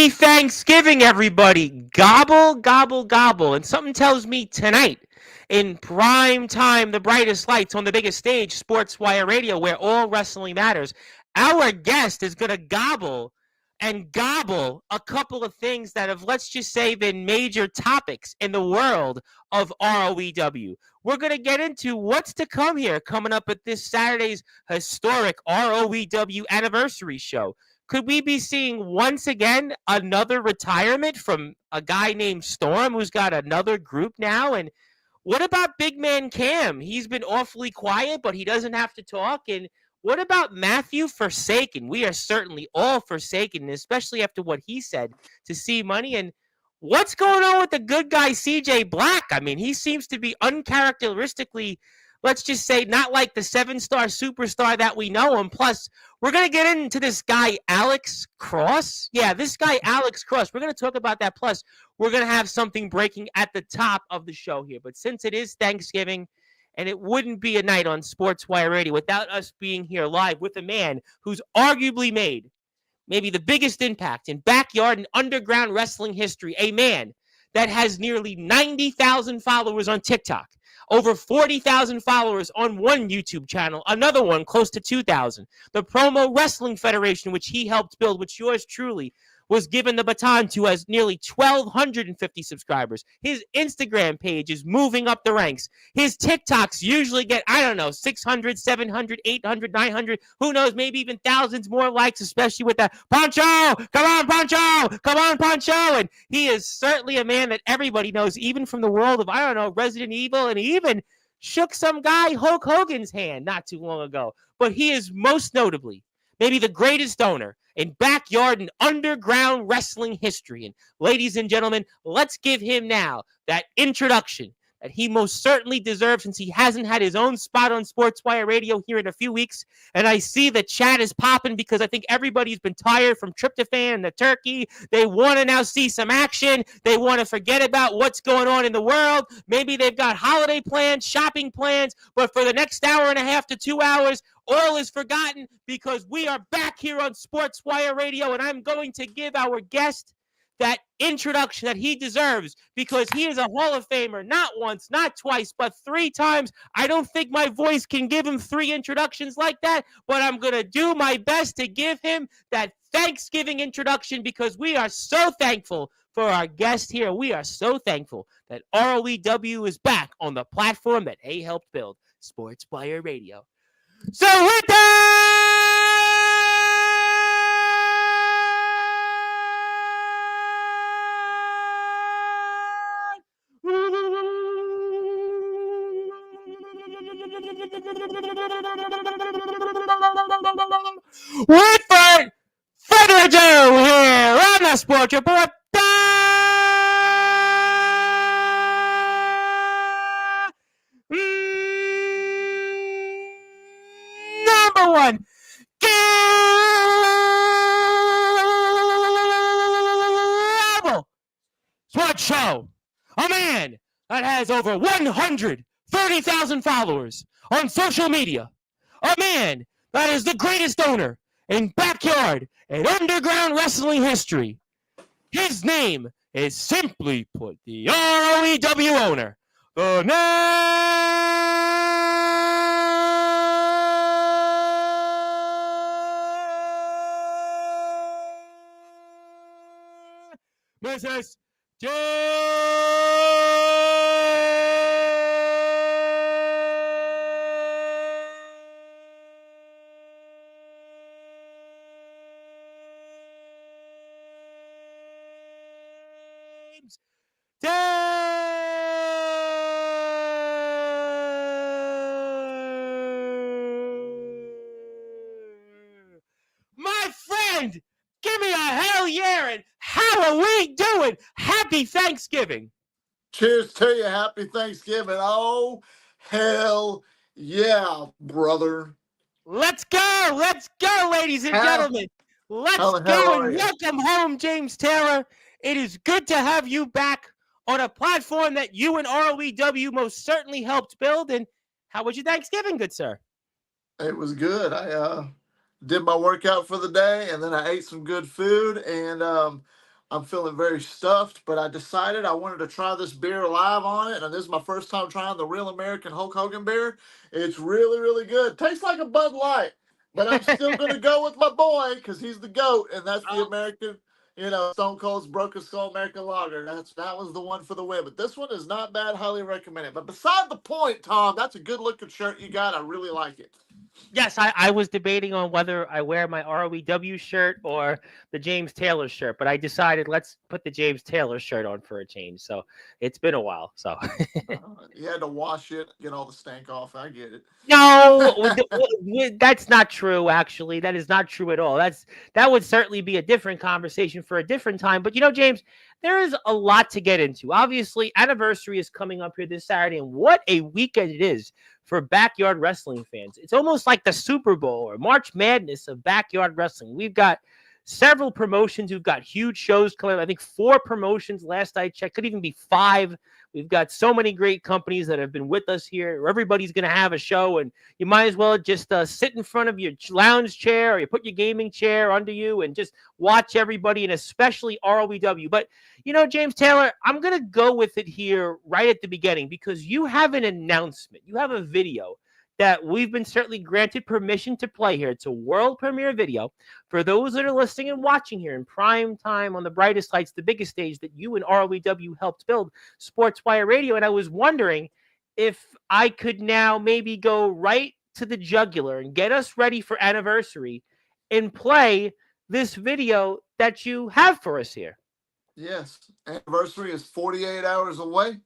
Happy Thanksgiving, everybody. Gobble, gobble, gobble. And something tells me tonight, in prime time, the brightest lights on the biggest stage, Sportswire Radio, where all wrestling matters, our guest is going to gobble and gobble a couple of things that have, let's just say, been major topics in the world of ROEW. We're going to get into what's to come here coming up at this Saturday's historic ROEW anniversary show. Could we be seeing once again another retirement from a guy named Storm who's got another group now? And what about Big Man Cam? He's been awfully quiet, but he doesn't have to talk. And what about Matthew Forsaken? We are certainly all forsaken, especially after what he said to See Money. And what's going on with the good guy CJ Black? I mean, he seems to be uncharacteristically, let's just say, not like the 7-star superstar that we know him. Plus, we're going to get into this guy, Alex Cross. Yeah, this guy, Alex Cross. We're going to talk about that. Plus, we're going to have something breaking at the top of the show here. But since it is Thanksgiving, and it wouldn't be a night on Sportswire Radio without us being here live with a man who's arguably made maybe the biggest impact in backyard and underground wrestling history, a man that has nearly 90,000 followers on TikTok, over 40,000 followers on one YouTube channel, another one close to 2,000. The Promo Wrestling Federation, which he helped build, which yours truly was given the baton to, has nearly 1,250 subscribers. His Instagram page is moving up the ranks. His TikToks usually get, 600, 700, 800, 900, who knows, maybe even thousands more likes, especially with that, Pancho, come on, Pancho, come on, Pancho. And he is certainly a man that everybody knows, even from the world of, Resident Evil, and he even shook some guy Hulk Hogan's hand not too long ago. But he is most notably maybe the greatest owner in backyard and underground wrestling history. And ladies and gentlemen, let's give him now that introduction that he most certainly deserves, since he hasn't had his own spot on Sportswire Radio here in a few weeks. And I see the chat is popping because I think everybody's been tired from tryptophan and the turkey. They want to now see some action. They want to forget about what's going on in the world. Maybe they've got holiday plans, shopping plans, but for the next hour and a half to 2 hours, all is forgotten because we are back here on Sportswire Radio, and I'm going to give our guest that introduction that he deserves, because he is a Hall of Famer, not once, not twice, but 3 times. I don't think my voice can give him 3 introductions like that, but I'm going to do my best to give him that Thanksgiving introduction, because we are so thankful for our guest here. We are so thankful that ROEW is back on the platform that he helped build, Sportswire Radio. So with that, without further ado, here on the Sports Report, number one global sports show. A man that has over 130,000 followers on social media. A man that is the greatest owner in backyard and underground wrestling history. His name is, simply put, the ROEW owner, the Mrs. My friend, give me a hell yeah, and how are we doing? Happy Thanksgiving. Cheers to you. Happy Thanksgiving. Oh, hell yeah, brother. Let's go, ladies and gentlemen. Let's go and welcome home, James Taylor. It is good to have you back on a platform that you and ROEW most certainly helped build. And how was your Thanksgiving, good sir? It was good. I did my workout for the day, and then I ate some good food, and I'm feeling very stuffed, but I decided I wanted to try this beer live on it. And this is my first time trying the Real American Hulk Hogan beer. It's really, really good. Tastes like a Bud Light, but I'm still going to go with my boy because he's the GOAT, and that's the American, Stone Cold's Broken Skull American Lager. That was the one for the win. But this one is not bad. Highly recommend it. But beside the point, Tom, that's a good looking shirt you got. I really like it. Yes, I was debating on whether I wear my ROEW shirt or the James Taylor shirt, but I decided let's put the James Taylor shirt on for a change. So it's been a while. So you had to wash it, get all the stank off. I get it. no, that's not true. Actually, that is not true at all. That would certainly be a different conversation for a different time. But James, there is a lot to get into. Obviously, anniversary is coming up here this Saturday, and what a weekend it is for backyard wrestling fans. It's almost like the Super Bowl or March Madness of backyard wrestling. We've got several promotions. We've got huge shows coming up. I think 4 promotions last I checked. Could even be 5. We've got so many great companies that have been with us here. Everybody's going to have a show, and you might as well just sit in front of your lounge chair or you put your gaming chair under you and just watch everybody, and especially ROEW. But, James Taylor, I'm going to go with it here right at the beginning because you have an announcement. You have a video that we've been certainly granted permission to play here. It's a world premiere video for those that are listening and watching here in prime time on the brightest lights, the biggest stage that you and ROEW helped build, Sportswire Radio. And I was wondering if I could now maybe go right to the jugular and get us ready for anniversary and play this video that you have for us here. Yes. Anniversary is 48 hours away.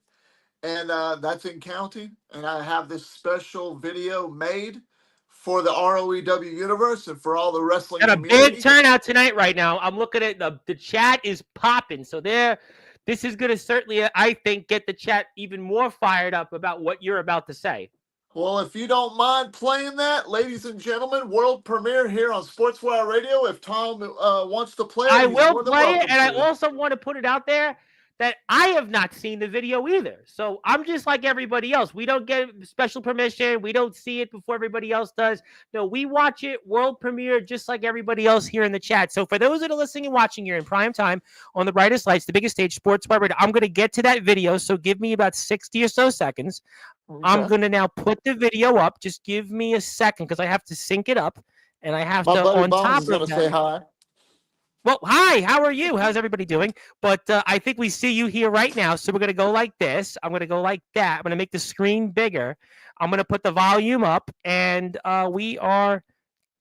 And that's in counting. And I have this special video made for the ROEW universe and for all the wrestling community. Got a big turnout tonight right now. I'm looking at the chat is popping. So this is going to certainly, I think, get the chat even more fired up about what you're about to say. Well, if you don't mind playing that, ladies and gentlemen, world premiere here on Sportswire Radio. If Tom wants to play it, I will play it. And I also want to put it out there that I have not seen the video either. So I'm just like everybody else. We don't get special permission. We don't see it before everybody else does. No, we watch it world premiere just like everybody else here in the chat. So for those that are listening and watching here in prime time on the brightest lights, the biggest stage, Sportswire Radio, I'm going to get to that video. So give me about 60 or so seconds. Okay. I'm going to now put the video up. Just give me a second because I have to sync it up. And I have to, on top of that, say hi. Well, hi, how are you? How's everybody doing? But I think we see you here right now. So we're going to go like this. I'm going to go like that. I'm going to make the screen bigger. I'm going to put the volume up, and we are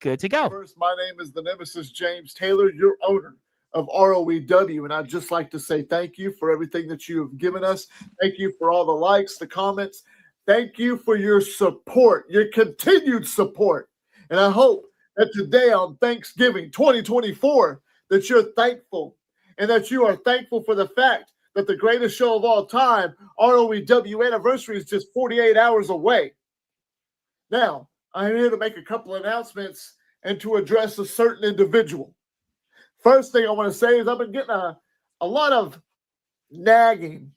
good to go. First, my name is the Nemesis James Taylor, your owner of ROEW, and I'd just like to say thank you for everything that you have given us. Thank you for all the likes, the comments. Thank you for your support, your continued support. And I hope that today on Thanksgiving 2024, that you're thankful and that you are thankful for the fact that the greatest show of all time, ROEW anniversary, is just 48 hours away. Now, I'm here to make a couple announcements and to address a certain individual. First thing I want to say is I've been getting a lot of nagging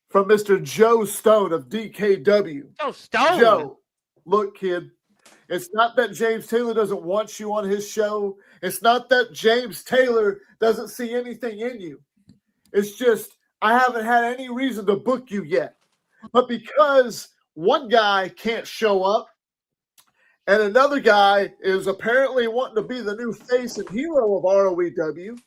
from Mr. Joe Stone of DKW. Oh, Stone! Joe, look, kid. It's not that James Taylor doesn't want you on his show. It's not that James Taylor doesn't see anything in you. It's just I haven't had any reason to book you yet. But because one guy can't show up and another guy is apparently wanting to be the new face and hero of ROEW,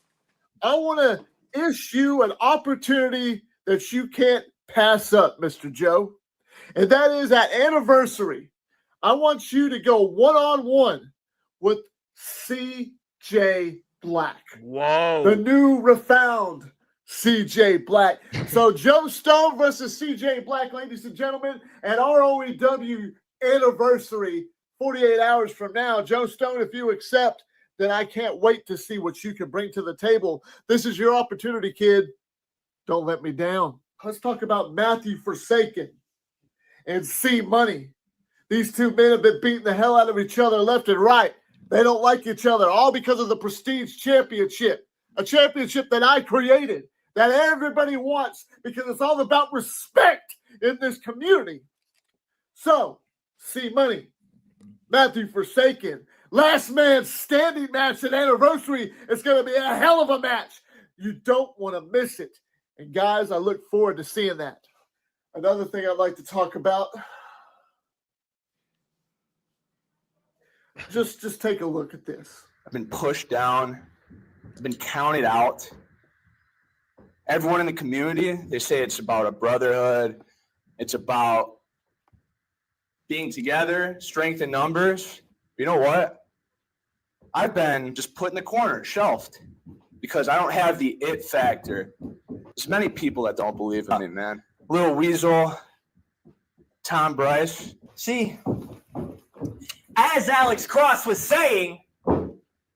I want to issue an opportunity that you can't pass up, Mr. Joe. And that is at anniversary. I want you to go one-on-one with CJ Black. Whoa. The new refound CJ Black. So Joe Stone versus CJ Black, ladies and gentlemen, at ROEW anniversary, 48 hours from now. Joe Stone, if you accept, then I can't wait to see what you can bring to the table. This is your opportunity, kid. Don't let me down. Let's talk about Matthew Forsaken and C Money. These two men have been beating the hell out of each other left and right. They don't like each other, all because of the Prestige Championship, a championship that I created, that everybody wants because it's all about respect in this community. So, C Money, Matthew Forsaken, last man standing match at anniversary is going to be a hell of a match. You don't want to miss it. And guys, I look forward to seeing that. Another thing I'd like to talk about, just take a look at this. I've been pushed down. I've been counted out. Everyone in the community, they say it's about a brotherhood. It's about being together, strength in numbers. You know what? I've been just put in the corner, shelved, because I don't have the it factor. There's many people that don't believe in me, man. Little Weasel, Tom Bryce. See, as Alex Cross was saying,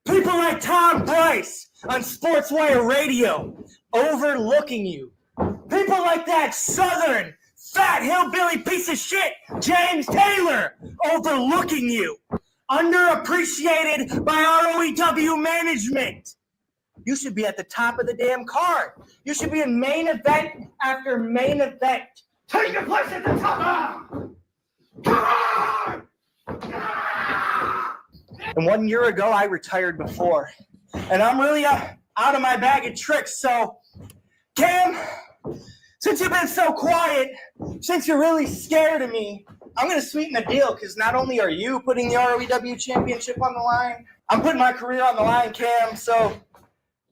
people like Tom Bryce on Sportswire Radio overlooking you. People like that Southern fat hillbilly piece of shit, James Taylor, overlooking you. Underappreciated by ROEW management. You should be at the top of the damn card. You should be in main event after main event. Take your place at the top. Come on! And 1 year ago, I retired before. And I'm really out of my bag of tricks. So, Cam, since you've been so quiet, since you're really scared of me, I'm going to sweeten the deal, because not only are you putting the ROEW championship on the line, I'm putting my career on the line, Cam. So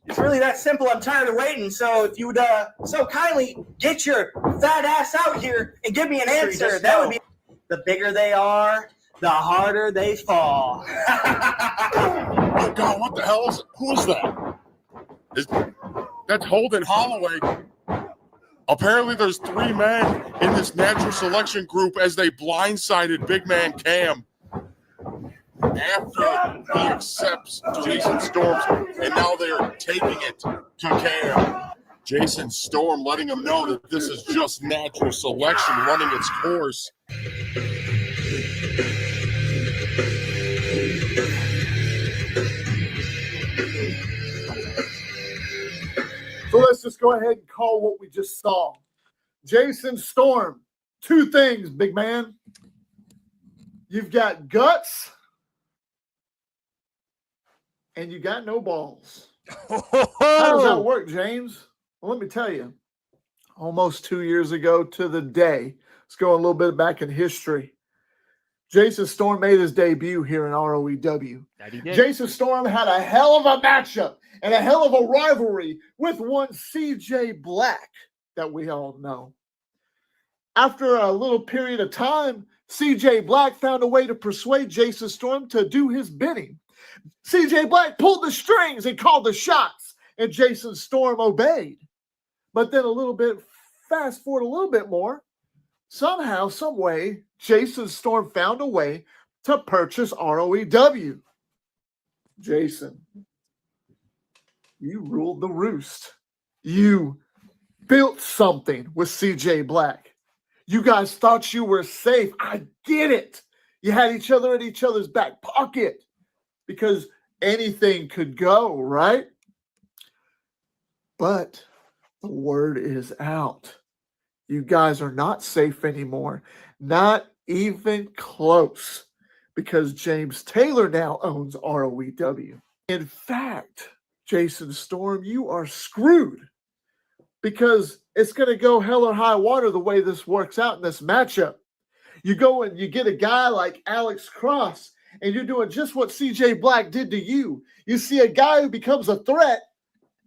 it's really that simple. I'm tired of waiting. So if you would so kindly get your fat ass out here and give me an answer, that would be the bigger they are, the harder they fall. Oh, God, what the hell is it? Who is that? That's Holden Holloway. Apparently, there's 3 men in this natural selection group as they blindsided big man Cam after he accepts Jason Storm's, and now they're taking it to Cam. Jason Storm letting him know that this is just natural selection running its course. So let's just go ahead and call what we just saw. Jason Storm, 2 things, big man. You've got guts and you got no balls. How does that work, James? Well, let me tell you. Almost 2 years ago to the day, let's go a little bit back in history. Jason Storm made his debut here in ROEW. That he did. Jason Storm had a hell of a matchup and a hell of a rivalry with one CJ Black that we all know. After a little period of time, CJ Black found a way to persuade Jason Storm to do his bidding. CJ Black pulled the strings and called the shots, and Jason Storm obeyed. But then fast forward a little bit more, somehow, some way, Jason Storm found a way to purchase ROEW. Jason, you ruled the roost. You built something with CJ Black. You guys thought you were safe. I get it. You had each other in each other's back pocket because anything could go, right? But the word is out. You guys are not safe anymore. Not even close. Because James Taylor now owns ROEW. In fact, Jason Storm, you are screwed. Because it's going to go hell or high water the way this works out in this matchup. You go and you get a guy like Alex Cross, and you're doing just what CJ Black did to you. You see a guy who becomes a threat,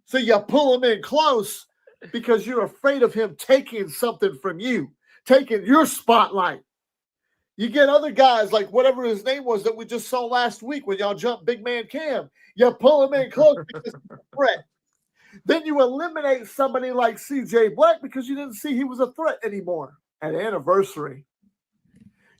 so you pull him in close because you're afraid of him taking something from you, taking your spotlight. You get other guys like whatever his name was that we just saw last week when y'all jumped Big Man Cam. You pull him in close because he's a threat. Then you eliminate somebody like CJ Black because you didn't see he was a threat anymore. At Anniversary,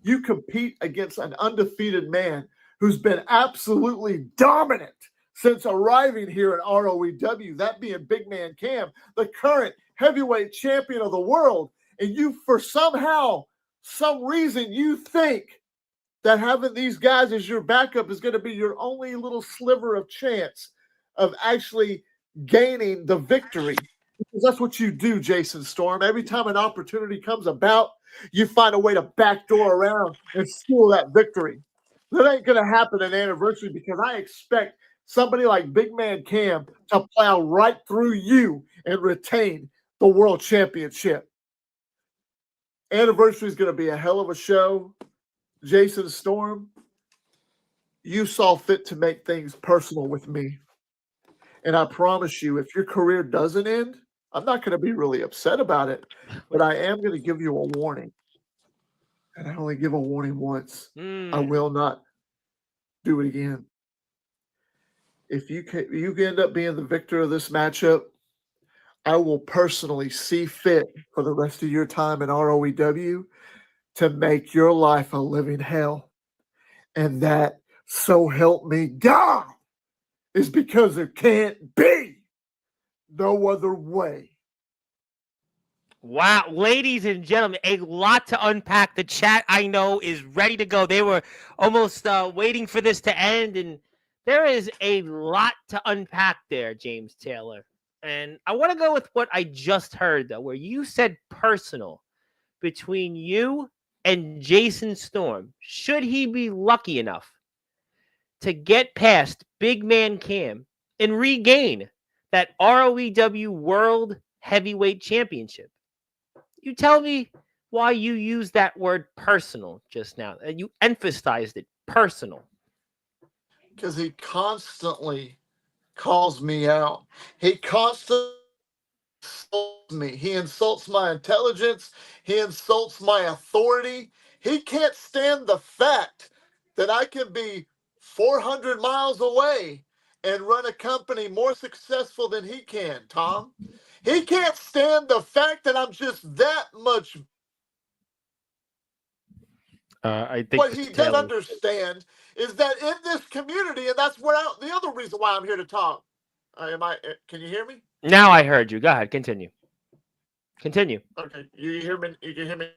you compete against an undefeated man who's been absolutely dominant since arriving here at ROEW, that being Big Man Cam, the current heavyweight champion of the world. And you, for some reason, you think that having these guys as your backup is going to be your only little sliver of chance of actually gaining the victory. Because that's what you do, Jason Storm. Every time an opportunity comes about, you find a way to backdoor around and steal that victory. That ain't going to happen at Anniversary because I expect somebody like Big Man Cam to plow right through you and retain the world championship. Anniversary is going to be a hell of a show. Jason Storm, you saw fit to make things personal with me. And I promise you, if your career doesn't end, I'm not going to be really upset about it, but I am going to give you a warning. And I only give a warning once. I will not do it again. If you end up being the victor of this matchup, I will personally see fit for the rest of your time in ROEW to make your life a living hell. And that, so help me God, is because there can't be no other way. Wow, ladies and gentlemen, a lot to unpack. The chat, I know, is ready to go. They were almost waiting for this to end, and there is a lot to unpack there, James Taylor. And I want to go with what I just heard, though, where you said personal between you and Jason Storm. Should he be lucky enough to get past Big Man Cam and regain that ROEW World Heavyweight Championship? You tell me why you used that word personal just now. And you emphasized it, personal. Because he constantly calls me out. He constantly insults me. He insults my intelligence. He insults my authority. He can't stand the fact that I can be 400 miles away and run a company more successful than he can, Tom. He can't stand the fact that I'm just that much. I think what he doesn't understand is that in this community, and that's where the other reason why I'm here to talk. Can you hear me? Now I heard you. Go ahead. Continue. Continue. Okay. You hear me? You can hear me?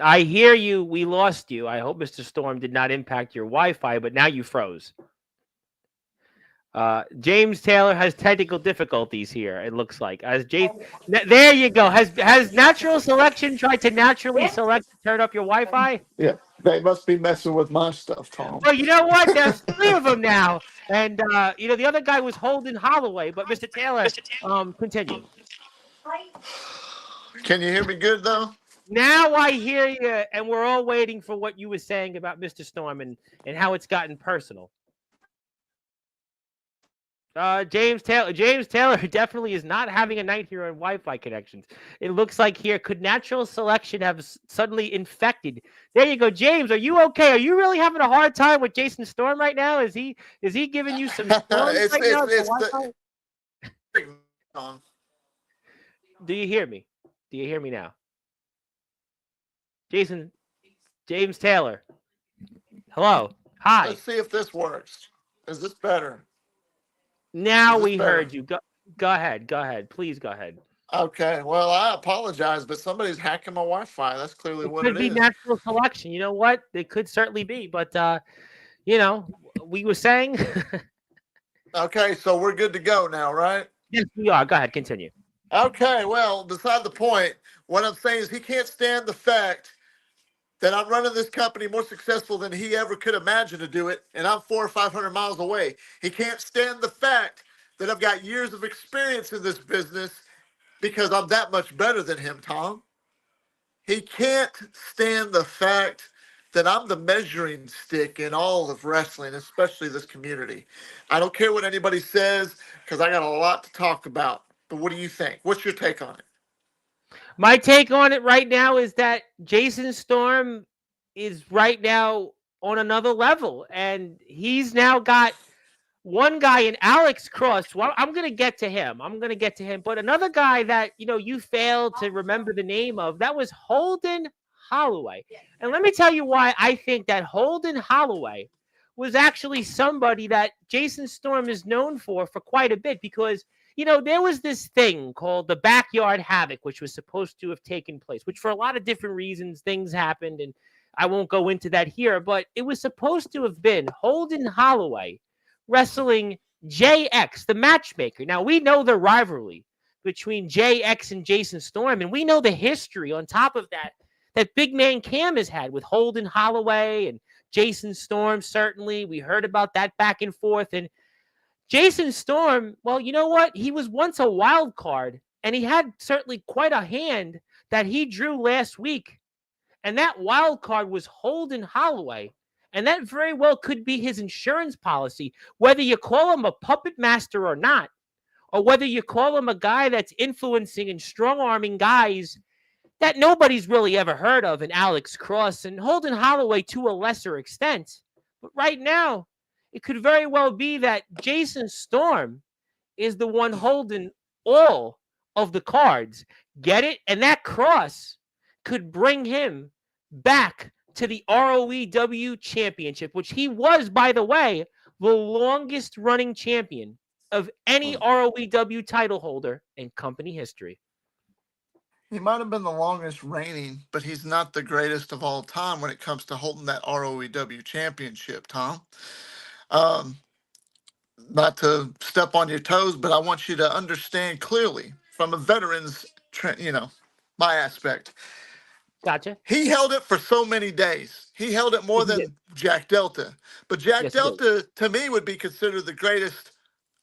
I hear you. We lost you. I hope Mr. Storm did not impact your Wi-Fi, but now you froze. James Taylor has technical difficulties here, it looks like. There you go. Has natural selection tried to naturally select to turn up your Wi-Fi? Yeah, they must be messing with my stuff, Tom. Well, you know what? There's 3 of them now. And, the other guy was Holden Holloway, but Mr. Taylor, continue. Can you hear me good, though? Now I hear you, and we're all waiting for what you were saying about Mr. Storm and how it's gotten personal. James Taylor definitely is not having a night here on Wi-Fi connections. It looks like here, could natural selection have suddenly infected? There you go, James. Are you okay? Are you really having a hard time with Jason Storm right now? Is he giving you some storms right now? Do you hear me? Do you hear me now? James Taylor. Hello. Hi. Let's see if this works. Is this better? Now we heard you. Go ahead. Go ahead. Please go ahead. Okay. Well, I apologize, but somebody's hacking my Wi-Fi. That's clearly what it is. Could be natural selection. You know what? It could certainly be. But, we were saying. Okay. So we're good to go now, right? Yes, we are. Go ahead. Continue. Okay. Well, beside the point, what I'm saying is he can't stand the fact that I'm running this company more successful than he ever could imagine to do it, and I'm 400 or 500 miles away. He can't stand the fact that I've got years of experience in this business because I'm that much better than him, Tom. He can't stand the fact that I'm the measuring stick in all of wrestling, especially this community. I don't care what anybody says because I got a lot to talk about. But what do you think? What's your take on it? My take on it right now is that Jason Storm is right now on another level, and he's now got one guy in Alex Cross. Well, I'm going to get to him. But another guy that, you failed to remember the name of, that was Holden Holloway. And let me tell you why I think that Holden Holloway was actually somebody that Jason Storm is known for quite a bit, because there was this thing called the Backyard Havoc, which was supposed to have taken place, which for a lot of different reasons, things happened, and I won't go into that here, but it was supposed to have been Holden Holloway wrestling JX, the matchmaker. Now, we know the rivalry between JX and Jason Storm, and we know the history on top of that Big Man Cam has had with Holden Holloway and Jason Storm, certainly. We heard about that back and forth, and Jason Storm, well, you know what? He was once a wild card, and he had certainly quite a hand that he drew last week. And that wild card was Holden Holloway. And that very well could be his insurance policy, whether you call him a puppet master or not, or whether you call him a guy that's influencing and strong arming guys that nobody's really ever heard of in Alex Cross and Holden Holloway to a lesser extent. But right now, it could very well be that Jason Storm is the one holding all of the cards. Get it? And that Cross could bring him back to the ROEW championship, which he was, by the way, the longest running champion of any ROEW title holder in company history. He might have been the longest reigning, but he's not the greatest of all time when it comes to holding that ROEW championship, Tom. Not to step on your toes, but I want you to understand clearly from a veteran's, my aspect. Gotcha. He held it for so many days. He held it more than Jack Delta. But Jack Delta, to me, would be considered the greatest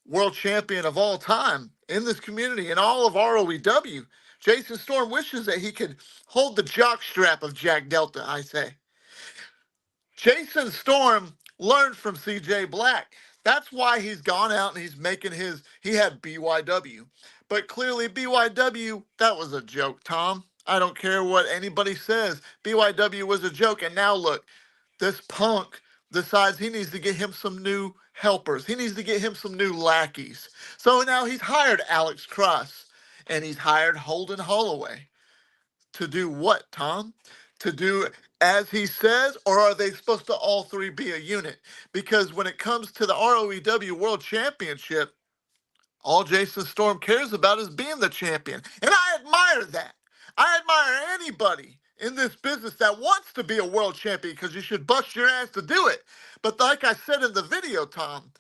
world champion of all time in this community, in all of ROEW. Jason Storm wishes that he could hold the jockstrap of Jack Delta, I say. Jason Storm learned from CJ Black. That's why he's gone out and he's making he had BYW. But clearly BYW, that was a joke, Tom. I don't care what anybody says. BYW was a joke. And now look, this punk decides he needs to get him some new helpers. He needs to get him some new lackeys. So now he's hired Alex Cross and he's hired Holden Holloway. To do what, Tom? To do as he says, or are they supposed to all three be a unit? Because when it comes to the ROEW World Championship, all Jason Storm cares about is being the champion. And I admire that. I admire anybody in this business that wants to be a world champion because you should bust your ass to do it. But like I said in the video, Tom,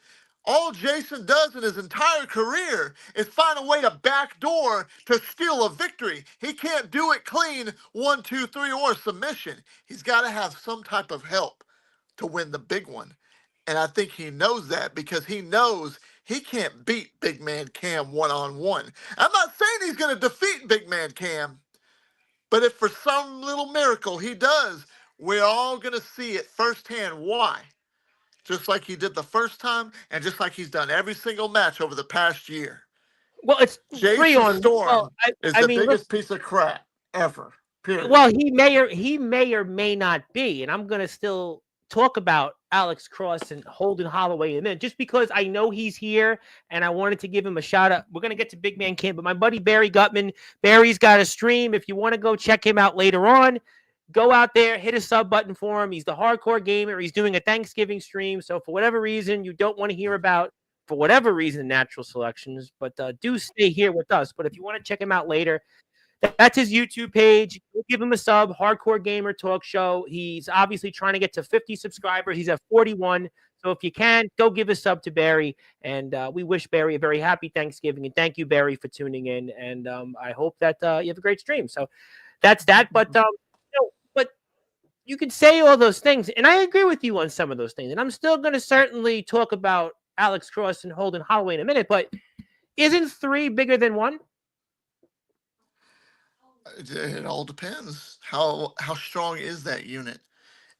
all Jason does in his entire career is find a way to backdoor to steal a victory. He can't do it clean, 1, 2, 3, or submission. He's got to have some type of help to win the big one. And I think he knows that because he knows he can't beat Big Man Cam one-on-one. I'm not saying he's going to defeat Big Man Cam, but if for some little miracle he does, we're all going to see it firsthand why. Just like he did the first time and just like he's done every single match over the past year. Well, it's Jason Storm is the biggest piece of crap ever. Period. Well, he may or may not be, and I'm going to still talk about Alex Cross and Holden Holloway in a minute, just because I know he's here and I wanted to give him a shout out. We're going to get to Big Man Camp, but my buddy Barry Gutman, Barry's got a stream. If you want to go check him out later on, go out there, hit a sub button for him. He's the hardcore gamer. He's doing a Thanksgiving stream. So for whatever reason you don't want to hear about, for whatever reason, natural selections, but do stay here with us. But if you want to check him out later, that's his YouTube page. We'll give him a sub, Hardcore Gamer Talk Show. He's obviously trying to get to 50 subscribers. He's at 41. So if you can, go give a sub to Barry. And we wish Barry a very happy Thanksgiving. And thank you, Barry, for tuning in. And I hope that you have a great stream. So that's that. But, but you can say all those things. And I agree with you on some of those things. And I'm still going to certainly talk about Alex Cross and Holden Holloway in a minute. But isn't 3 bigger than 1? It all depends. How strong is that unit?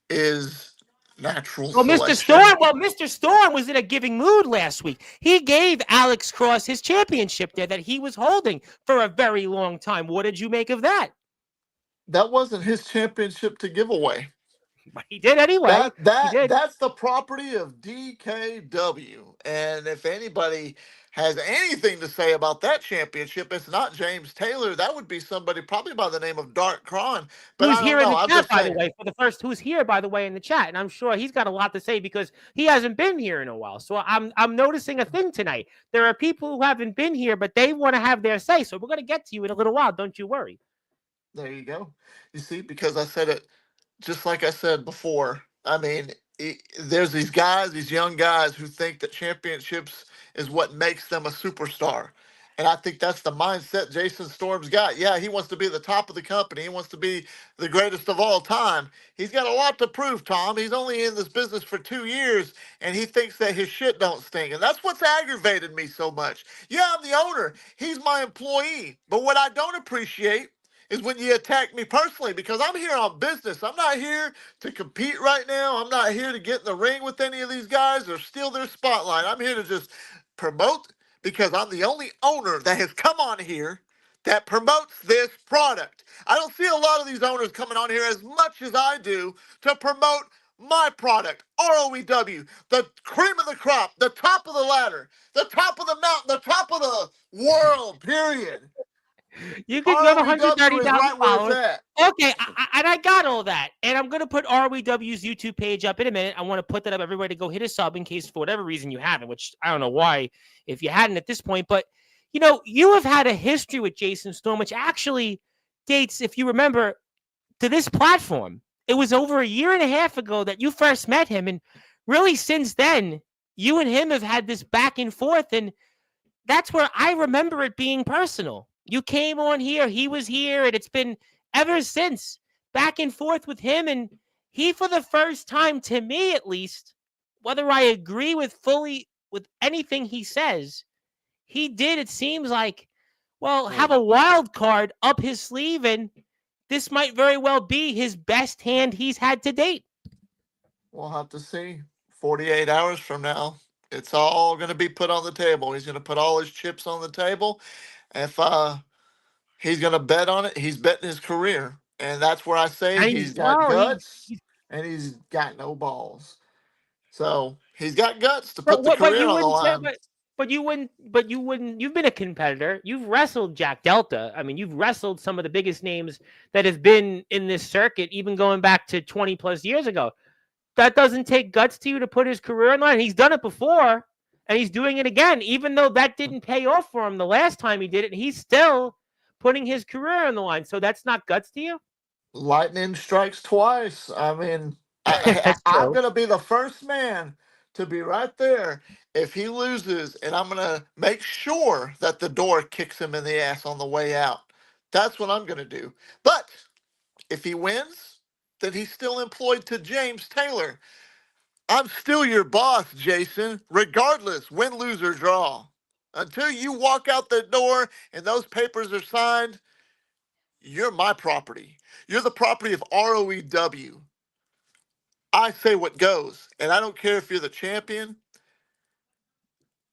Is natural selection. Mr. Storm was in a giving mood last week. He gave Alex Cross his championship there that he was holding for a very long time. What did you make of that? That wasn't his championship to give away. But he did anyway. That's the property of DKW. And if anybody has anything to say about that championship, it's not James Taylor. That would be somebody probably by the name of Dark Cron. But who's here in the chat, by the way, who's here, by the way, in the chat. And I'm sure he's got a lot to say because he hasn't been here in a while. So I'm noticing a thing tonight. There are people who haven't been here, but they want to have their say. So we're going to get to you in a little while. Don't you worry. There you go. You see, because I said it just like I said before. I mean, there's these young guys who think that championships is what makes them a superstar. And I think that's the mindset Jason Storm's got. Yeah, he wants to be the top of the company. He wants to be the greatest of all time. He's got a lot to prove, Tom. He's only in this business for 2 years, and he thinks that his shit don't stink. And that's what's aggravated me so much. Yeah, I'm the owner. He's my employee. But what I don't appreciate is when you attack me personally, because I'm here on business. I'm not here to compete right now. I'm not here to get in the ring with any of these guys or steal their spotlight. I'm here to just promote, because I'm the only owner that has come on here that promotes this product. I don't see a lot of these owners coming on here as much as I do to promote my product, ROEW, the cream of the crop, the top of the ladder, the top of the mountain, the top of the world, period. You have ROEW 130,000 is right where it's followers. at. Okay, and I got all that. And I'm going to put ROEW's YouTube page up in a minute. I want to put that up. Everybody go hit a sub in case for whatever reason you haven't, which I don't know why if you hadn't at this point. But, you have had a history with Jason Storm, which actually dates, if you remember, to this platform. It was over a year and a half ago that you first met him. And really since then, you and him have had this back and forth. And that's where I remember it being personal. You came on here, he was here, and it's been ever since back and forth with him. And he, for the first time, to me at least, whether I agree with fully with anything he says, he did, it seems like, have a wild card up his sleeve, and this might very well be his best hand he's had to date. We'll have to see. 48 hours from now, it's all going to be put on the table. He's going to put all his chips on the table. If he's going to bet on it, he's betting his career. And that's where I say he's got guts and he's got no balls. So he's got guts to put the career on the line. But you wouldn't. You've been a competitor. You've wrestled Jack Delta. I mean, you've wrestled some of the biggest names that have been in this circuit, even going back to 20 plus years ago. That doesn't take guts to you to put his career on the line. He's done it before, and he's doing it again, even though that didn't pay off for him the last time he did it. He's still putting his career on the line. So that's not guts to you? Lightning strikes twice. I mean, I'm going to be the first man to be right there if he loses, and I'm going to make sure that the door kicks him in the ass on the way out. That's what I'm going to do. But if he wins, then he's still employed to James Taylor. I'm still your boss, Jason, regardless, win, lose, or draw. Until you walk out the door and those papers are signed, you're my property. You're the property of ROEW. I say what goes, and I don't care if you're the champion.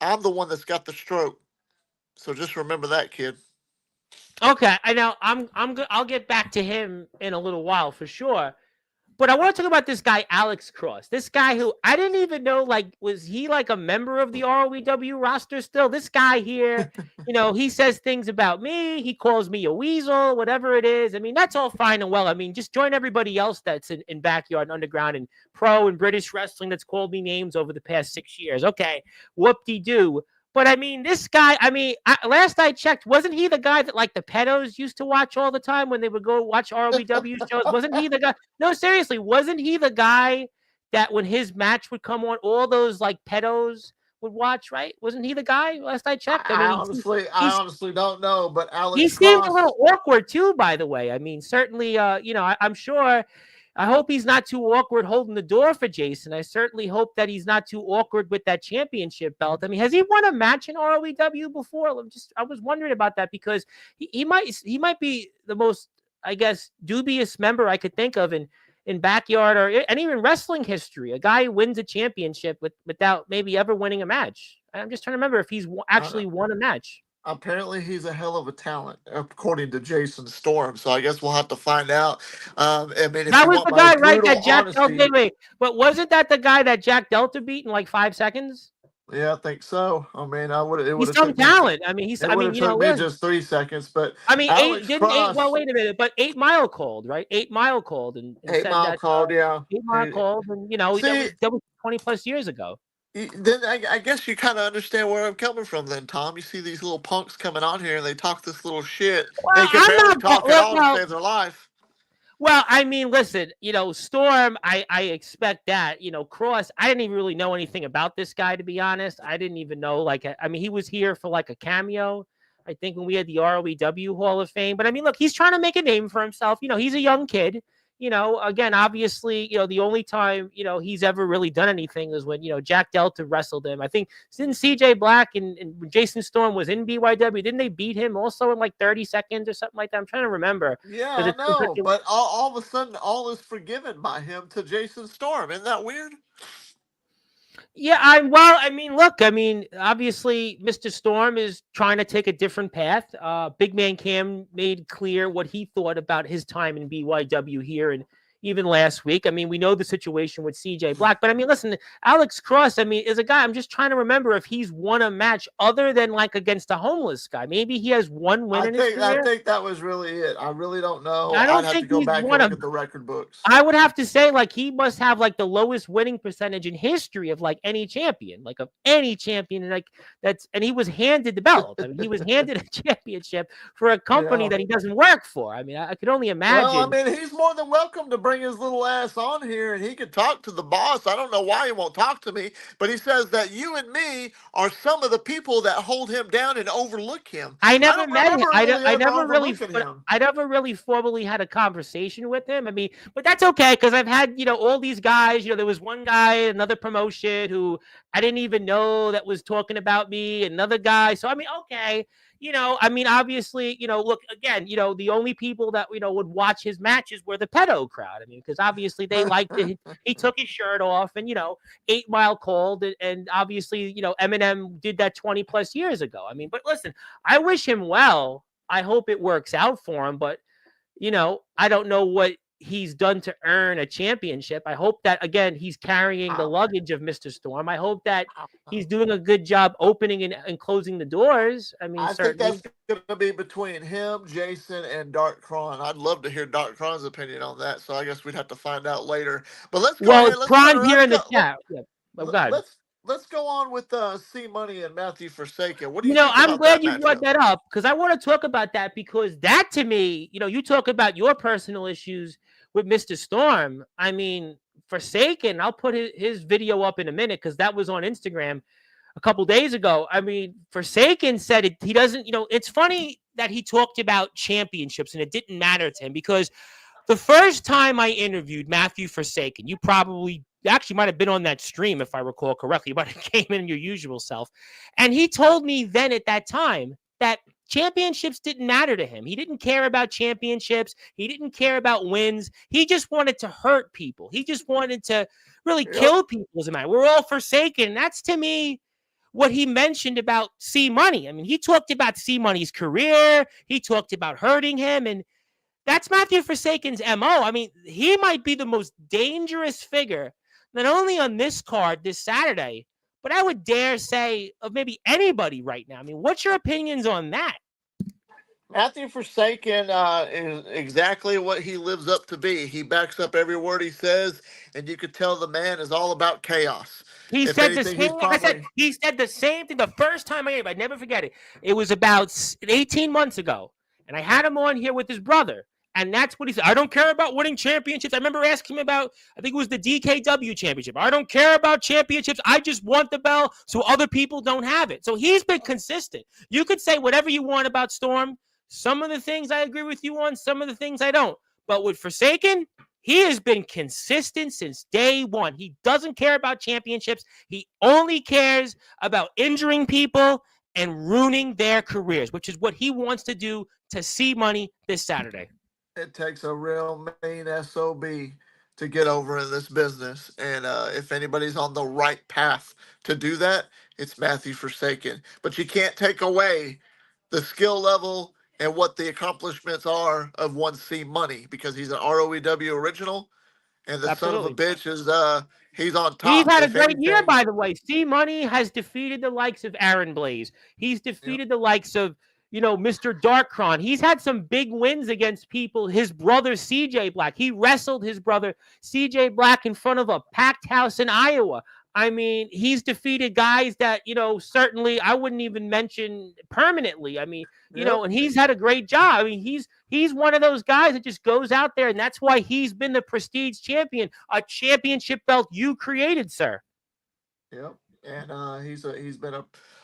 I'm the one that's got the stroke. So just remember that, kid. Okay, I know. I'll get back to him in a little while for sure. But I want to talk about this guy, Alex Cross. This guy who I didn't even know, was he like a member of the ROEW roster still? This guy here, he says things about me. He calls me a weasel, whatever it is. I mean, that's all fine and well. I mean, just join everybody else that's in Backyard and Underground and pro and British wrestling that's called me names over the past 6 years. Okay, whoop-de-doo. But I mean, this guy, last I checked, wasn't he the guy that the pedos used to watch all the time when they would go watch ROEW shows? Wasn't he the guy? No, seriously, wasn't he the guy that when his match would come on, all those pedos would watch, right? Wasn't he the guy last I checked? I honestly don't know, but Alex he seemed a little awkward too, by the way. I mean, certainly, I'm sure. I hope he's not too awkward holding the door for Jason. I certainly hope that he's not too awkward with that championship belt. I mean, has he won a match in ROEW before? I was wondering about that because he might be the most, I guess, dubious member I could think of in Backyard and even wrestling history. A guy who wins a championship without maybe ever winning a match. I'm just trying to remember if he's actually won a match. Apparently, he's a hell of a talent, according to Jason Storm. So I guess we'll have to find out. I mean, if that was the guy, right? That Jack Delta. Wait, but wasn't that the guy that Jack Delta beat in 5 seconds? Yeah, I think so. I mean, He's some talent. I mean, he's. I mean, took me just 3 seconds, but I mean, well, wait a minute, but 8 Mile called, right? 8 Mile called and 8 Mile called, yeah. 8 Mile called, and that was 20 plus years ago. Then I guess you kind of understand where I'm coming from then, Tom. You see these little punks coming on here and they talk this little shit. Well, they can barely talk at all to save their life. Well, I mean, listen, Storm, I expect that. Cross, I didn't even really know anything about this guy, to be honest. I didn't even know, he was here for a cameo. I think when we had the ROEW Hall of Fame. But I mean, look, he's trying to make a name for himself. He's a young kid. Again, obviously, the only time, he's ever really done anything is when, Jack Delta wrestled him. I think since CJ Black and Jason Storm was in BYW, didn't they beat him also in like 30 seconds or something like that? I'm trying to remember. Yeah, I know. But all of a sudden, all is forgiven by him to Jason Storm. Isn't that weird? Yeah, look, obviously, Mr. Storm is trying to take a different path. Big Man Cam made clear what he thought about his time in BYW here, and even last week. We know the situation with CJ Black, but listen, Alex Cross, is a guy. I'm just trying to remember if he's won a match other than like against a homeless guy. Maybe he has one win in his career. I think that was really it. I really don't know. I don't I'd have think to go he's back and look at the record books. I would have to say, like, he must have like the lowest winning percentage in history of like any champion, and he was handed the belt. He was handed a championship for a company that he doesn't work for. I could only imagine. Well, he's more than welcome to bring his little ass on here and he could talk to the boss. I don't know why he won't talk to me, but he says that you and me are some of the people that hold him down and overlook him. I never met him. I never really formally had a conversation with him. But that's okay because I've had, all these guys. There was one guy, another promotion who I didn't even know that was talking about me. Another guy. So okay. Obviously, look, again, the only people that, would watch his matches were the pedo crowd. Because obviously they liked it. He took his shirt off and, 8 Mile called. And obviously, Eminem did that 20 plus years ago. But listen, I wish him well. I hope it works out for him. But, I don't know what he's done to earn a championship. I hope that, again, he's carrying the luggage of Mr. Storm. I hope that he's doing a good job opening and closing the doors. I think that's going to be between him, Jason, and Dark Kron. I'd love to hear Dark Kron's opinion on that, so I guess we'd have to find out later. But let's go ahead. Kron here in the chat. Let's go on with C Money and Matthew Forsaken. What do you think I'm glad you matchup? brought that up because I want to talk about that because that to me, you talk about your personal issues with Mr. Storm. Forsaken, I'll put his video up in a minute because that was on Instagram a couple days ago. Forsaken said he doesn't, it's funny that he talked about championships and it didn't matter to him because the first time I interviewed Matthew Forsaken, you probably actually might have been on that stream, if I recall correctly, but it came in your usual self. And he told me then at that time that championships didn't matter to him. He didn't care about championships. He didn't care about wins. He just wanted to hurt people. He just wanted to really kill people. We're all forsaken. That's to me what he mentioned about C Money. He talked about C Money's career. He talked about hurting him. And that's Matthew Forsaken's MO. He might be the most dangerous figure, not only on this card this Saturday, but I would dare say of maybe anybody right now. What's your opinions on that? Matthew Forsaken is exactly what he lives up to be. He backs up every word he says, and you could tell the man is all about chaos. He said the same thing the first time I never forget it. It was about 18 months ago, and I had him on here with his brother. And that's what he said. I don't care about winning championships. I remember asking him about, I think it was the DKW championship. I don't care about championships. I just want the belt so other people don't have it. So he's been consistent. You could say whatever you want about Storm. Some of the things I agree with you on, some of the things I don't. But with Forsaken, he has been consistent since day one. He doesn't care about championships. He only cares about injuring people and ruining their careers, which is what he wants to do to C Money this Saturday. It takes a real mean SOB to get over in this business. And if anybody's on the right path to do that, it's Matthew Forsaken. But you can't take away the skill level and what the accomplishments are of one C Money because he's an ROEW original. And the son of a bitch is he's on top. He's had a great year, by the way. C Money has defeated the likes of Aaron Blaze. He's defeated the likes of Mr. Darkron. He's had some big wins against people. His brother, CJ Black. He wrestled his brother, CJ Black, in front of a packed house in Iowa. He's defeated guys that, certainly I wouldn't even mention permanently. And he's had a great job. He's one of those guys that just goes out there, and that's why he's been the prestige champion, a championship belt you created, sir. Yep. And he's been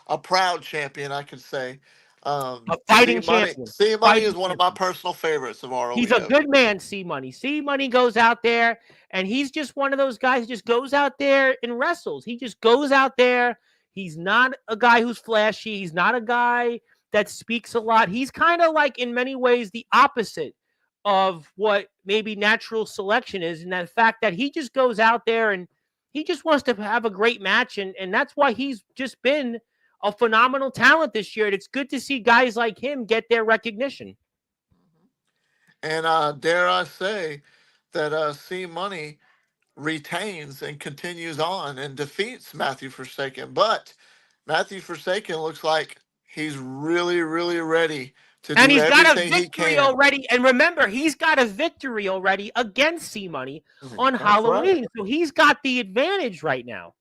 a proud champion, I could say. A fighting champion. C Money Fighting is one of my personal favorites of ROEW. He's a good man, C Money. C Money goes out there, and he's just one of those guys who just goes out there and wrestles. He just goes out there. He's not a guy who's flashy. He's not a guy that speaks a lot. He's kind of like, in many ways, the opposite of what maybe natural selection is, in that fact that he just goes out there and he just wants to have a great match, and that's why he's just been a phenomenal talent this year. And it's good to see guys like him get their recognition. And dare I say that C Money retains and continues on and defeats Matthew Forsaken. But Matthew Forsaken looks like he's really, really ready to do everything he can. And he's got a victory already. And remember, he's got a victory already against C Money on Halloween. Right. So he's got the advantage right now.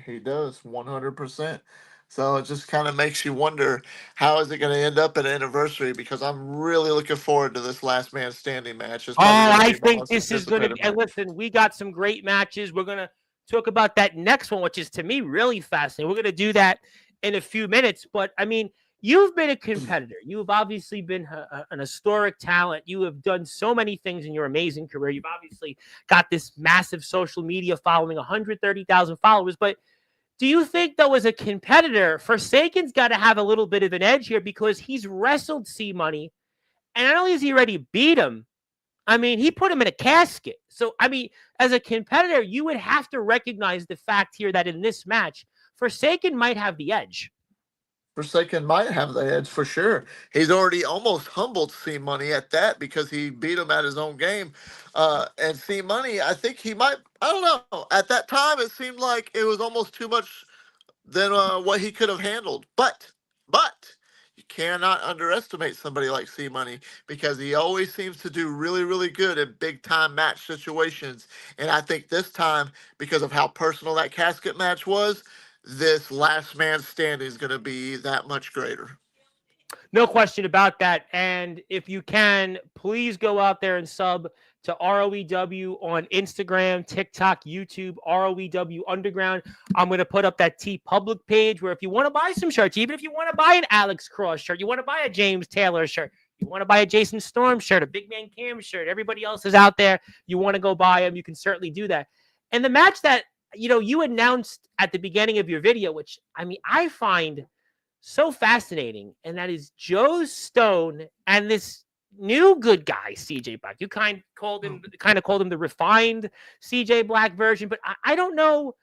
He does, 100%. So it just kind of makes you wonder, how is it going to end up at anniversary? Because I'm really looking forward to this last man standing match. I think this is going to be, and listen, we got some great matches. We're going to talk about that next one, which is, to me, really fascinating. We're going to do that in a few minutes. But, I mean, you've been a competitor. You've obviously been an historic talent. You have done so many things in your amazing career. You've obviously got this massive social media following, 130,000 followers. But do you think, though, as a competitor, Forsaken's got to have a little bit of an edge here, because he's wrestled C Money, and not only has he already beat him, I mean, he put him in a casket. So, I mean, as a competitor, you would have to recognize the fact here that in this match, Forsaken might have the edge. Forsaken might have the edge for sure. He's already almost humbled C Money at that, because he beat him at his own game. And C Money, I think he might, I don't know. At that time, it seemed like it was almost too much than what he could have handled. But you cannot underestimate somebody like C Money, because he always seems to do really, really good in big time match situations. And I think this time, because of how personal that casket match was, this last man standing is going to be that much greater. No question about that. And if you can, please go out there and sub to ROEW on Instagram, TikTok, YouTube, ROEW Underground. I'm going to put up that T Public page where if you want to buy some shirts, even if you want to buy an Alex Cross shirt, you want to buy a James Taylor shirt, you want to buy a Jason Storm shirt, a Big Man Cam shirt, everybody else is out there, you want to go buy them, you can certainly do that. And the match that, you know, you announced at the beginning of your video, which, I mean, I find so fascinating, and that is Joe Stone and this new good guy, CJ Black. You kind of called him the refined CJ Black version, but I don't know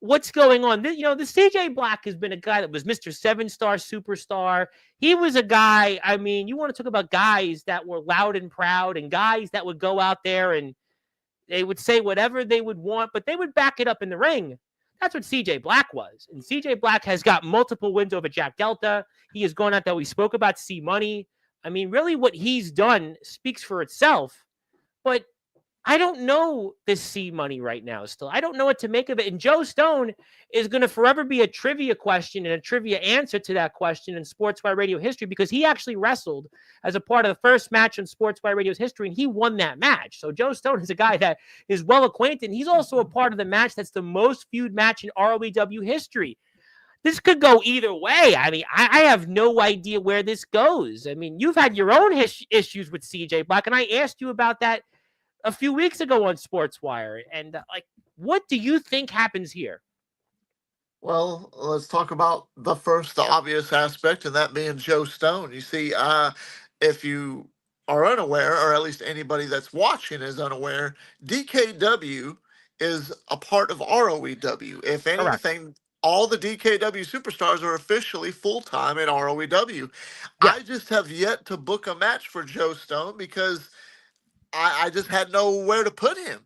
what's going on. You know, the CJ Black has been a guy that was Mr. 7-star superstar. He was a guy, I mean, you want to talk about guys that were loud and proud, and guys that would go out there and they would say whatever they would want, but they would back it up in the ring. That's what CJ Black was. And CJ Black has got multiple wins over Jack Delta. He has gone out there. We spoke about C Money. I mean, really what he's done speaks for itself. But I don't know this C Money right now still. I don't know what to make of it. And Joe Stone is going to forever be a trivia question and a trivia answer to that question in Sportswire Radio history, because he actually wrestled as a part of the first match in Sportswire Radio's history, and he won that match. So Joe Stone is a guy that is well acquainted. He's also a part of the match that's the most viewed match in ROEW history. This could go either way. I mean, I have no idea where this goes. I mean, you've had your own issues with CJ Black, and I asked you about that a few weeks ago on Sportswire. And what do you think happens here? Well, let's talk about the obvious aspect, and that being Joe Stone. You see, if you are unaware, or at least anybody that's watching is unaware, DKW is a part of ROEW. If anything, correct, all the DKW superstars are officially full-time in ROEW. Yeah. I just have yet to book a match for Joe Stone, because I just had nowhere to put him.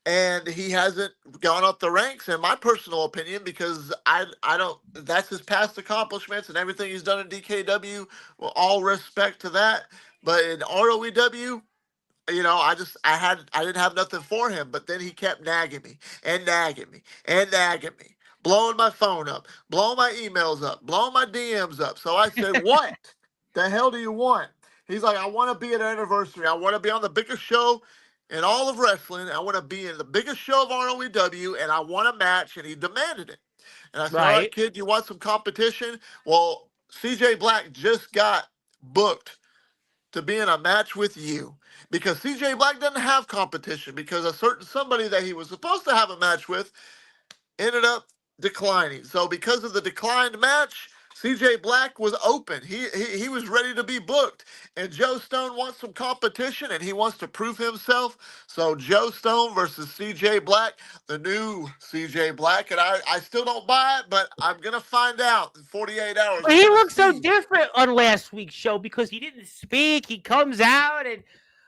And he hasn't gone up the ranks, in my personal opinion, because I don't, that's his past accomplishments and everything he's done in DKW. Well, all respect to that. But in ROEW, you know, I didn't have nothing for him. But then he kept nagging me and nagging me and nagging me, blowing my phone up, blowing my emails up, blowing my DMs up. So I said, what the hell do you want? He's like, I want to be at an anniversary. I want to be on the biggest show in all of wrestling. I want to be in the biggest show of ROEW, and I want a match, and he demanded it. And I said, all right, kid, you want some competition? Well, CJ Black just got booked to be in a match with you because CJ Black doesn't have competition because a certain somebody that he was supposed to have a match with ended up declining. So because of the declined match, CJ Black was open. He was ready to be booked. And Joe Stone wants some competition and he wants to prove himself. So Joe Stone versus CJ Black, the new CJ Black. And I still don't buy it, but I'm going to find out in 48 hours. But he looked so different on last week's show because he didn't speak. He comes out and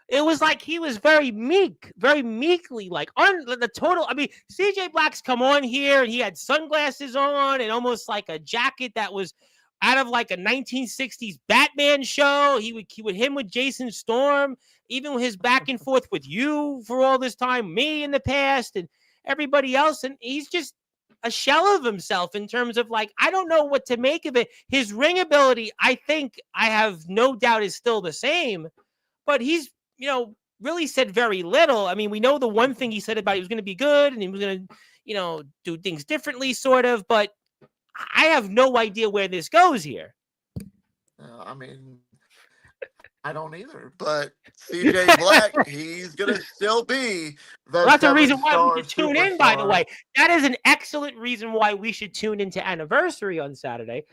it was like he was very meek, very meekly, like on the total. I mean, CJ Black's come on here and he had sunglasses on and almost like a jacket that was out of like a 1960s Batman show. He would him with Jason Storm, even his back and forth with you for all this time, me in the past and everybody else. And he's just a shell of himself in terms of like, I don't know what to make of it. His ring ability, I think I have no doubt is still the same, but he's, really said very little. I mean, we know the one thing he said about he was going to be good and he was going to, do things differently sort of, but I have no idea where this goes here. I mean, I don't either, but CJ Black, he's going to still be the that's a reason why we should tune in, by the superstar. way. That is an excellent reason why we should tune into Anniversary on Saturday.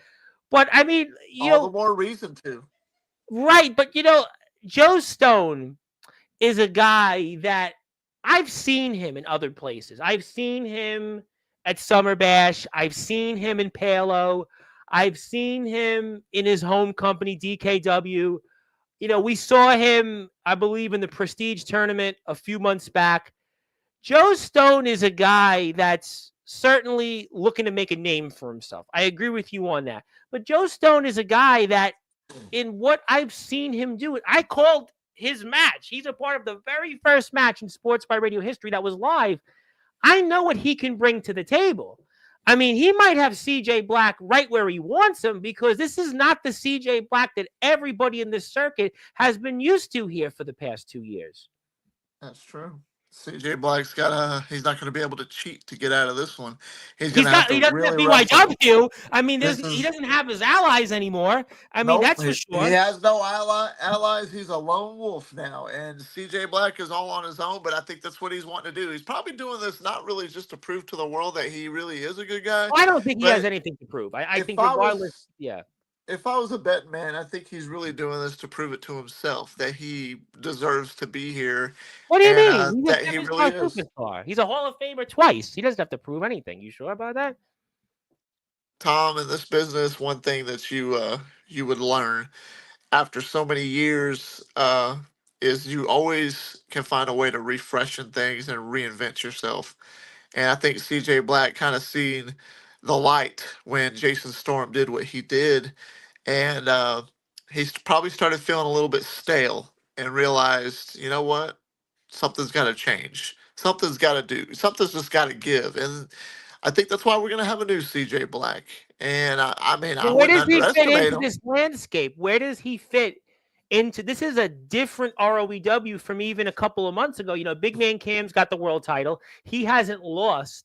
But I mean, All the more reason to. Right, but Joe Stone is a guy that I've seen him in other places. I've seen him at Summer Bash. I've seen him in Palo. I've seen him in his home company, DKW. We saw him, I believe, in the Prestige tournament a few months back. Joe Stone is a guy that's certainly looking to make a name for himself. I agree with you on that. But Joe Stone is a guy that, in what I've seen him do, I called his match. He's a part of the very first match in Sportzwire Radio history that was live. I know what he can bring to the table. I mean, he might have CJ Black right where he wants him because this is not the CJ Black that everybody in this circuit has been used to here for the past 2 years. That's true. CJ Black's he's not going to be able to cheat to get out of this one. He doesn't have BYW. I mean, he doesn't have his allies anymore. I mean, that's for sure. He has no allies. He's a lone wolf now. And CJ Black is all on his own, but I think that's what he's wanting to do. He's probably doing this not really just to prove to the world that he really is a good guy. I don't think he has anything to prove. I think regardless, if I was a betting man, I think he's really doing this to prove it to himself that he deserves to be here. What do you mean? That he really is. Superstar. He's a Hall of Famer twice. He doesn't have to prove anything. You sure about that? Tom, in this business, one thing that you would learn after so many years is you always can find a way to refreshen things and reinvent yourself. And I think CJ Black kind of seen the light when Jason Storm did what he did. And he's probably started feeling a little bit stale and realized, you know what? Something's got to change. Something's got to do. Something's just got to give. And I think that's why we're going to have a new CJ Black. And I where does he fit into this landscape? Where does he fit into this? Is a different ROEW from even a couple of months ago. Big Man Cam's got the world title. He hasn't lost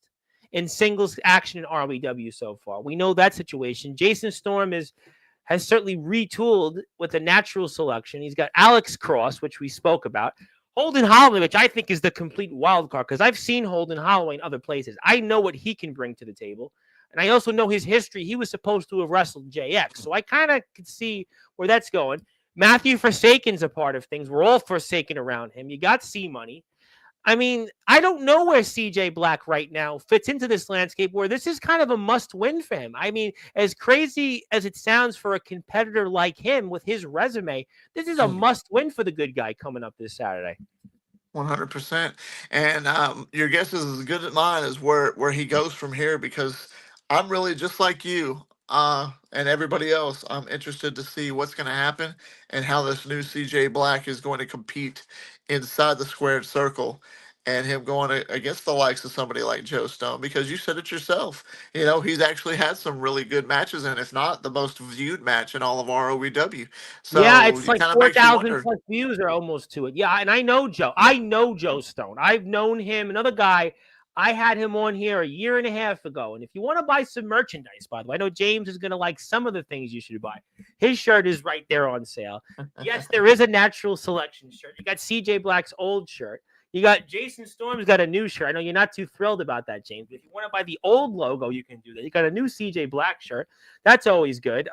in singles action in ROEW so far. We know that situation. Jason Storm has certainly retooled with a natural selection. He's got Alex Cross, which we spoke about. Holden Holloway, which I think is the complete wild card because I've seen Holden Holloway in other places. I know what he can bring to the table. And I also know his history. He was supposed to have wrestled JX. So I kind of could see where that's going. Matthew Forsaken's a part of things. We're all forsaken around him. You got C-Money. I mean, I don't know where CJ Black right now fits into this landscape where this is kind of a must-win for him. I mean, as crazy as it sounds for a competitor like him with his resume, this is a must-win for the good guy coming up this Saturday. 100%. And your guess is as good as mine as where he goes from here because I'm really just like you and everybody else. I'm interested to see what's going to happen and how this new CJ Black is going to compete inside the squared circle and him going against the likes of somebody like Joe Stone, because you said it yourself. He's actually had some really good matches, and if not the most viewed match in all of ROEW. So yeah, it's like 4,000 plus views or almost to it. Yeah, and I know Joe. I know Joe Stone. I've known him. Another guy I had him on here a year and a half ago. And if you want to buy some merchandise, by the way, I know James is going to like some of the things you should buy. His shirt is right there on sale. Yes, there is a natural selection shirt. You got CJ Black's old shirt. You got Jason Storm's got a new shirt. I know you're not too thrilled about that, James. But if you want to buy the old logo, you can do that. You got a new CJ Black shirt. That's always good.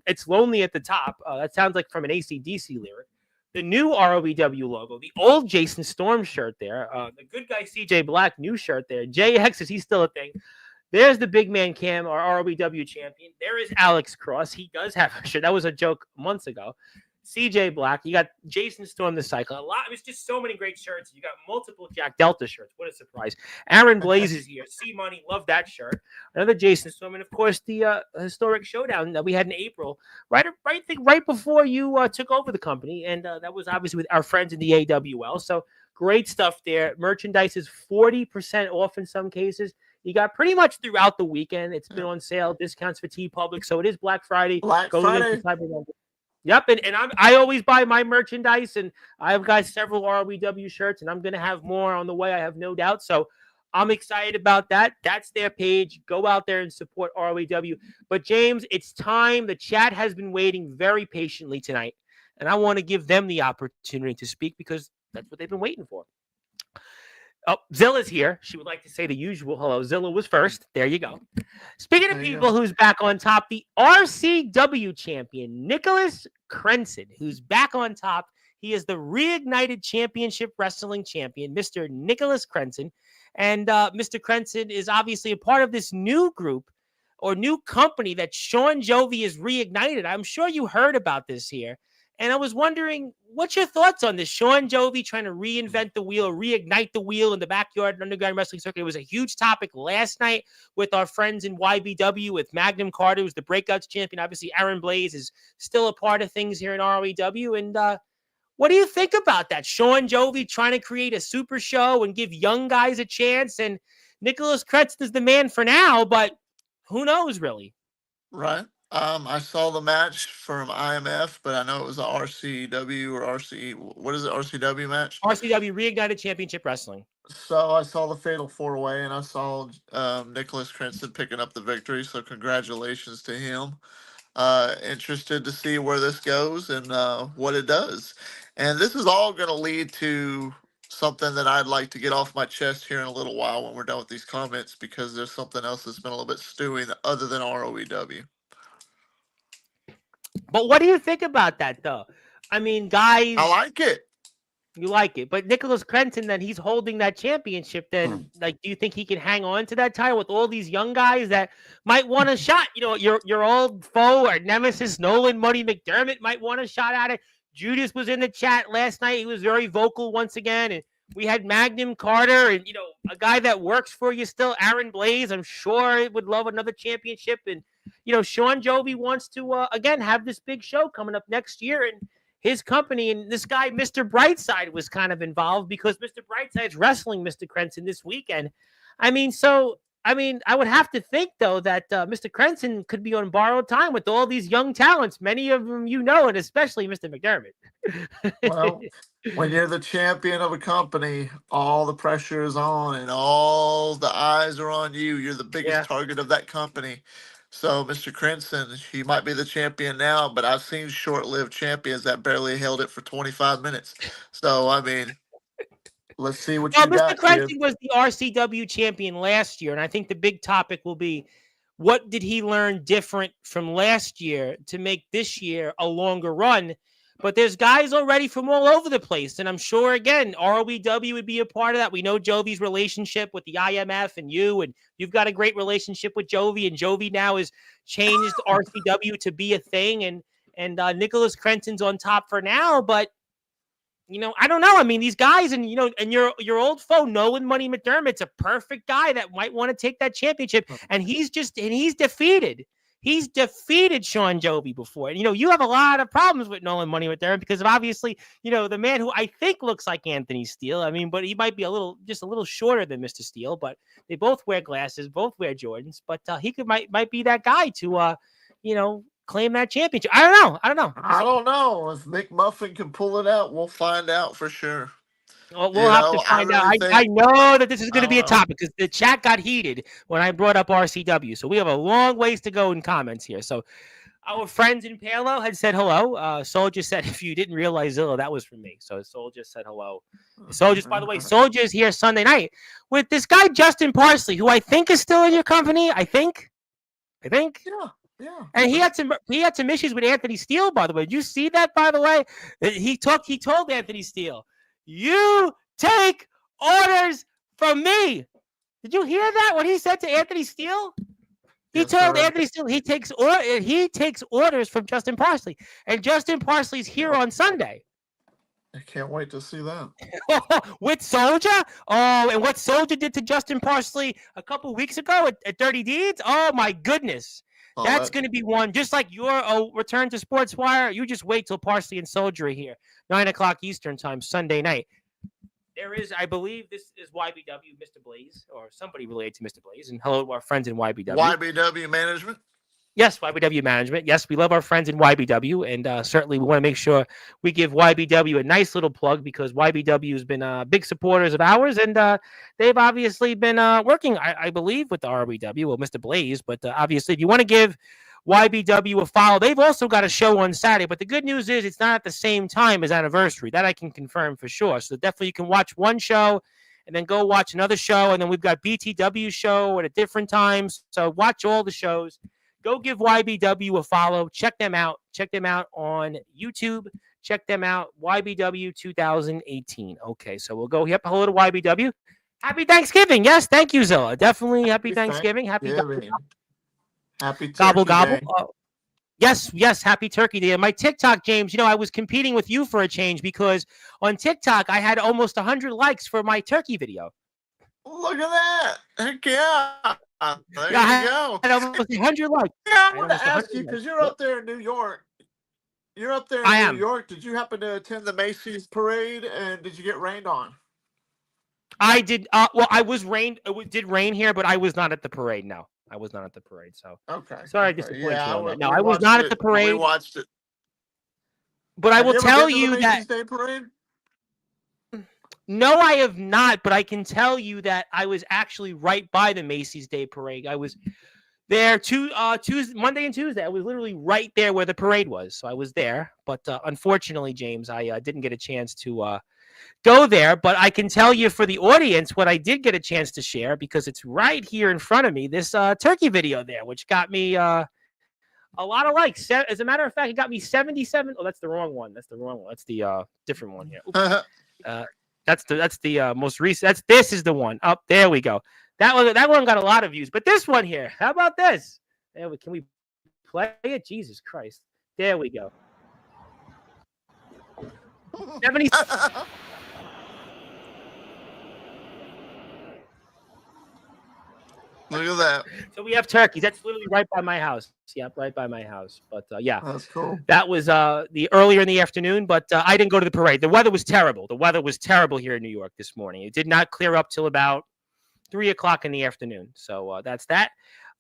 It's lonely at the top. That sounds like from an AC/DC lyric. The new ROBW logo, the old Jason Storm shirt there, the good guy CJ Black new shirt there. JX, is he still a thing? There's the big man Cam, our ROBW champion. There is Alex Cross. He does have a shirt. That was a joke months ago. CJ Black. You got Jason Storm the Cycle. A lot. It was just so many great shirts. You got multiple Jack Delta shirts. What a surprise. Aaron Blaze is here. C Money. Love that shirt. Another Jason Storm. And of course, the historic showdown that we had in April, right before you took over the company. And that was obviously with our friends in the AWL. So great stuff there. Merchandise is 40% off in some cases. You got pretty much throughout the weekend. It's been on sale. Discounts for TeePublic. So it is Black Friday. Black Friday. Yep, and I always buy my merchandise, and I've got several ROBW shirts, and I'm going to have more on the way, I have no doubt. So I'm excited about that. That's their page. Go out there and support ROBW. But, James, it's time. The chat has been waiting very patiently tonight, and I want to give them the opportunity to speak because that's what they've been waiting for. Oh, Zilla's here. She would like to say the usual hello. Zilla was first. There you go. Speaking of people who's back on top, the RCW champion, Nicholas Crenson, who's back on top. He is the Reignited Championship Wrestling champion, Mr. Nicholas Crenson. And Mr. Crenson is obviously a part of this new group or new company that Sean Jovi is reignited. I'm sure you heard about this here. And I was wondering, what's your thoughts on this? Sean Jovi trying to reinvent the wheel, reignite the wheel in the backyard underground wrestling circuit. It was a huge topic last night with our friends in YBW, with Magnum Carter, who's the Breakouts champion. Obviously, Aaron Blaze is still a part of things here in ROEW. And what do you think about that? Sean Jovi trying to create a super show and give young guys a chance. And Nicholas Crenson is the man for now, but who knows, really? Right. I saw the match from IMF, but I know it was a RCW or RC. What is it? RCW match? RCW Reignited Championship Wrestling. So I saw the Fatal 4-Way, and I saw Nicholas Crenson picking up the victory. So congratulations to him. Interested to see where this goes and what it does. And this is all going to lead to something that I'd like to get off my chest here in a little while when we're done with these comments, because there's something else that's been a little bit stewing other than ROEW. But what do you think about that, though? I mean, guys, I like it. You like it, but Nicholas Crenson, then he's holding that championship. Then, like, do you think he can hang on to that title with all these young guys that might want a shot? You know, your old foe or nemesis, Nolan Money McDermott, might want a shot at it. Judas was in the chat last night. He was very vocal once again, and we had Magnum Carter, and a guy that works for you still, Aaron Blaze. I'm sure would love another championship, and Sean Jovi wants to again have this big show coming up next year, and his company, and this guy, Mr. Brightside, was kind of involved because Mr. Brightside's wrestling Mr. Crenson this weekend. I would have to think, though, that Mr. Crenson could be on borrowed time with all these young talents, many of them and especially Mr. McDermott. Well, when you're the champion of a company, all the pressure is on and all the eyes are on you. You're the biggest target of that company. So, Mr. Crenson, he might be the champion now, but I've seen short-lived champions that barely held it for 25 minutes. So, let's see what you got. Mr. Crenson was the RCW champion last year, and I think the big topic will be, what did he learn different from last year to make this year a longer run? But there's guys already from all over the place, and I'm sure, again, ROEW would be a part of that. We know Jovi's relationship with the IMF and you've got a great relationship with Jovi, and Jovi now has changed RCW to be a thing, and Nicholas Crenson's on top for now, but I don't know. I mean, these guys, and your old foe, Nolan Money McDermott's a perfect guy that might want to take that championship, and he's defeated. He's defeated Sean Jovi before. And, you have a lot of problems with Nolan Money McDermott because of obviously, the man who I think looks like Anthony Steele. I mean, but he might be just a little shorter than Mr. Steele, but they both wear glasses, both wear Jordans, but he might be that guy to, claim that championship. I don't know. I don't know. If McMuffin can pull it out, we'll find out for sure. Well, we'll have to find out. I know that this is going to be a topic because the chat got heated when I brought up RCW. So we have a long ways to go in comments here. So our friends in Palo had said hello. Soldier said, if you didn't realize, Zilla, that was from me. So Soldier said hello. Soldiers, by the way, Soldier is here Sunday night with this guy, Justin Parsley, who I think is still in your company. I think. Yeah. And he had some issues with Anthony Steele, by the way. Did you see that, by the way? He told Anthony Steele, "You take orders from me." Did you hear that? What he said to Anthony Steele? He told Anthony Steele he takes orders from Justin Parsley, and Justin Parsley's here on Sunday. I can't wait to see that. With Soldier? Oh, and what Soldier did to Justin Parsley a couple weeks ago at Dirty Deeds? Oh my goodness. That's going to be one, just like your return to Sportswire. You just wait till Parsley and Soldier are here, 9 o'clock Eastern time, Sunday night. There is, I believe, this is YBW, Mr. Blaze, or somebody related to Mr. Blaze. And hello to our friends in YBW. YBW management? Yes, YBW management. Yes, we love our friends in YBW, and certainly we want to make sure we give YBW a nice little plug because YBW has been big supporters of ours, and they've obviously been working, I believe, with the RBW, well, Mr. Blaze, but obviously if you want to give YBW a follow, they've also got a show on Saturday, but the good news is it's not at the same time as Anniversary. That I can confirm for sure. So definitely you can watch one show and then go watch another show, and then we've got BTW show at a different time, so watch all the shows. Go give YBW a follow. Check them out. Check them out on YouTube. Check them out. YBW 2018. Okay, so we'll go. Yep, hello to YBW. Happy Thanksgiving. Yes, thank you, Zilla. Definitely happy Thanksgiving. Happy Turkey gobble gobble. Day. Yes, happy Turkey Day. And my TikTok, James, I was competing with you for a change because on TikTok I had almost 100 likes for my turkey video. Look at that. Heck yeah. There you go. I had almost 100 likes. Yeah, I want to ask you, because you're up there in New York. You're up there in New York. Did you happen to attend the Macy's parade, and did you get rained on? I did. Well, I was rained. It did rain here, but I was not at the parade. No, I was not at the parade. So okay. Sorry, I disappointed you on that. No, I was not at the parade. We watched it. But I will tell you that. Macy's Day Parade? No, I have not, but I can tell you that I was actually right by the Macy's Day Parade. I was there Monday and Tuesday. I was literally right there where the parade was, so I was there. But unfortunately, James, I didn't get a chance to go there. But I can tell you for the audience what I did get a chance to share because it's right here in front of me, this turkey video there, which got me a lot of likes. As a matter of fact, it got me 77. Oh, that's the wrong one. That's the different one here. That's the most recent. This is the one. Up there we go. That one got a lot of views. But this one here, how about this? Can we play it? Jesus Christ. There we go. 70. Look at that. So we have turkeys. That's literally right by my house. Yep, right by my house. But yeah, that's cool. That was the earlier in the afternoon, but I didn't go to the parade. The weather was terrible. The weather was terrible here in New York this morning. It did not clear up till about 3 o'clock in the afternoon. So that's that.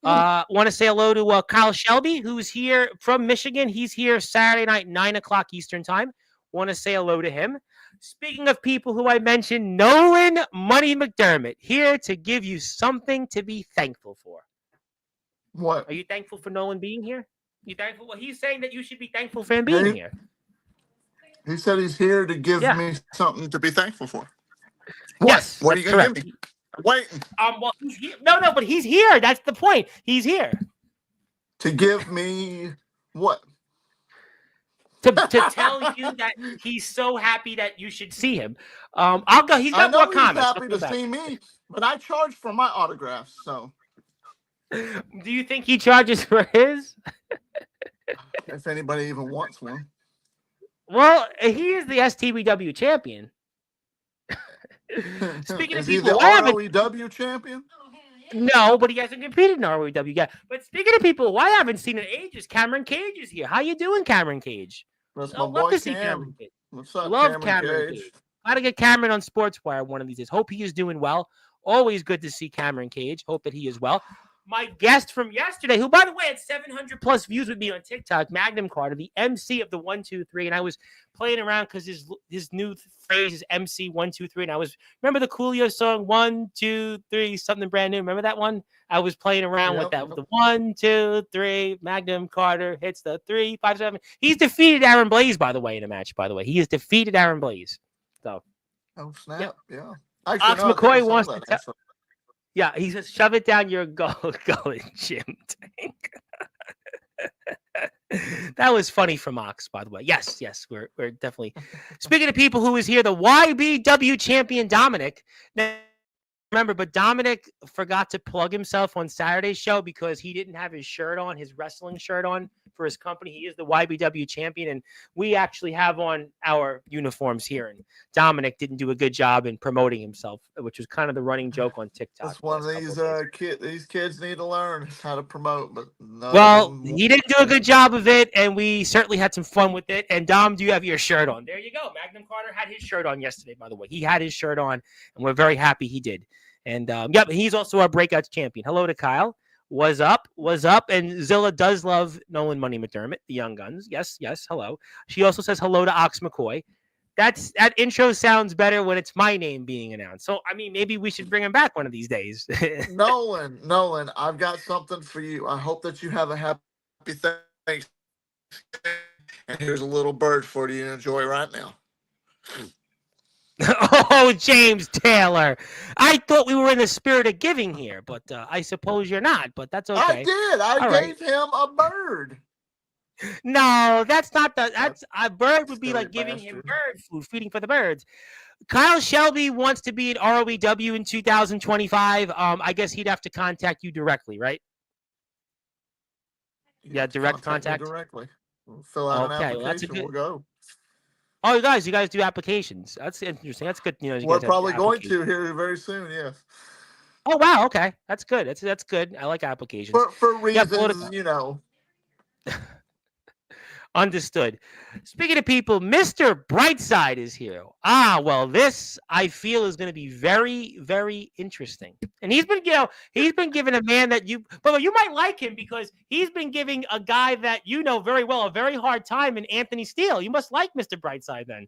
Want to say hello to Kyle Shelby, who's here from Michigan. He's here Saturday night, 9 o'clock Eastern time. Want to say hello to him. Speaking of people who I mentioned, Nolan Money McDermott, here to give you something to be thankful for. What? Are you thankful for Nolan being here? You thankful? Well, he's saying that you should be thankful for him being here. He said he's here to give me something to be thankful for. What? Yes. What are you going to give me? Wait. Well, he's here. No, but he's here. That's the point. He's here. To give me what? To tell you that he's so happy that you should see him. I'll go. He's got more comments. He's happy to see me, but I charge for my autographs. So, do you think he charges for his? If anybody even wants one. Well, he is the STBW champion. Speaking is of people, he the ROEW champion? No, but he hasn't competed in ROEW yet. But speaking of people who I haven't seen in ages, Cameron Cage is here. How you doing, Cameron Cage? That's my boy Cam. What's up, Love Cameron Cage. Gotta get Cameron on Sportswire one of these days. Hope he is doing well. Always good to see Cameron Cage. Hope that he is well. my guest from yesterday, who, by the way, had 700 plus views with me on TikTok, Magnum Carter, the MC of the 1, 2, 3. And I was playing around because his new phrase is MC 1, 2, 3. And I was, remember the Coolio song 1, 2, 3, something brand new? Remember that one? I was playing around with that. With the 1, 2, 3, Magnum Carter hits the 3, 5, 7. He's defeated Aaron Blaze, by the way, in a match, by the way. He has defeated Aaron Blaze. So, Oh, snap. Yep. Yeah. Ox McCoy wants to tell. Yeah, he says, shove it down your gullet, Jim Tank. That was funny from Ox, by the way. Yes, we're definitely. Speaking of people who was here, the YBW champion Dominic. Now, remember, but Dominic forgot to plug himself on Saturday's show because he didn't have his shirt on, his wrestling shirt on for his company. He is the YBW champion, and we actually have on our uniforms here. And Dominic didn't do a good job in promoting himself, which was kind of the running joke on TikTok. That's one of these kids need to learn how to promote. But he didn't do a good job of it, and we certainly had some fun with it. And Dom, do you have your shirt on? There you go. Magnum Carter had his shirt on yesterday, by the way. He had his shirt on, and we're very happy he did. And he's also our breakout champion. Hello to Kyle. Was up. And Zilla does love Nolan Money McDermott, the Young Guns. Yes, hello. She also says hello to Ox McCoy. That intro sounds better when it's my name being announced. So, I mean, maybe we should bring him back one of these days. Nolan, I've got something for you. I hope that you have a happy Thanksgiving. And here's a little bird for you to enjoy right now. Oh, James Taylor. I thought we were in the spirit of giving here, but I suppose you're not, but that's okay. I did. I gave him a bird. No, that's not a bird would be like giving him bird food, feeding for the birds. Kyle Shelby wants to be at ROEW in 2025. I guess he'd have to contact you directly, right? Yeah, direct contact. Directly. We'll fill out an application. That's a good... We'll go. Oh, you guys do applications. That's interesting. That's good. You know, we're probably going to here very soon. Yes. Oh wow. Okay, that's good. That's good. I like applications for reasons, you know. Understood. Speaking of people, Mr. Brightside is here. Well, this I feel is going to be very, very interesting. And he's been giving a man that you might like him because he's been giving a guy that you know very well a very hard time in Anthony Steele. You must like Mr. Brightside then.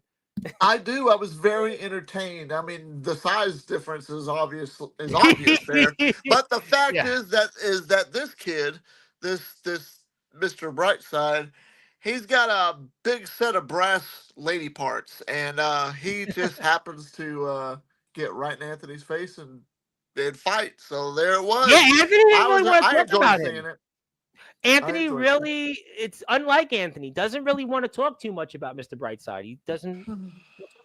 I do. I was very entertained. I mean, the size difference is obvious there. But the fact is that this kid, this Mr. Brightside, he's got a big set of brass lady parts, and he just happens to get right in Anthony's face and they'd fight. So there it was. Yeah, Anthony didn't really want to talk about it. Anthony really, it's unlike Anthony, doesn't really want to talk too much about Mr. Brightside. He doesn't talk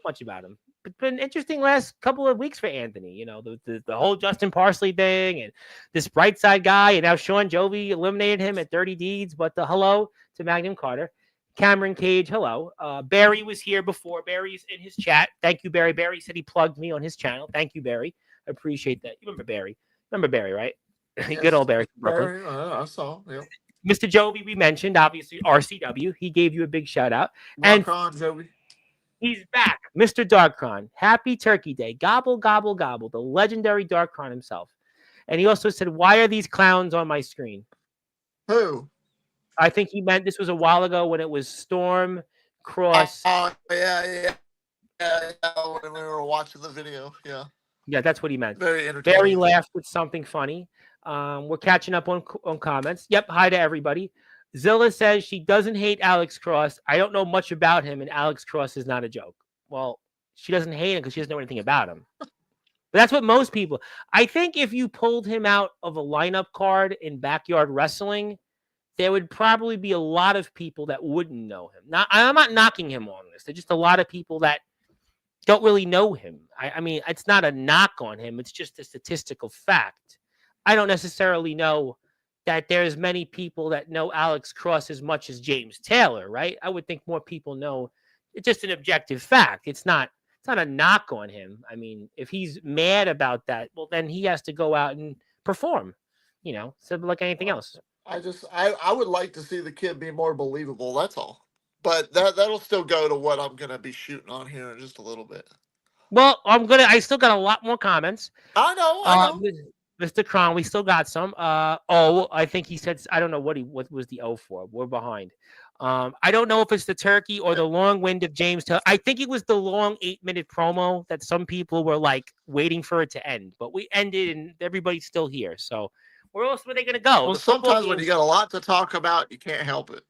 much about him. It's been an interesting last couple of weeks for Anthony. You know, the whole Justin Parsley thing and this Brightside guy, and now Sean Jovi eliminated him at 30 Deeds. But hello to Magnum Carter. Cameron Cage, hello. Barry was here before. Barry's in his chat. Thank you, Barry. Barry said he plugged me on his channel. Thank you, Barry. I appreciate that. You remember Barry? Remember Barry, right? Yes. Good old Barry from Brooklyn. Barry, I saw. Yeah. Mr. Jovi, we mentioned, obviously, RCW. He gave you a big shout out. Jovi. He's back. Mr. Darkron. Happy Turkey Day. Gobble, gobble, gobble. The legendary Darkron himself. And he also said, why are these clowns on my screen? Who? I think he meant this was a while ago when it was Storm, Cross. Yeah. When we were watching the video. Yeah. Yeah, that's what he meant. Very entertaining. Barry laughed with something funny. We're catching up on comments. Yep. Hi to everybody. Zilla says she doesn't hate Alex Cross. I don't know much about him, and Alex Cross is not a joke. Well, she doesn't hate him because she doesn't know anything about him. But that's what most people. I think if you pulled him out of a lineup card in Backyard Wrestling, there would probably be a lot of people that wouldn't know him. I'm not knocking him on this. There's just a lot of people that don't really know him. I mean, it's not a knock on him. It's just a statistical fact. I don't necessarily know that there's many people that know Alex Cross as much as James Taylor, right? I would think more people know. It's just an objective fact. It's not a knock on him. I mean, if he's mad about that, well, then he has to go out and perform, you know, so like anything else. I would like to see the kid be more believable. That's all. But that'll still go to what I'm going to be shooting on here in just a little bit. Well, I still got a lot more comments. I know. Mr. Kron, we still got some. I think he said, I don't know what was the O for. We're behind. I don't know if it's the turkey or the long wind of James. I think it was the long 8-minute promo that some people were like waiting for it to end, but we ended and everybody's still here. So where else were they going to go? Well, The football sometimes when you games- got a lot to talk about, you can't help it.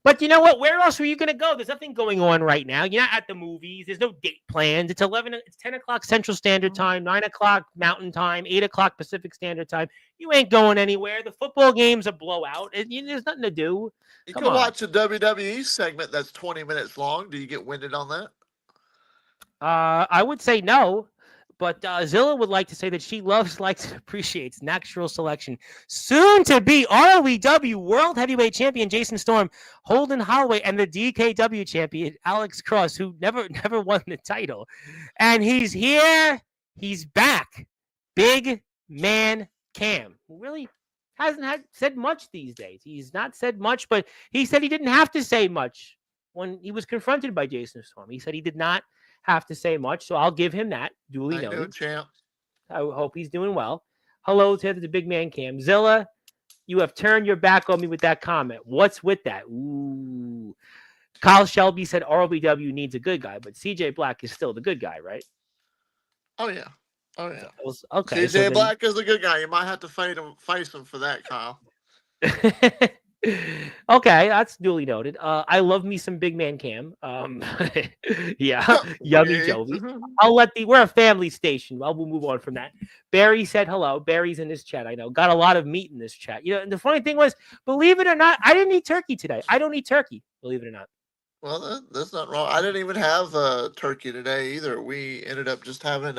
But you know what? Where else were you going to go? There's nothing going on right now. You're not at the movies. There's no date plans. It's 10 o'clock Central Standard Time, 9 o'clock Mountain Time, 8 o'clock Pacific Standard Time. You ain't going anywhere. The football game's a blowout. There's nothing to do. You Come can on. watch a WWE segment that's 20 minutes long. Do you get winded on that? I would say no. But Zilla would like to say that she loves, likes, and appreciates natural selection. Soon to be ROEW World Heavyweight Champion Jason Storm, Holden Holloway, and the DKW champion Alex Cross, who never won the title. And he's here. He's back. Big Man Cam, who really hasn't said much these days. He's not said much, but he said he didn't have to say much when he was confronted by Jason Storm. He said he did not have to say much, so I'll give him that. Duly noted. Champ. I hope he's doing well. Hello to the Big Man Cam. Zilla, you have turned your back on me with that comment. What's with that? Ooh. Kyle Shelby said ROBW needs a good guy, but CJ Black is still the good guy, right? Oh, yeah. Oh, yeah. Okay. CJ Black is a good guy. You might have to face him for that, Kyle. Okay, that's duly noted. I love me some Big Man Cam. Yeah, yummy Jovi. We're a family station. Well, we'll move on from that. Barry said hello. Barry's in this chat. I know. Got a lot of meat in this chat. And the funny thing was, believe it or not, I didn't eat turkey today. I don't eat turkey, believe it or not. Well, that's not wrong. I didn't even have turkey today either. We ended up just having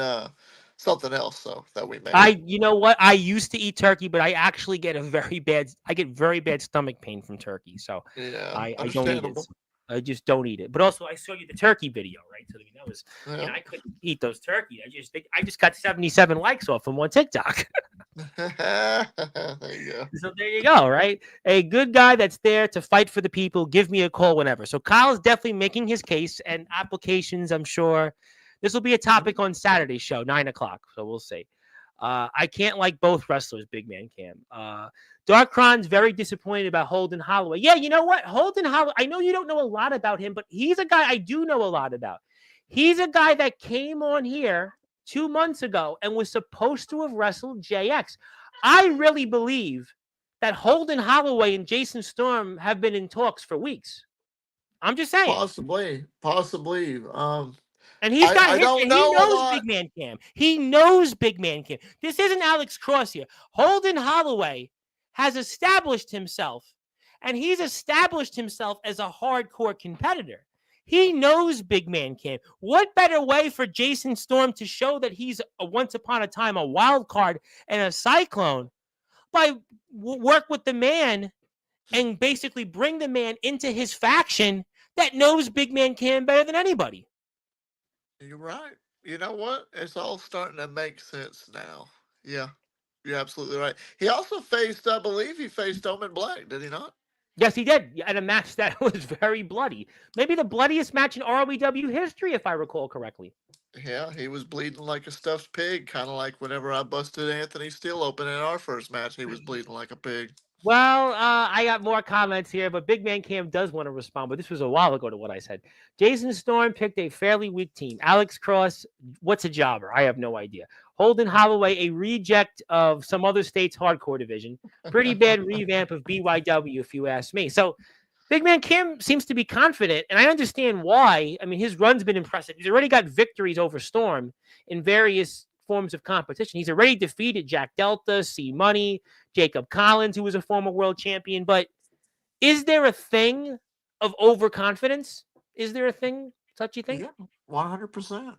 something else that we made. You know what? I used to eat turkey, but I actually get very bad stomach pain from turkey. So yeah, I don't eat it. I just don't eat it. But also, I saw you the turkey video, right? So that was, I couldn't eat those turkey. I just got 77 likes off them on TikTok. There you go. So there you go, right? A good guy that's there to fight for the people. Give me a call whenever. So Kyle's definitely making his case, and applications, I'm sure. This will be a topic on Saturday's show, 9 o'clock. So we'll see. I can't like both wrestlers, Big Man Cam. Darkron's very disappointed about Holden Holloway. Yeah, you know what? Holden Holloway, I know you don't know a lot about him, but he's a guy I do know a lot about. He's a guy that came on here 2 months ago and was supposed to have wrestled JX. I really believe that Holden Holloway and Jason Storm have been in talks for weeks. I'm just saying. Possibly. And he's got history. He knows Big Man Cam. He knows Big Man Cam. This isn't Alex Cross here. Holden Holloway has established himself, and he's established himself as a hardcore competitor. He knows Big Man Cam. What better way for Jason Storm to show that he's once upon a time a wild card and a cyclone by work with the man and basically bring the man into his faction that knows Big Man Cam better than anybody. You're right. You know what? It's all starting to make sense now. Yeah, you're absolutely right. He also faced, I believe he faced Omen Black, did he not? Yes, he did. At a match that was very bloody. Maybe the bloodiest match in ROEW history, if I recall correctly. Yeah, he was bleeding like a stuffed pig, kind of like whenever I busted Anthony Steele open in our first match. He was bleeding like a pig. Well, I got more comments here, but Big Man Cam does want to respond, but this was a while ago to what I said. Jason Storm picked a fairly weak team. Alex Cross, what's a jobber? I have no idea. Holden Holloway, a reject of some other state's hardcore division. Pretty bad revamp of BYW, if you ask me. So Big Man Cam seems to be confident, and I understand why. I mean, his run's been impressive. He's already got victories over Storm in various forms of competition. He's already defeated Jack Delta, C Money, Jacob Collins, who was a former world champion. But is there a thing of overconfidence? Is there a thing such you think? Yeah, 100%.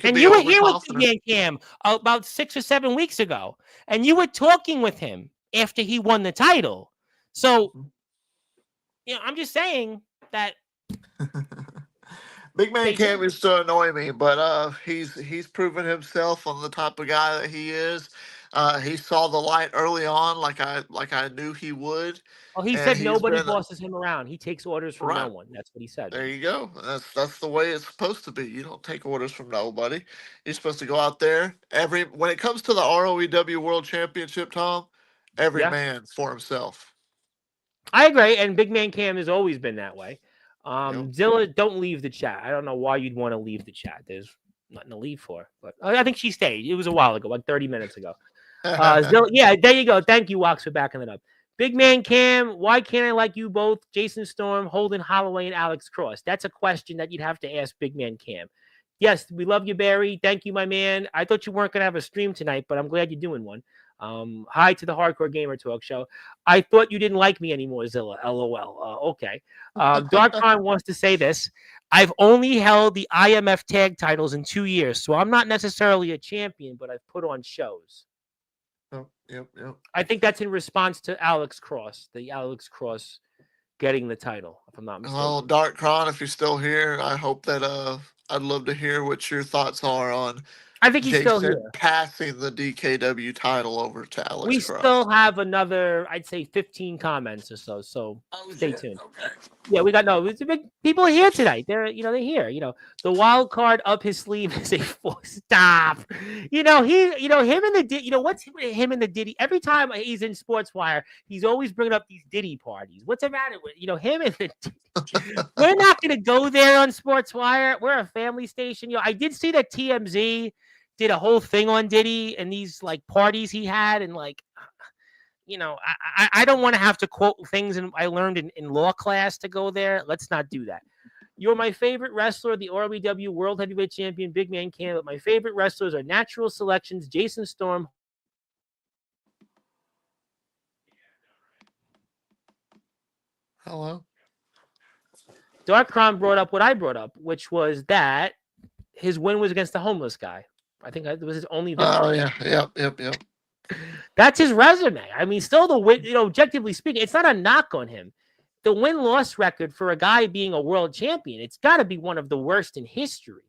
And you were here with Big Man Cam about 6 or 7 weeks ago, and you were talking with him after he won the title. So, I'm just saying that Big Man Cam used to annoy me, but he's proven himself on the type of guy that he is. He saw the light early on, like I knew he would, Oh, he and said he's nobody been bosses him around. He takes orders from no right. one. That's what he said. There you go. That's the way it's supposed to be. You don't take orders from nobody. You're supposed to go out there. When it comes to the ROEW World Championship, Tom, every Yeah. man for himself. I agree, and Big Man Cam has always been that way. Yep. Zilla, don't leave the chat. I don't know why you'd want to leave the chat. There's nothing to leave for. But I think she stayed. It was a while ago, like 30 minutes ago. Zilla, yeah, there you go. Thank you, Wax, for backing it up. Big Man Cam, why can't I like you both? Jason Storm, Holden Holloway, and Alex Cross. That's a question that you'd have to ask Big Man Cam. Yes, we love you, Barry. Thank you, my man. I thought you weren't going to have a stream tonight, but I'm glad you're doing one. Hi to the Hardcore Gamer Talk Show. I thought you didn't like me anymore, Zilla. LOL. Okay. Dark Prime wants to say this. I've only held the IMF tag titles in 2 years, so I'm not necessarily a champion, but I've put on shows. Yep. I think that's in response to Alex Cross, getting the title, if I'm not mistaken. Well, Dark Cron, if you're still here, I hope that I'd love to hear what your thoughts are on I think he's still Jason here. passing the DKW title over to Alex We Cross. still have another, I'd say, 15 comments or so. So stay tuned. Okay. Yeah, we got it's a big people are here tonight. They're here. The wild card up his sleeve is a stop. Him and the what's him and the Diddy. Every time he's in Sportswire, he's always bringing up these Diddy parties. What's the matter with him and the Diddy? We're not going to go there on Sportswire. We're a family station. I did see that TMZ did a whole thing on Diddy and these like parties he had and like. I don't want to have to quote things I learned in law class to go there. Let's not do that. You're my favorite wrestler, the ROEW World Heavyweight Champion, Big Man Cam. But my favorite wrestlers are natural selections, Jason Storm. Hello. Dark Crown brought up what I brought up, which was that his win was against the homeless guy. I think it was his only victory. Oh, yeah. Yep. That's his resume. I mean, still the win, objectively speaking, it's not a knock on him. The win-loss record for a guy being a world champion, it's got to be one of the worst in history.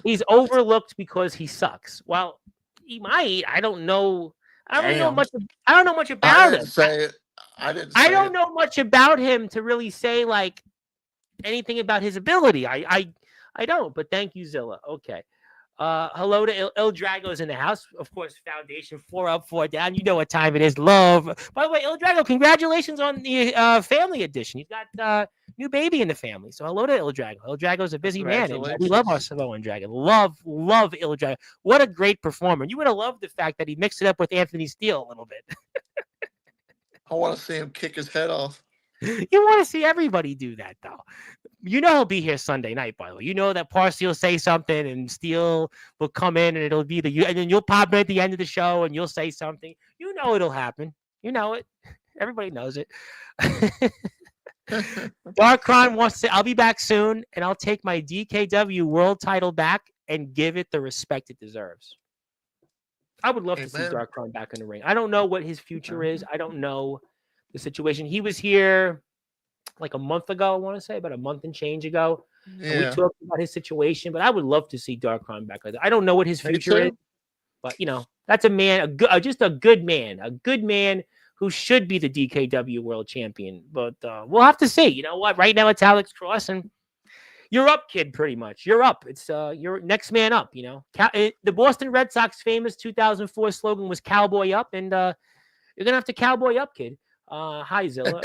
He's overlooked because he sucks. Well, he might. I don't know. I don't know much about him. I don't know much about him to really say like anything about his ability. I don't, but thank you, Zilla. Okay. Hello to Il Drago's in the house. Of course, Foundation 4 up, 4 down. You know what time it is. Love. By the way, Il Drago, congratulations on the family edition. You've got new baby in the family. So hello to Il Drago. Il Drago's a busy man. And we love our Samoan Dragon. Love Il Drago. What a great performer. You would have loved the fact that he mixed it up with Anthony Steele a little bit. I want to see him kick his head off. You want to see everybody do that, though. He'll be here Sunday night, by the way. That Parsi will say something and Steele will come in and it'll be and then you'll pop in at the end of the show and you'll say something. It'll happen. You know it. Everybody knows it. Darkron wants to say, I'll be back soon and I'll take my DKW world title back and give it the respect it deserves. I would love to see Darkron back in the ring. I don't know what his future is. I don't know the situation. He was here like a month ago, I want to say, about a month and change ago. Yeah. And we talked about his situation, but I would love to see Darkron back there. I don't know what his future is, but that's a man, just a good man who should be the DKW world champion. But we'll have to see. You know what? Right now it's Alex Cross, and you're up, kid. Pretty much, you're up. It's you're next man up. The Boston Red Sox famous 2004 slogan was "Cowboy Up," and you're gonna have to cowboy up, kid. Hi, Zilla.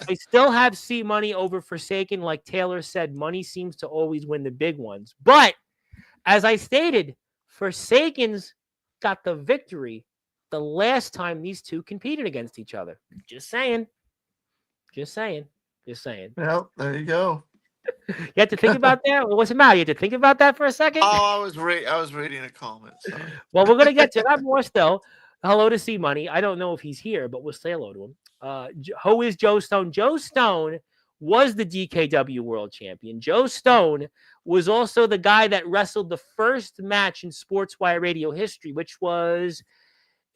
I still have C Money over Forsaken. Like Taylor said, money seems to always win the big ones. But as I stated, Forsaken's got the victory the last time these two competed against each other. Just saying. Well, there you go. You had to think about that? What's the matter? You had to think about that for a second? Oh, I was reading a comment. Sorry. Well, we're going to get to that more still. Hello to C Money. I don't know if he's here, but we'll say hello to him. Who is Joe Stone? Joe Stone was the DKW world champion. Joe Stone was also the guy that wrestled the first match in Sportswire radio history, which was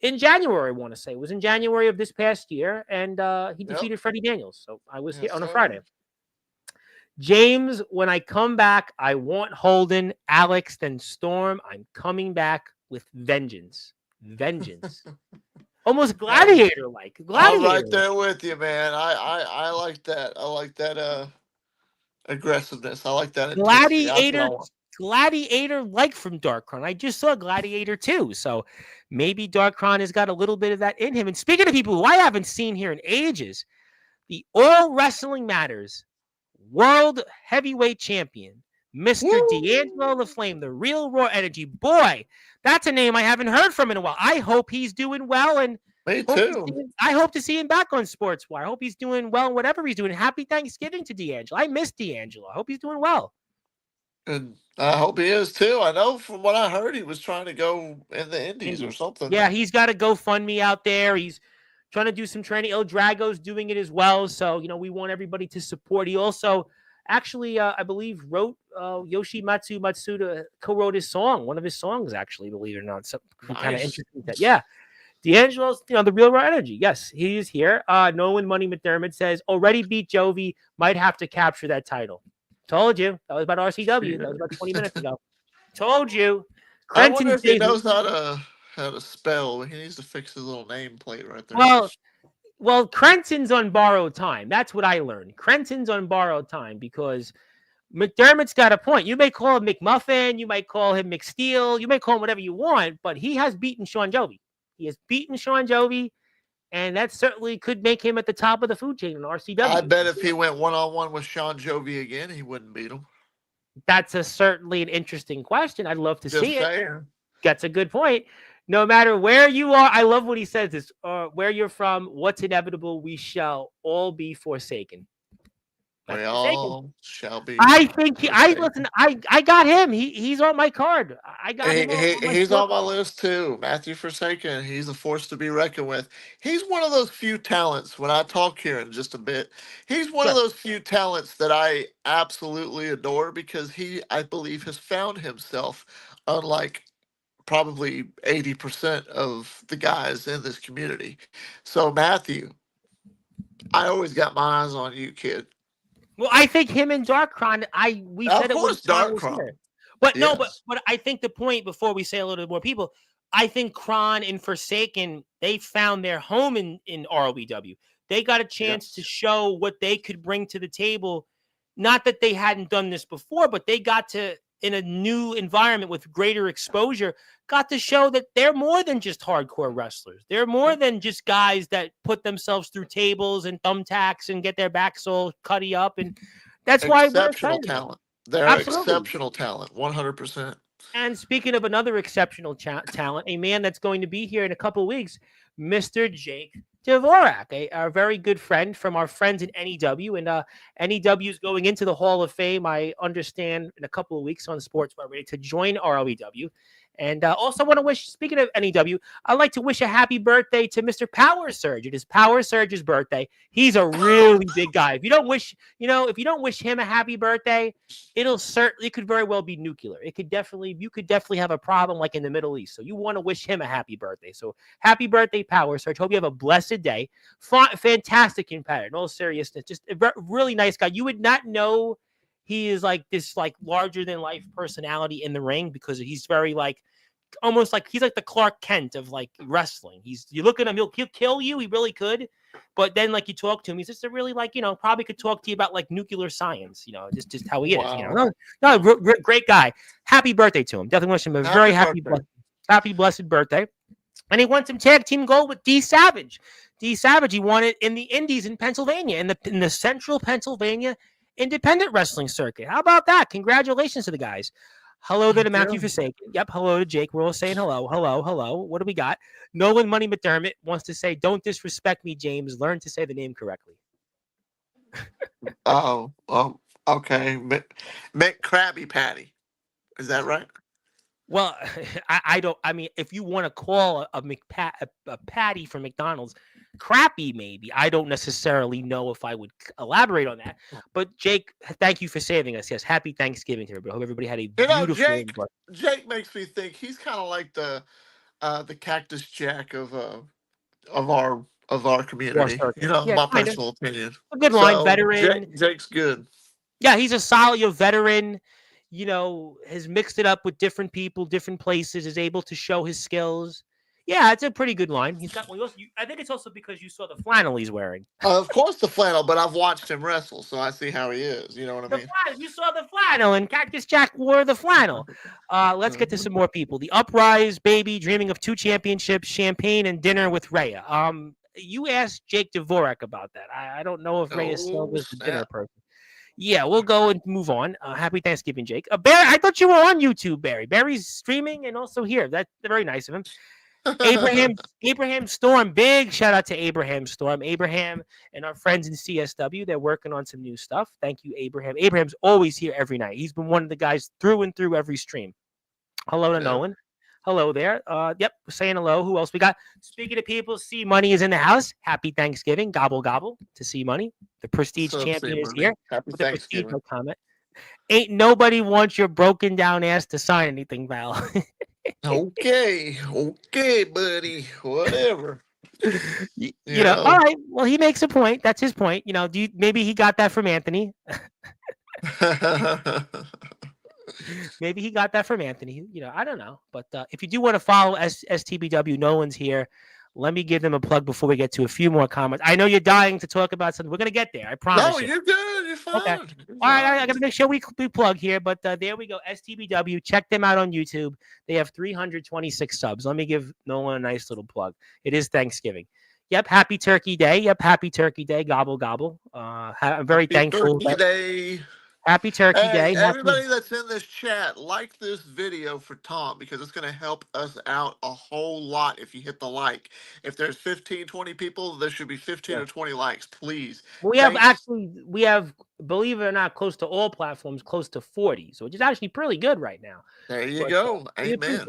in January, I want to say. It was in January of this past year, and he defeated Freddie Daniels. So I was here on a Friday. James, when I come back, I want Holden, Alex, then Storm. I'm coming back with vengeance. Vengeance. Almost gladiator-like. I'm right Gladiator. there with you, man. I like that. I like that aggressiveness. I like that intensity. That's what I Gladiator. want. Gladiator like from Darkron. I just saw Gladiator 2. So maybe Darkron has got a little bit of that in him. And speaking of people who I haven't seen here in ages, the All Wrestling Matters World Heavyweight Champion, Mr. D'Angelo the Flame, the real raw energy. Boy, that's a name I haven't heard from in a while. I hope he's doing well, and Me too. I hope to see him back on Sportswire. I hope he's doing well, whatever he's doing. Happy Thanksgiving to D'Angelo. I miss D'Angelo. I hope he's doing well. And I hope he is too. I know from what I heard, he was trying to go in the Indies or something. Yeah, he's got a GoFundMe out there. He's trying to do some training. El Drago's doing it as well. So, we want everybody to support. He also actually, I believe, wrote Yoshimatsu Matsuda co-wrote his song, one of his songs, actually, believe it or not. So kind of interesting. Yeah. D'Angelo's, the real raw energy. Yes, he is here. Nolan Money McDermott says, already beat Jovi, might have to capture that title. Told you. That was about RCW. That was about 20 minutes ago. Told you. I wonder if he knows how to spell. He needs to fix his little nameplate right there. Well, Crenton's on borrowed time. That's what I learned. Crenton's on borrowed time because McDermott's got a point. You may call him McMuffin. You might call him McSteel. You may call him whatever you want, but he has beaten Sean Jovi. He has beaten Sean Jovi, and that certainly could make him at the top of the food chain in RCW. I bet if he went one-on-one with Sean Jovi again, he wouldn't beat him. That's certainly an interesting question. I'd love to see saying. it. That's a good point. No matter where you are, I love what he says this, where you're from, what's inevitable, we shall all be forsaken. We all shall be. I think I got him. He's on my card. I got him. He's on my list too. Matthew Forsaken. He's a force to be reckoned with. He's one of those few talents. When I talk here in just a bit, he's one of those few talents that I absolutely adore because he, I believe, has found himself, unlike probably 80% of the guys in this community. So Matthew, I always got my eyes on you, kid. Well, I think him and Darkron, we said it was Darkron. But yes. No, but I think the point before we say a little bit more people, I think Kron and Forsaken, they found their home in ROBW. They got a chance to show what they could bring to the table. Not that they hadn't done this before, but they got to, in a new environment with greater exposure, got to show that they're more than just hardcore wrestlers. They're more than just guys that put themselves through tables and thumbtacks and get their back sole cutty up. And that's why exceptional talent. They're exceptional talent, 100%. And speaking of another exceptional talent, a man that's going to be here in a couple of weeks, Mr. Jake Dvorak, a very good friend from our friends at NEW. And NEW is going into the Hall of Fame, I understand, in a couple of weeks on Sportswire ready to join ROEW. And also want to wish, speaking of NEW, I'd like to wish a happy birthday to Mr. Power Surge. It is Power Surge's birthday. He's a really big guy. If you don't wish, if you don't wish him a happy birthday, it could very well be nuclear. You could definitely have a problem like in the Middle East. So you want to wish him a happy birthday. So happy birthday, Power Surge. Hope you have a blessed day. Fantastic competitor. In all seriousness, just a really nice guy. You would not know he is like this larger than life personality in the ring because he's very almost like he's like the Clark Kent of wrestling. You look at him, he'll kill you. He really could. But then you talk to him, he's just a really probably could talk to you about nuclear science, just how he is. Wow. Great guy. Happy birthday to him. Definitely wish him a very happy blessed birthday. And he won some tag team gold with D Savage. D Savage, he won it in the Indies in Pennsylvania, in the Central Pennsylvania independent wrestling circuit. How about that? Congratulations to the guys. Hello there to Matthew Forsaken. Yep. Hello to Jake. We're all saying hello. What do we got? Nolan Money McDermott wants to say, don't disrespect me, James. Learn to say the name correctly. Okay. Krabby Patty. Is that right? Well, I don't. I mean, if you want to call a patty from McDonald's crappy, maybe. I don't necessarily know if I would elaborate on that. But Jake, thank you for saving us. Yes, happy Thanksgiving to everybody. Hope everybody had a beautiful. Jake makes me think he's kind of like the Cactus Jack of our community. My personal opinion. A good line, veteran. Jake's good. Yeah, he's a solid veteran. Has mixed it up with different people, different places. Is able to show his skills. Yeah, it's a pretty good line. He's got. Well, I think it's also because you saw the flannel he's wearing. Of course, the flannel, but I've watched him wrestle, so I see how he is. You know what I mean? You saw the flannel, and Cactus Jack wore the flannel. Let's get to some more people. The Uprise baby, dreaming of 2 championships, champagne, and dinner with Rhea. You asked Jake Dvorak about that. I don't know if Rhea still is the dinner person. Yeah, we'll go and move on. Happy Thanksgiving, Jake. Barry, I thought you were on YouTube, Barry. Barry's streaming and also here. That's very nice of him. Abraham Storm, big shout out to Abraham Storm. Abraham and our friends in CSW, they're working on some new stuff. Thank you, Abraham. Abraham's always here every night. He's been one of the guys through and through every stream. Hello to Nolan. Hello there. Yep, saying hello. Who else we got? Speaking of people, C Money is in the house. Happy Thanksgiving. Gobble gobble to C Money. The Prestige champion is here. Happy With Thanksgiving. the comment. Ain't nobody wants your broken down ass to sign anything, Val. Okay, buddy. Whatever. you know, all right. Well, he makes a point. That's his point. Maybe he got that from Anthony. Maybe he got that from Anthony. I don't know. But if you do want to follow STBW, Nolan's here. Let me give them a plug before we get to a few more comments. I know you're dying to talk about something. We're going to get there. I promise. No, you're good. You're fine. Okay. All right. I got to make sure we plug here. But there we go. STBW. Check them out on YouTube. They have 326 subs. Let me give Nolan a nice little plug. It is Thanksgiving. Yep. Happy Turkey Day. Yep. Happy Turkey Day. Gobble, gobble. I'm very thankful. Turkey Day. Happy Turkey Day. Everybody that's in this chat, like this video for Tom because it's going to help us out a whole lot if you hit the like. If there's 15, 20 people, there should be 15 or 20 likes, please. We have, believe it or not, close to all platforms, close to 40. So which is actually pretty good right now. There you go. Amen.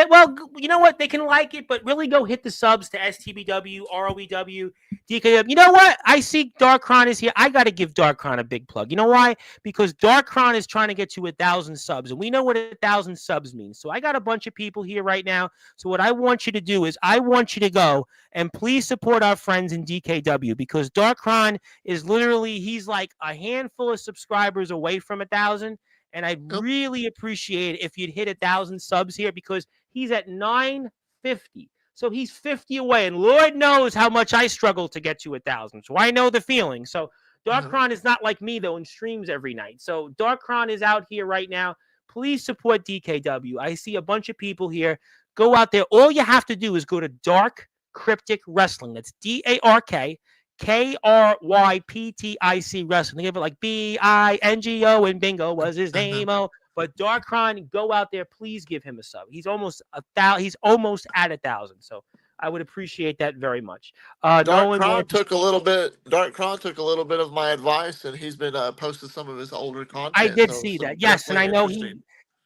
Well, you know what? They can like it, but really go hit the subs to STBW, ROEW, DKW. You know what? I see Darkron is here. I got to give Darkron a big plug. You know why? Because Darkron is trying to get to 1,000 subs, and we know what 1,000 subs means. So I got a bunch of people here right now. So what I want you to do is I want you to go and please support our friends in DKW because Darkron is literally, he's like a handful of subscribers away from 1,000. And I'd really appreciate it if you'd hit 1,000 subs here because he's at 950. So he's 50 away. And Lord knows how much I struggle to get to 1,000. So I know the feeling. So Darkron is not like me, though, and streams every night. So Darkron is out here right now. Please support DKW. I see a bunch of people here. Go out there. All you have to do is go to Dark Cryptic Wrestling. That's DARK. KRYPTIC Wrestling. They give it like BINGO and bingo was his name. But Darkron, go out there. Please give him a sub. He's almost He's almost at 1,000. So I would appreciate that very much. Darkron took a little bit of my advice, and he's been posting some of his older content. I did see that. Yes, and I know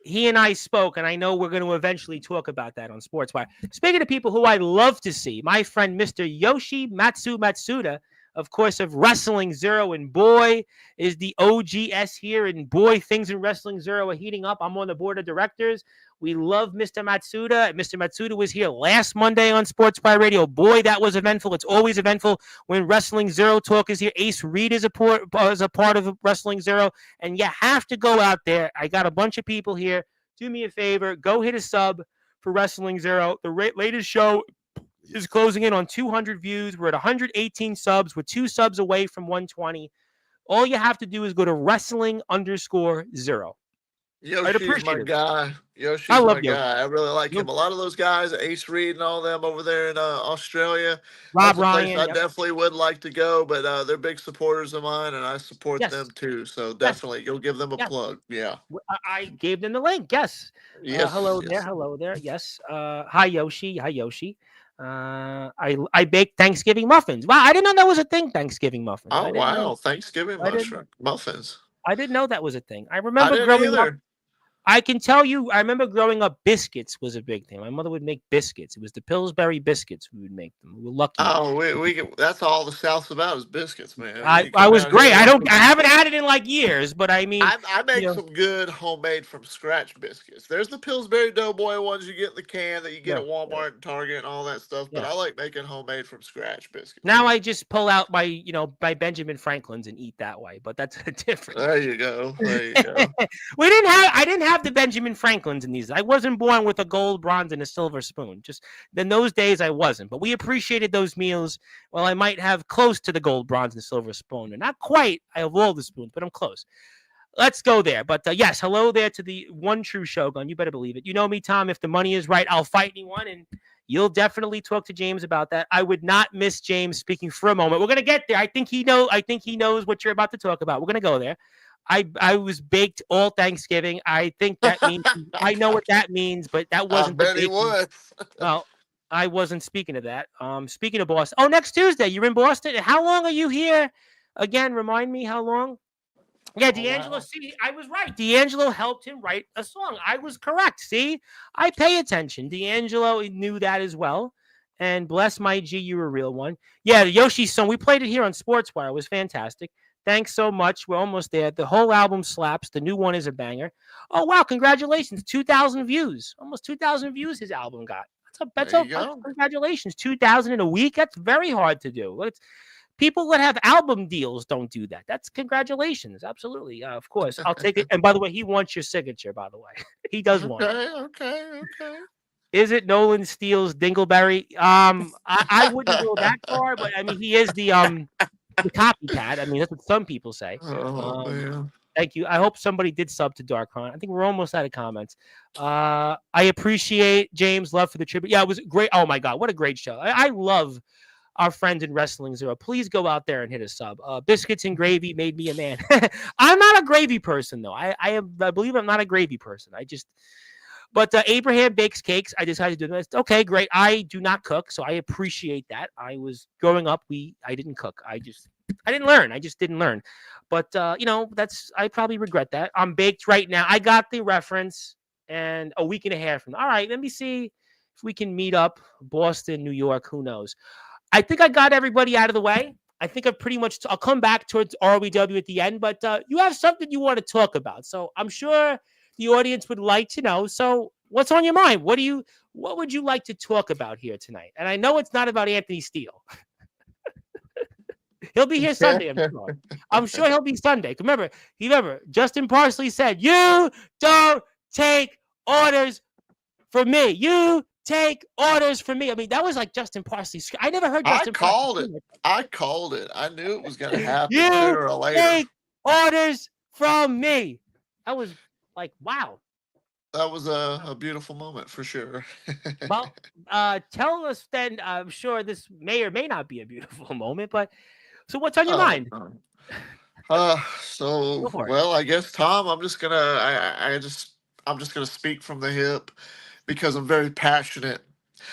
he and I spoke, and I know we're going to eventually talk about that on Sportswire. Speaking of people who I love to see, my friend Mr. Yoshi Matsuda, of course, of Wrestling Zero, and boy, is the OGS here, and boy, things in Wrestling Zero are heating up. I'm on the board of directors. We love Mr. Matsuda. Mr. Matsuda was here last Monday on Sportswire Radio. Boy, that was eventful. It's always eventful when Wrestling Zero Talk is here. Ace Reed is a part of Wrestling Zero, and you have to go out there. I got a bunch of people here. Do me a favor. Go hit a sub for Wrestling Zero. The latest show is closing in on 200 views. We're at 118 subs. We're 2 subs away from 120. All you have to do is go to Wrestling_Zero. Yoshi's my guy. Yoshi's my guy. I really like him. A lot of those guys, Ace Reed and all them over there in Australia. Rob Ryan. I definitely would like to go, but they're big supporters of mine, and I support them too. So definitely, you'll give them a plug. Yeah. I gave them the link. Yes. Hello there. Hello there. Yes. Hi, Yoshi. Hi, Yoshi. I baked Thanksgiving muffins. Wow, I didn't know that was a thing, Thanksgiving muffins. Oh, wow. Thanksgiving muffins. I didn't know that was a thing. I remember growing up. I can tell you, I remember growing up, biscuits was a big thing. My mother would make biscuits. It was the Pillsbury biscuits we would make them. We were lucky. Oh, that's all the South's about is biscuits, man. I was great. I haven't had it in like years, but I mean, I make some good homemade from scratch biscuits. There's the Pillsbury Doughboy ones you get in the can that you get at Walmart and Target and all that stuff. But I like making homemade from scratch biscuits. Now I just pull out my Benjamin Franklin's and eat that way, but that's a different. There you go. I didn't have the Benjamin Franklin's in these. I wasn't born with a gold, bronze, and a silver spoon. Just in those days, I wasn't. But we appreciated those meals. Well, I might have close to the gold, bronze, and silver spoon, and not quite. I have all the spoons, but I'm close. Let's go there. But yes, hello there to the one true Shogun. You better believe it. You know me, Tom. If the money is right, I'll fight anyone, and you'll definitely talk to James about that. I would not miss James speaking for a moment. We're gonna get there. I think he knows what you're about to talk about. We're gonna go there. I was baked all Thanksgiving. I think that means I know what that means, but that wasn't. I bet he was. Well, I wasn't speaking of that. Speaking of Boston. Oh, next Tuesday you're in Boston. How long are you here? Again, remind me how long. Yeah, D'Angelo. Wow. See, I was right. D'Angelo helped him write a song. I was correct. See, I pay attention. D'Angelo knew that as well. And bless my G, you're a real one. Yeah, the Yoshi song. We played it here on Sportswire. It was fantastic. Thanks so much. We're almost there. The whole album slaps. The new one is a banger. Oh, wow. Congratulations. 2,000 views. Almost 2,000 views his album got. That's congratulations. 2,000 in a week. That's very hard to do. People that have album deals don't do that. That's congratulations. Absolutely. Of course. I'll take it. And by the way, he wants your signature, by the way. He does want it. Okay. Is it Nolan Steele's Dingleberry? I wouldn't go that far, but I mean, he is the copycat. I mean, that's what some people say. Oh, man. Thank you. I hope somebody did sub to Darkron. I think we're almost out of comments. I appreciate James' love for the tribute. Yeah, it was great. Oh, my God. What a great show. I love our friends in Wrestling Zero. Please go out there and hit a sub. Biscuits and gravy made me a man. I'm not a gravy person, though. I believe I'm not a gravy person. But Abraham bakes cakes. I decided to do this. Okay, great. I do not cook, so I appreciate that. I was growing up. I didn't cook. I didn't learn. I just didn't learn. But I probably regret that. I'm baked right now. I got the reference, and a week and a half from now. All right, let me see if we can meet up. Boston, New York. Who knows? I think I got everybody out of the way. I think I'll come back towards ROEW at the end, but you have something you want to talk about. So I'm sure the audience would like to know. So what's on your mind? What would you like to talk about here tonight? And I know it's not about Anthony Steele. He'll be here Sunday, I'm sure. I'm sure he'll be Sunday. Remember, Justin Parsley said, "You don't take orders from me. You take orders from me." I mean, that was like Justin Parsley. I never heard Justin Parsley. I called it. I knew it was going to happen sooner or later. Take orders from me. That was like, wow. That was a beautiful moment for sure. Well, tell us then. I'm sure this may or may not be a beautiful moment, but so what's on your mind? I guess Tom, I'm just gonna speak from the hip because I'm very passionate.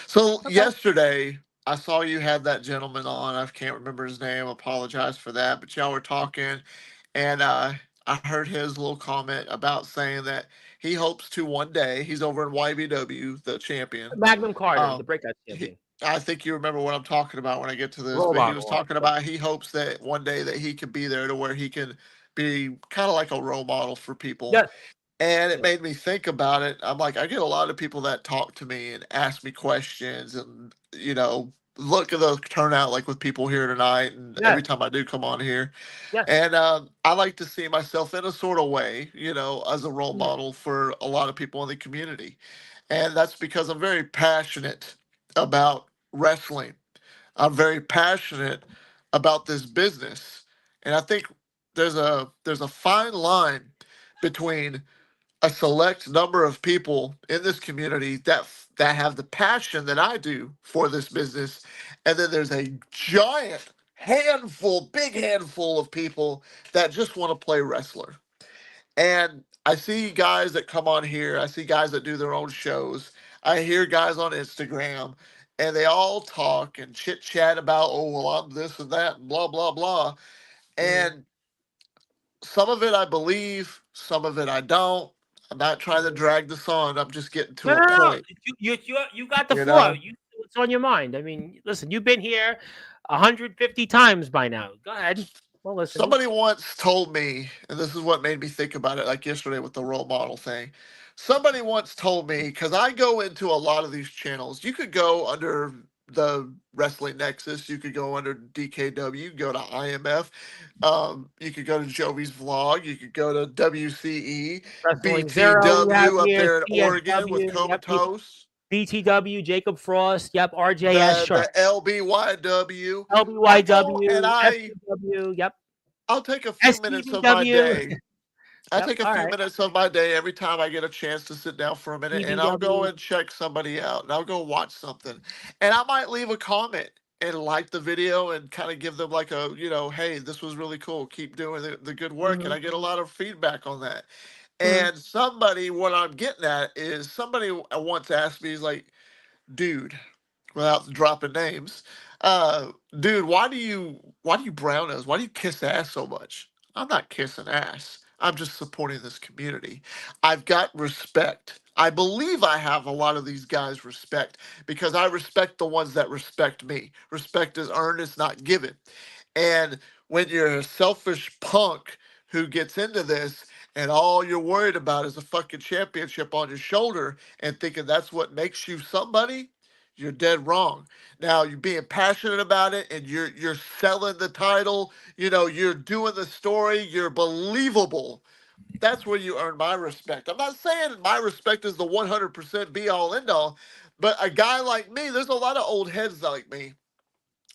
So yesterday I saw you had that gentleman on. I can't remember his name. Apologize for that, but y'all were talking, and I heard his little comment about saying that he hopes to one day. He's over in YBW, the champion, Magnum Carter, the breakout champion. I think you remember what I'm talking about when I get to this. But he was talking about he hopes that one day that he could be there to where he can be kind of like a role model for people. Yeah. And it made me think about it. I'm like, I get a lot of people that talk to me and ask me questions and, look at the turnout like with people here tonight and every time I do come on here. Yeah. And I like to see myself in a sort of way, as a role model for a lot of people in the community. And that's because I'm very passionate about wrestling. I'm very passionate about this business. And I think there's a fine line between a select number of people in this community that have the passion that I do for this business, and then there's a big handful of people that just want to play wrestler. And I see guys that come on here, I see guys that do their own shows, I hear guys on Instagram, and they all talk and chit chat about, I'm this and that and blah blah blah. And some of it I believe, some of it I don't. I'm not trying to drag this on. I'm just getting to No, a no, no. point. You got the You floor. know? What's on your mind? I mean, listen, you've been here 150 times by now. Go ahead. Well, listen. Somebody once told me, and this is what made me think about it, like yesterday with the role model thing. Somebody once told me, because I go into a lot of these channels, you could go under the Wrestling Nexus, you could go under DKW, go to IMF, you could go to Jovi's Vlog, you could go to WCE, Wrestling Zero, we have BTW up here there in Oregon with CSW. Yep. Comatose, BTW, Jacob Frost. Yep. RJS Sharp. the LBYW. I go and LBYW, FCW. Yep. I'll take a few minutes of my SCBW. day. I Yep. take a All few right. minutes of my day every time I get a chance to sit down for a minute, and I'll go EBW. and check somebody out, and I'll go watch something, and I might leave a comment and like the video and kind of give them like a, hey, this was really cool. Keep doing the good work, and I get a lot of feedback on that. And somebody, what I'm getting at is somebody once asked me, he's like, dude, without dropping names, dude, why do you brown nose? Why do you kiss ass so much? I'm not kissing ass. I'm just supporting this community. I've got respect. I believe I have a lot of these guys respect because I respect the ones that respect me. Respect is earned, it's not given. And when you're a selfish punk who gets into this and all you're worried about is a fucking championship on your shoulder and thinking that's what makes you somebody, you're dead wrong. Now you're being passionate about it and you're selling the title, you're doing the story, you're believable. That's where you earn my respect. I'm not saying my respect is the 100% be all end all, but a guy like me, there's a lot of old heads like me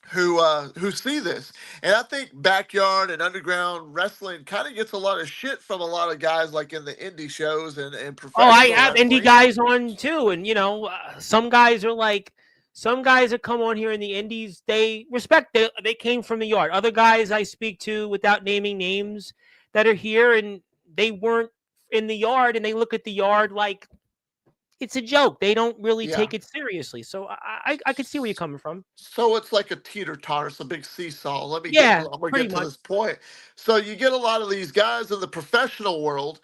who see this. And I think backyard and underground wrestling kind of gets a lot of shit from a lot of guys like in the indie shows and Oh, I professional have indie wrestling. guys on too, and some guys are like, some guys that come on here in the indies, they respect. They came from the yard. Other guys I speak to, without naming names, that are here and they weren't in the yard, and they look at the yard like it's a joke. They don't really Yeah. take it seriously. So I could see where you're coming from. So it's like a teeter-totter, it's a big seesaw. Yeah, I'm gonna pretty get to much. this point. So you get a lot of these guys in the professional world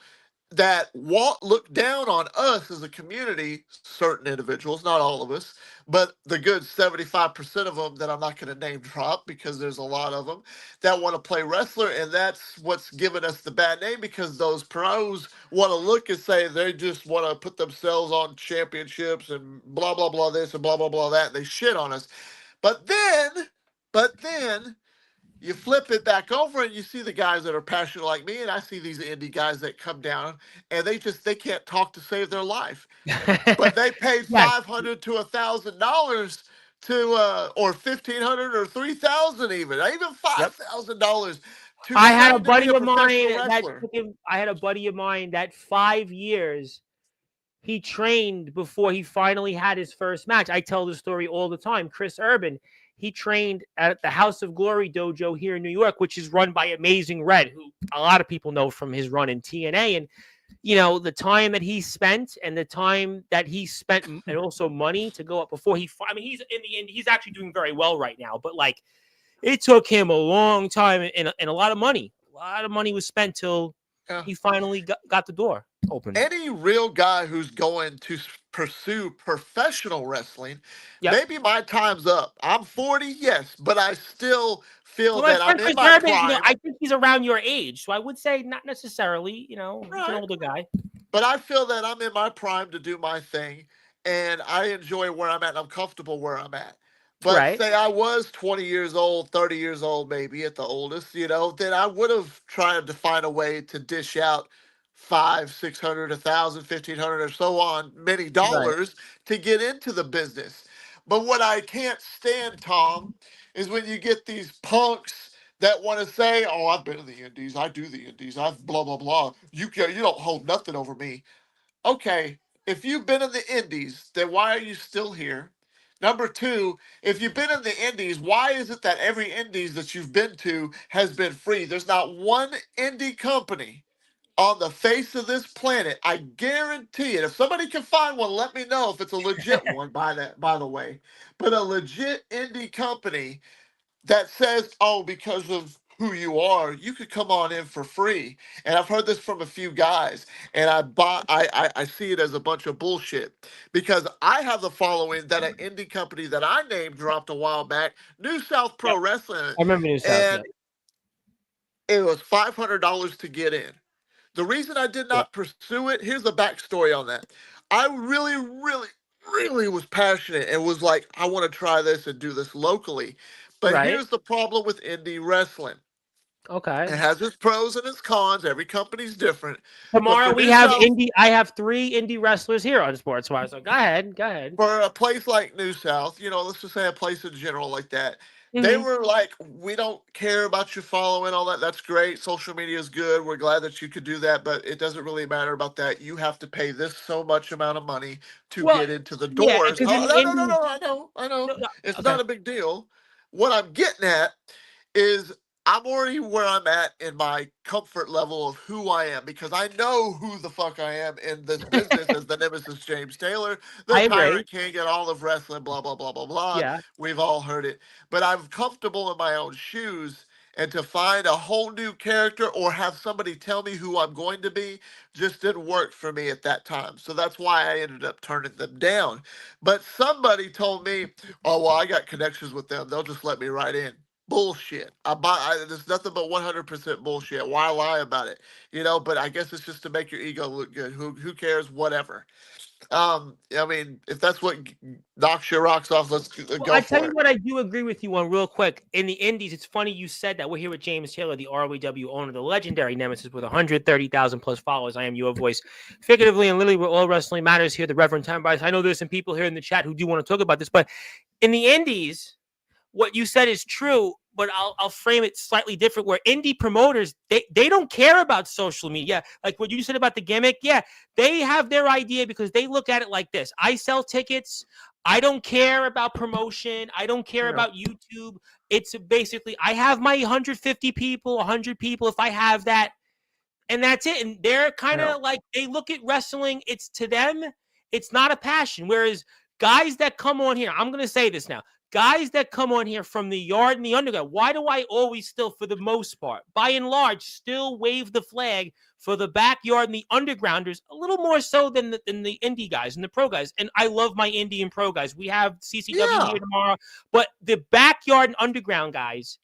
that look down on us as a community, certain individuals, not all of us, but the good 75% of them that I'm not going to name drop because there's a lot of them that want to play wrestler. And that's what's given us the bad name because those pros want to look and say they just want to put themselves on championships and blah, blah, blah, this and blah, blah, blah, that. And they shit on us. But then you flip it back over and you see the guys that are passionate like me, and I see these indie guys that come down and they can't talk to save their life, but they paid Yes. $500 to $1,000 to or $1,500 or $3,000 even $5,000 to I had a train to be buddy a of mine professional that wrestler. took him. I had a buddy of mine that 5 years he trained before he finally had his first match. I tell the story all the time. Chris Urban, he trained at the House of Glory dojo here in New York, which is run by Amazing Red, who a lot of people know from his run in TNA. And the time that he spent and the time that he spent and also money to go up before he's in the end, he's actually doing very well right now. But like, it took him a long time and a lot of money. A lot of money was spent till he finally got the door open. Any real guy who's going to pursue professional wrestling, maybe my time's up. I'm 40, yes, but I still feel that I'm in my prime. I think he's around your age, so I would say not necessarily. He's an older guy. But I feel that I'm in my prime to do my thing, and I enjoy where I'm at, and I'm comfortable where I'm at. But say I was 20 years old, 30 years old, maybe at the oldest, then I would have tried to find a way to dish out $500, $600, $1,000, $1,500, or so on, many dollars to get into the business. But what I can't stand, Tom, is when you get these punks that want to say, "Oh, I've been in the Indies. I do the Indies. I've blah blah blah. You don't hold nothing over me." Okay, if you've been in the Indies, then why are you still here? Number two, if you've been in the Indies, why is it that every Indies that you've been to has been free? There's not one indie company on the face of this planet. I guarantee it. If somebody can find one, let me know if it's a legit one, by the way. But a legit indie company that says, "Oh, because of who you are, you could come on in for free. And I've heard this from a few guys, and I see it as a bunch of bullshit because I have the following that an indie company that I name dropped a while back, New South Pro Yep. Wrestling, I remember New South. and it was $500 to get in. The reason I did not pursue it, here's the backstory on that. I really, really, really was passionate and was like, I want to try this and do this locally. But Right. here's the problem with indie wrestling. Okay. It has its pros and its cons. Every company's different. Tomorrow for we New have South- indie. I have 3 indie wrestlers here on Sportswire. So go ahead. Go ahead. For a place like New South, let's just say a place in general like that, they Mhm. were like, we don't care about you following all that. That's great. Social media is good. We're glad that you could do that, but it doesn't really matter about that. You have to pay this so much amount of money to Well, get into the yeah, doors. because in Oh, the no, indie, I know. no, It's okay. not a big deal. What I'm getting at is I'm already where I'm at in my comfort level of who I am because I know who the fuck I am in this business as the Nemesis James Taylor, the I agree. Pirate King, and all of wrestling, blah, blah, blah, blah, blah. Yeah. We've all heard it. But I'm comfortable in my own shoes. And to find a whole new character or have somebody tell me who I'm going to be just didn't work for me at that time. So that's why I ended up turning them down. But somebody told me, oh, well, I got connections with them. They'll just let me right in. Bullshit. There's nothing but 100% bullshit. Why lie about it? But I guess it's just to make your ego look good. Who cares? Whatever. I mean, if that's what knocks your rocks off, let's Well, go I for tell you it. what, I do agree with you on real quick. In the indies, it's funny you said that. We're here with James Taylor, the ROW owner, the legendary Nemesis with 130,000 plus followers. I am your voice, figuratively and literally, where all wrestling matters here. The Reverend Time Bias. I know there's some people here in the chat who do want to talk about this, but in the indies, what you said is true, but I'll frame it slightly different. Where indie promoters, they don't care about social media. Like what you said about the gimmick. Yeah, they have their idea because they look at it like this. I sell tickets. I don't care about promotion. I don't care about YouTube. It's basically, I have my 150 people, 100 people, if I have that, and that's it. And they're kind of like, they look at wrestling, it's to them, it's not a passion. Whereas guys that come on here, I'm going to say this now, guys that come on here from the yard and the underground, why do I always still, for the most part, by and large, still wave the flag for the backyard and the undergrounders a little more so than the indie guys and the pro guys? And I love my indie and pro guys. We have CCW here tomorrow, but the backyard and underground guys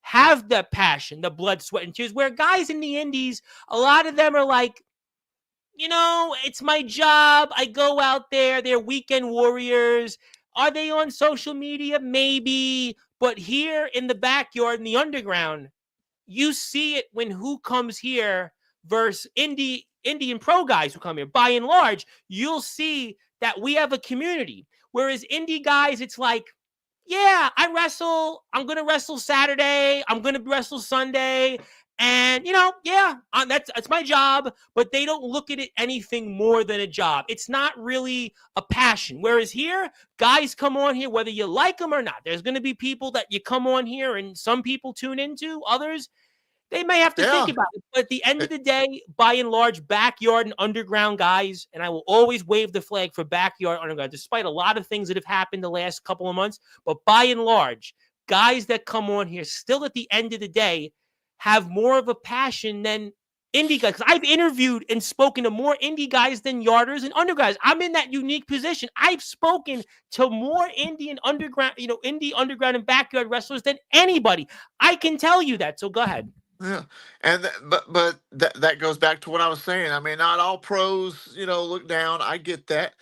have the passion, the blood, sweat, and tears, where guys in the indies, a lot of them are like, it's my job. I go out there. They're weekend warriors. Are they on social media? Maybe. But here in the backyard, in the underground, you see it when who comes here versus Indian pro guys who come here. By and large, you'll see that we have a community. Whereas indie guys, it's like, yeah, I wrestle. I'm going to wrestle Saturday. I'm going to wrestle Sunday. And, that's my job, but they don't look at it anything more than a job. It's not really a passion. Whereas here, guys come on here, whether you like them or not. There's going to be people that you come on here and some people tune into, others, they may have to think about it. But at the end of the day, by and large, backyard and underground guys, and I will always wave the flag for backyard underground, despite a lot of things that have happened the last couple of months. But by and large, guys that come on here still at the end of the day have more of a passion than indie guys. Because I've interviewed and spoken to more indie guys than yarders and under guys. I'm in that unique position. I've spoken to more indie and underground, indie, underground, and backyard wrestlers than anybody. I can tell you that. So go ahead. Yeah, and but that goes back to what I was saying. I mean, not all pros, look down. I get that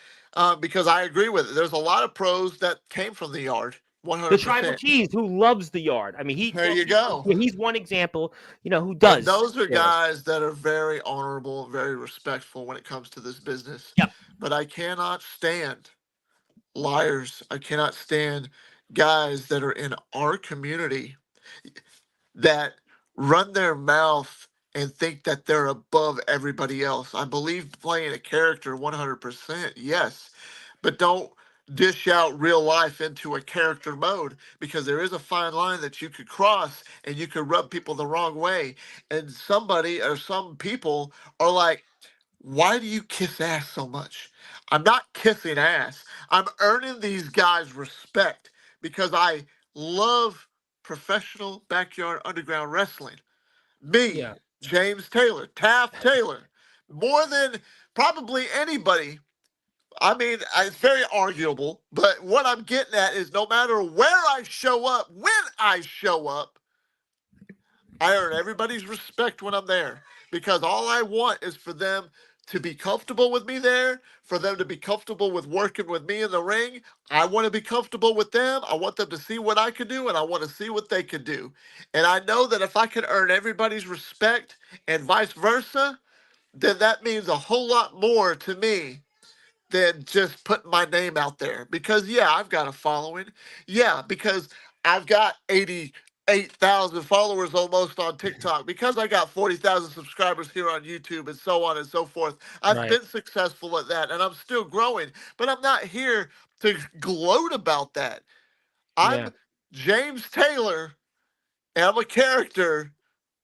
because I agree with it. There's a lot of pros that came from the yard. 100%. The Tribal Cheese, who loves the yard. I mean, there you go. He's one example, who does. And those are guys that are very honorable, very respectful when it comes to this business. Yep. But I cannot stand liars. I cannot stand guys that are in our community that run their mouth and think that they're above everybody else. I believe playing a character 100%, yes, but don't dish out real life into a character mode because there is a fine line that you could cross and you could rub people the wrong way. And somebody or some people are like, why do you kiss ass so much? I'm not kissing ass. I'm earning these guys respect because I love professional backyard underground wrestling. Me, Yeah. James Taylor, Taft Taylor, more than probably anybody. I mean, it's very arguable, but what I'm getting at is no matter where I show up, when I show up, I earn everybody's respect when I'm there, because all I want is for them to be comfortable with me there, for them to be comfortable with working with me in the ring. I want to be comfortable with them. I want them to see what I can do, and I want to see what they can do. And I know that if I can earn everybody's respect and vice versa, then that means a whole lot more to me than just putting my name out there. Because yeah, I've got a following. Yeah, because I've got 88,000 followers almost on TikTok, because I got 40,000 subscribers here on YouTube, and so on and so forth. I've Right. been successful at that, and I'm still growing, but I'm not here to gloat about that. I'm Yeah. James Taylor, and I'm a character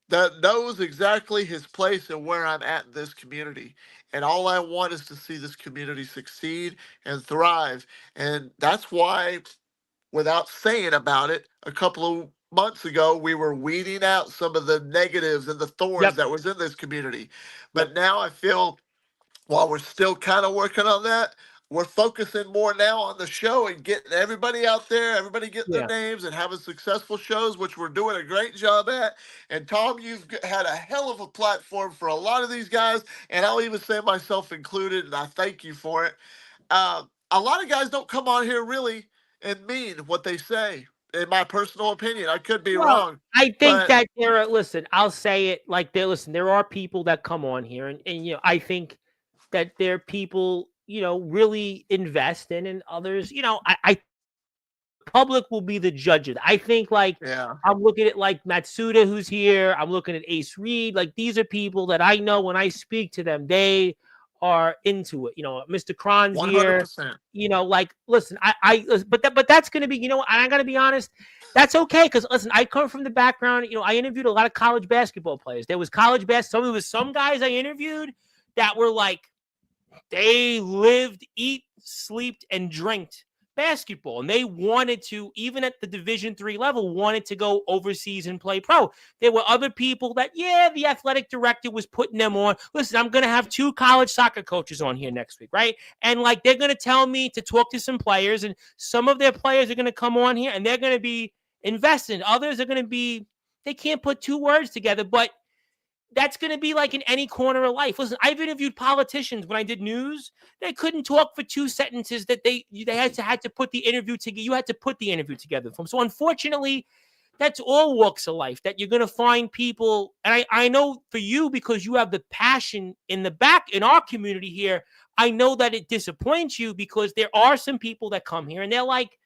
that knows exactly his place and where I'm at in this community. And all I want is to see this community succeed and thrive. And that's why, without saying about it, a couple of months ago, we were weeding out some of the negatives and the thorns Yep. that was in this community. But now I feel, while we're still kind of working on that, we're focusing more now on the show and getting everybody out there, everybody getting their Yeah. names and having successful shows, which we're doing a great job at. And Tom, you've had a hell of a platform for a lot of these guys, and I'll even say myself included, and I thank you for it. A lot of guys don't come on here really and mean what they say. In my personal opinion, I could be Well, wrong, I think but that there are, listen, I'll say it like there, listen, there are people that come on here and I think that there are people, really invest in, and others, I public will be the judges. I think like yeah, I'm looking at like Matsuda who's here. I'm looking at Ace Reed. Like these are people that I know when I speak to them, they are into it. Mr. Kron's here. 100%. Like listen, but that's gonna be, and I gotta be honest, that's okay. Because listen, I come from the background, I interviewed a lot of college basketball players. There was college basketball. There was some guys I interviewed that were like, they lived, eat, slept, and drank basketball, and they wanted to, even at the Division III level, wanted to go overseas and play pro. There were other people that, the athletic director was putting them on. Listen, I'm going to have 2 college soccer coaches on here next week, right? And like they're going to tell me to talk to some players, and some of their players are going to come on here and they're going to be invested. Others are going to be, they can't put 2 words together, but that's going to be like in any corner of life. Listen, I've interviewed politicians when I did news. They couldn't talk for 2 sentences that they had to put the interview together. You had to put the interview together for them. So unfortunately, that's all walks of life that you're going to find people. And I know for you, because you have the passion in the back in our community here, I know that it disappoints you because there are some people that come here and they're like,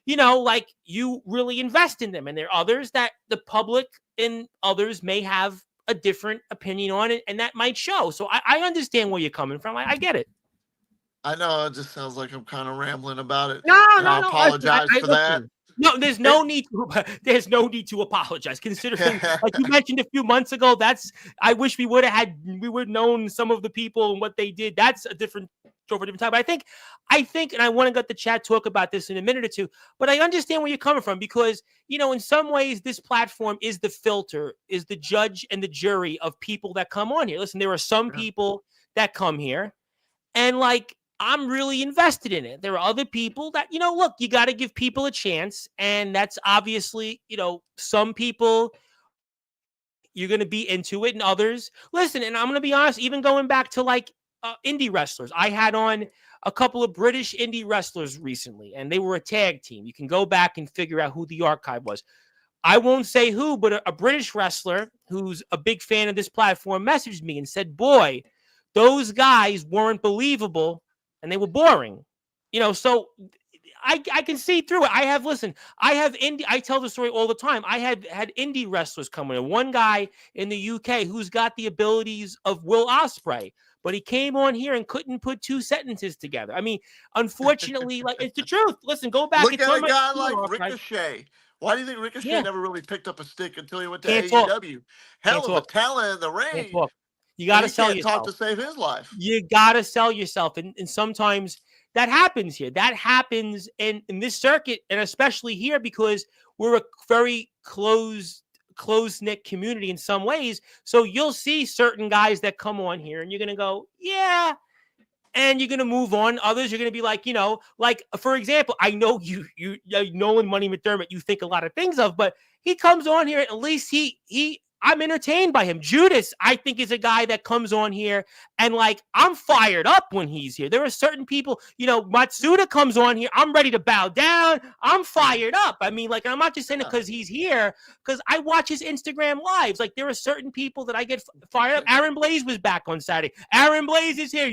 like you really invest in them. And there are others that the public and others may have a different opinion on it, and that might show. So I understand where you're coming from. I get it. I know it just sounds like I'm kind of rambling about it. No. I apologize for that. No, there's no need to apologize. Considering, like you mentioned a few months ago, I wish we would have known some of the people and what they did. That's a different time. But I think, and I want to get the chat talk about this in a minute or two, but I understand where you're coming from because, in some ways this platform is the filter, is the judge and the jury of people that come on here. Listen, there are some people that come here and like, I'm really invested in it. There are other people that, look, you got to give people a chance. And that's obviously, some people you're going to be into it and others. Listen, and I'm going to be honest, even going back to like indie wrestlers. I had on a couple of British indie wrestlers recently, and they were a tag team. You can go back and figure out who the archive was. I won't say who, but a British wrestler who's a big fan of this platform messaged me and said, boy, those guys weren't believable and they were boring. So I can see through it. I tell the story all the time. I had indie wrestlers come in. One guy in the UK who's got the abilities of Will Ospreay, but he came on here and couldn't put 2 sentences together. I mean, unfortunately, like it's the truth. Listen, go back. Look at a guy like Ricochet. Why do you think Ricochet never really picked up a stick until he went to AEW? Hell of a talent in the ring. You got to sell yourself. Talk to save his life. You got to sell yourself. And sometimes that happens here. That happens in this circuit, and especially here because we're a very close-knit community in some ways. So you'll see certain guys that come on here and you're going to go, yeah, and you're going to move on. Others, you're going to be like, like, for example, I know you Nolan Money McDermott, you think a lot of things of, but he comes on here, at least I'm entertained by him. Judas, I think, is a guy that comes on here and, like, I'm fired up when he's here. There are certain people, Matsuda comes on here, I'm ready to bow down. I'm fired up. I mean, like, I'm not just saying it because he's here, because I watch his Instagram lives. Like, there are certain people that I get fired up. Aaron Blaze was back on Saturday. Aaron Blaze is here.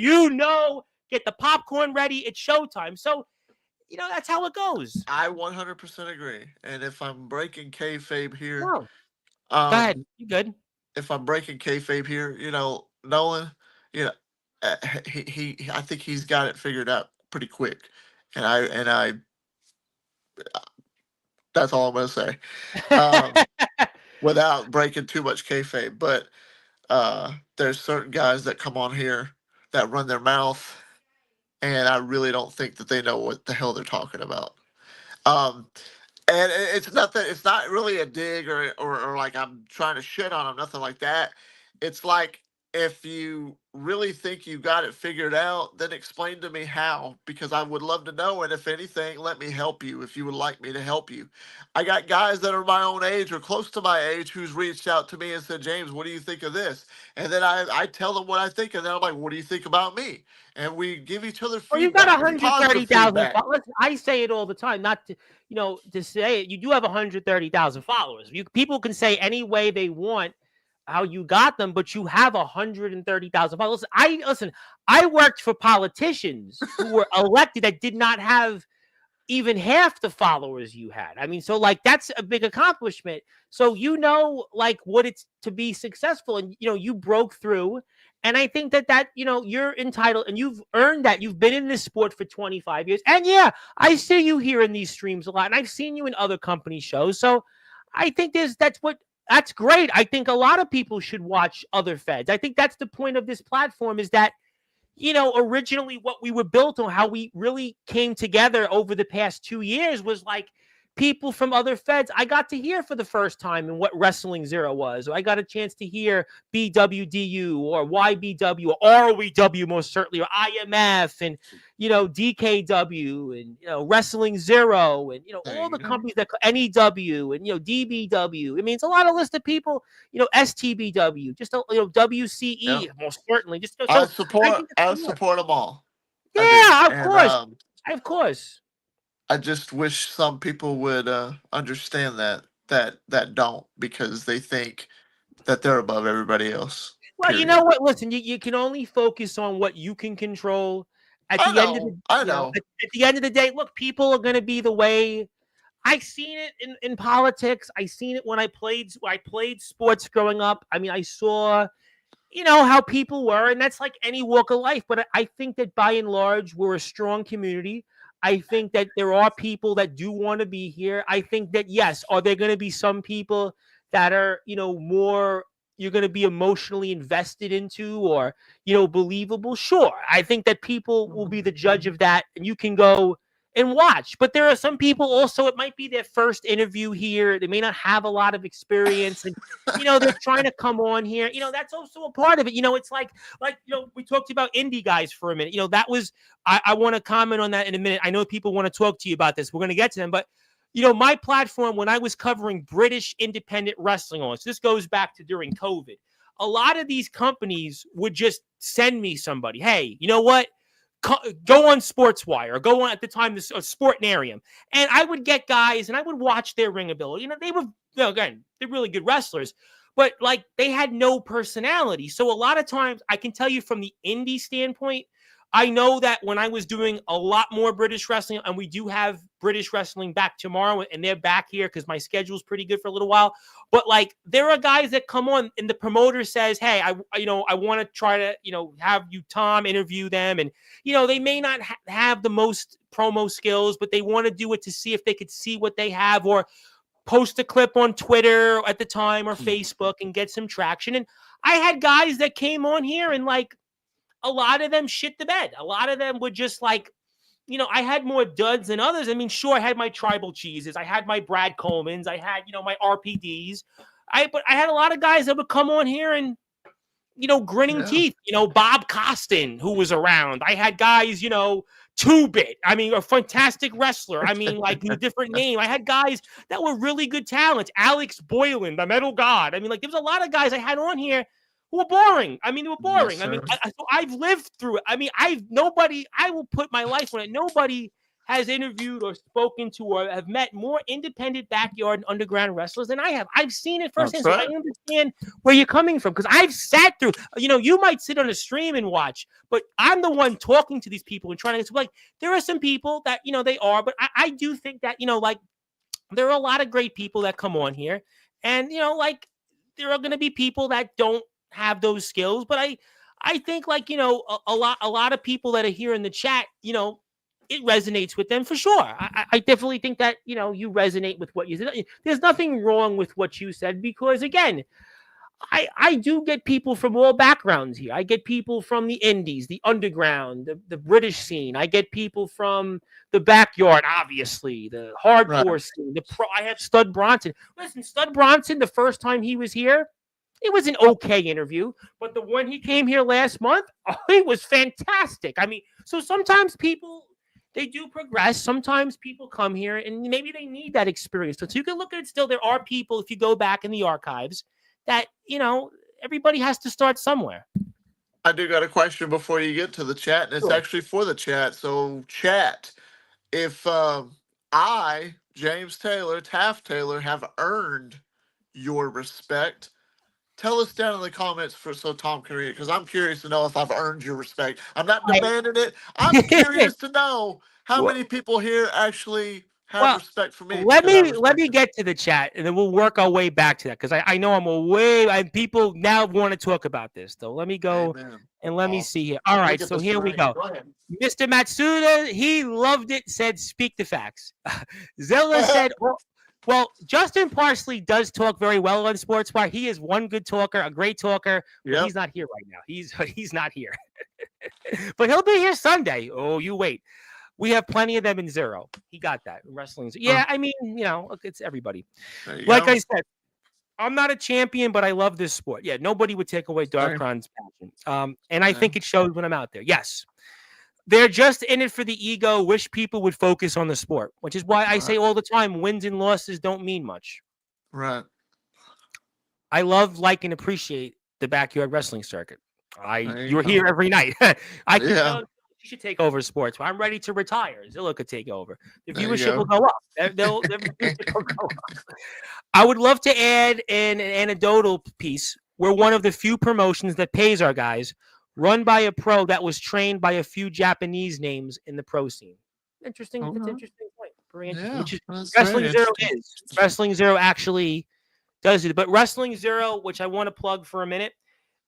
Get the popcorn ready. It's showtime. So, that's how it goes. I 100% agree. And if I'm breaking kayfabe here, Go ahead. You good? If I'm breaking kayfabe here, Nolan, I think he's got it figured out pretty quick, and I that's all I'm gonna say, without breaking too much kayfabe. But there's certain guys that come on here that run their mouth, and I really don't think that they know what the hell they're talking about. And it's nothing. It's not really a dig or like I'm trying to shit on them. Nothing like that. It's like, if you really think you got it figured out, then explain to me how, because I would love to know. And if anything, let me help you if you would like me to help you. I got guys that are my own age or close to my age who's reached out to me and said, James, what do you think of this? And then I tell them what I think, and then I'm like, what do you think about me? And we give each other feedback. Well, you've got 130,000 followers. I say it all the time, not to say it. You do have 130,000 followers. People can say any way they want how you got them, but you have 130,000 followers. Listen, I worked for politicians who were elected that did not have even half the followers you had. I mean, so, like, that's a big accomplishment. So, like, what it's to be successful, and, you broke through. And I think that, you're entitled, and you've earned that. You've been in this sport for 25 years. And yeah, I see you here in these streams a lot, and I've seen you in other company shows. So I think that's great. I think a lot of people should watch other feds. I think that's the point of this platform, is that, originally what we were built on, how we really came together over the past 2 years, was like people from other feds I got to hear for the first time and what Wrestling Zero was. Or I got a chance to hear BWDU or YBW or ROEW, most certainly, or IMF and, DKW and, Wrestling Zero and, all the companies that NEW and, DBW. I mean, it's a lot of list of people, STBW, just, WCE, most certainly. Just I support them all. Yeah, of course. Of course. I just wish some people would understand that don't, because they think that they're above everybody else. Well, period. you know what? Listen, you can only focus on what you can control. At the end of the day, look, people are going to be the way. I've seen it in politics. I seen it when I played sports growing up. I mean, I saw, how people were, and that's like any walk of life. But I think that by and large, we're a strong community. I think that there are people that do want to be here. I think that, yes, are there going to be some people that are, more you're going to be emotionally invested into or, believable? Sure. I think that people will be the judge of that, and you can go and watch. But there are some people also, it might be their first interview here. They may not have a lot of experience, and, they're trying to come on here. That's also a part of it. It's like, we talked about indie guys for a minute. That was, I want to comment on that in a minute. I know people want to talk to you about this. We're going to get to them, but my platform, when I was covering British independent wrestling on, so this goes back to during COVID, a lot of these companies would just send me somebody. Hey, you know what? Go on Sportswire, or go on, at the time, this Sportnarium. And I would get guys and I would watch their ring ability. They were, again, they're really good wrestlers, but like they had no personality. So a lot of times, I can tell you from the indie standpoint, I know that when I was doing a lot more British wrestling, and we do have British wrestling back tomorrow, and they're back here because my schedule's pretty good for a little while. But like, there are guys that come on, and the promoter says, "Hey, I want to try to, have you, Tom, interview them," and they may not have the most promo skills, but they want to do it to see if they could see what they have, or post a clip on Twitter at the time or Facebook and get some traction. And I had guys that came on here and like, a lot of them shit the bed. A lot of them would just like, I had more duds than others. I mean, sure, I had my tribal cheeses. I had my Brad Colemans. I had, my RPDs. But I had a lot of guys that would come on here and, grinning teeth. Bob Costin, who was around. I had guys, Two-Bit. I mean, a fantastic wrestler. I mean, like a different name. I had guys that were really good talents. Alex Boylan, the Metal God. I mean, like there was a lot of guys I had on here who were boring. I mean, they were boring. Yes, I mean, sir. I've lived through it. I mean, I will put my life on it. Nobody has interviewed or spoken to or have met more independent backyard and underground wrestlers than I have. I've seen it firsthand. That's So I right. understand where you're coming from because I've sat through, you might sit on a stream and watch, but I'm the one talking to these people and trying to, like, there are some people that, they are, but I do think that, like, there are a lot of great people that come on here and, like, there are going to be people that don't have those skills, but I think, like, a lot of people that are here in the chat, it resonates with them for sure. I definitely think that, you resonate with what you said. There's nothing wrong with what you said because, again, I do get people from all backgrounds here. I get people from the indies, the underground, the British scene. I get people from the backyard, obviously, the hardcore scene. I have Stud Bronson. Listen, Stud Bronson, the first time he was here, it was an okay interview, but the one he came here last month, it was fantastic. I mean, so sometimes people, they do progress. Sometimes people come here and maybe they need that experience. So you can look at it still. There are people, if you go back in the archives, that, everybody has to start somewhere. I do got a question before you get to the chat, and it's Sure. actually for the chat. So, chat, if I, James Taylor, Taft Taylor, have earned your respect, tell us down in the comments so Tom can read it, because I'm curious to know if I've earned your respect. I'm not demanding it. I'm curious to know how many people here actually have respect for me. Let me get to the chat, and then we'll work our way back to that because I know people now want to talk about this. Though let me go and let me see here. All right, so here we go. Mr. Matsuda, he loved it. Said, "Speak the facts." Zilla said, Well, Justin Parsley does talk very well on Sportswire. He is one good talker, a great talker. But he's not here right now. He's not here. But he'll be here Sunday. Oh, you wait. We have plenty of them in Zero. He got that. Wrestling. Yeah, I mean, look, it's everybody. Like I said, I'm not a champion, but I love this sport. Yeah, nobody would take away Darkron's passion. And I think it shows when I'm out there. Yes. They're just in it for the ego. Wish people would focus on the sport, which is why I say all the time, wins and losses don't mean much. Right. I love, like, and appreciate the backyard wrestling circuit. You're here every night. I can tell you should take over sports. I'm ready to retire. Zilla could take over. The viewership will go up. Viewership will go up. I would love to add an anecdotal piece. We're one of the few promotions that pays our guys, run by a pro that was trained by a few Japanese names in the pro scene. Interesting. That's an interesting point. Very interesting. Which is Wrestling Zero is. Wrestling Zero actually does it. But Wrestling Zero, which I want to plug for a minute,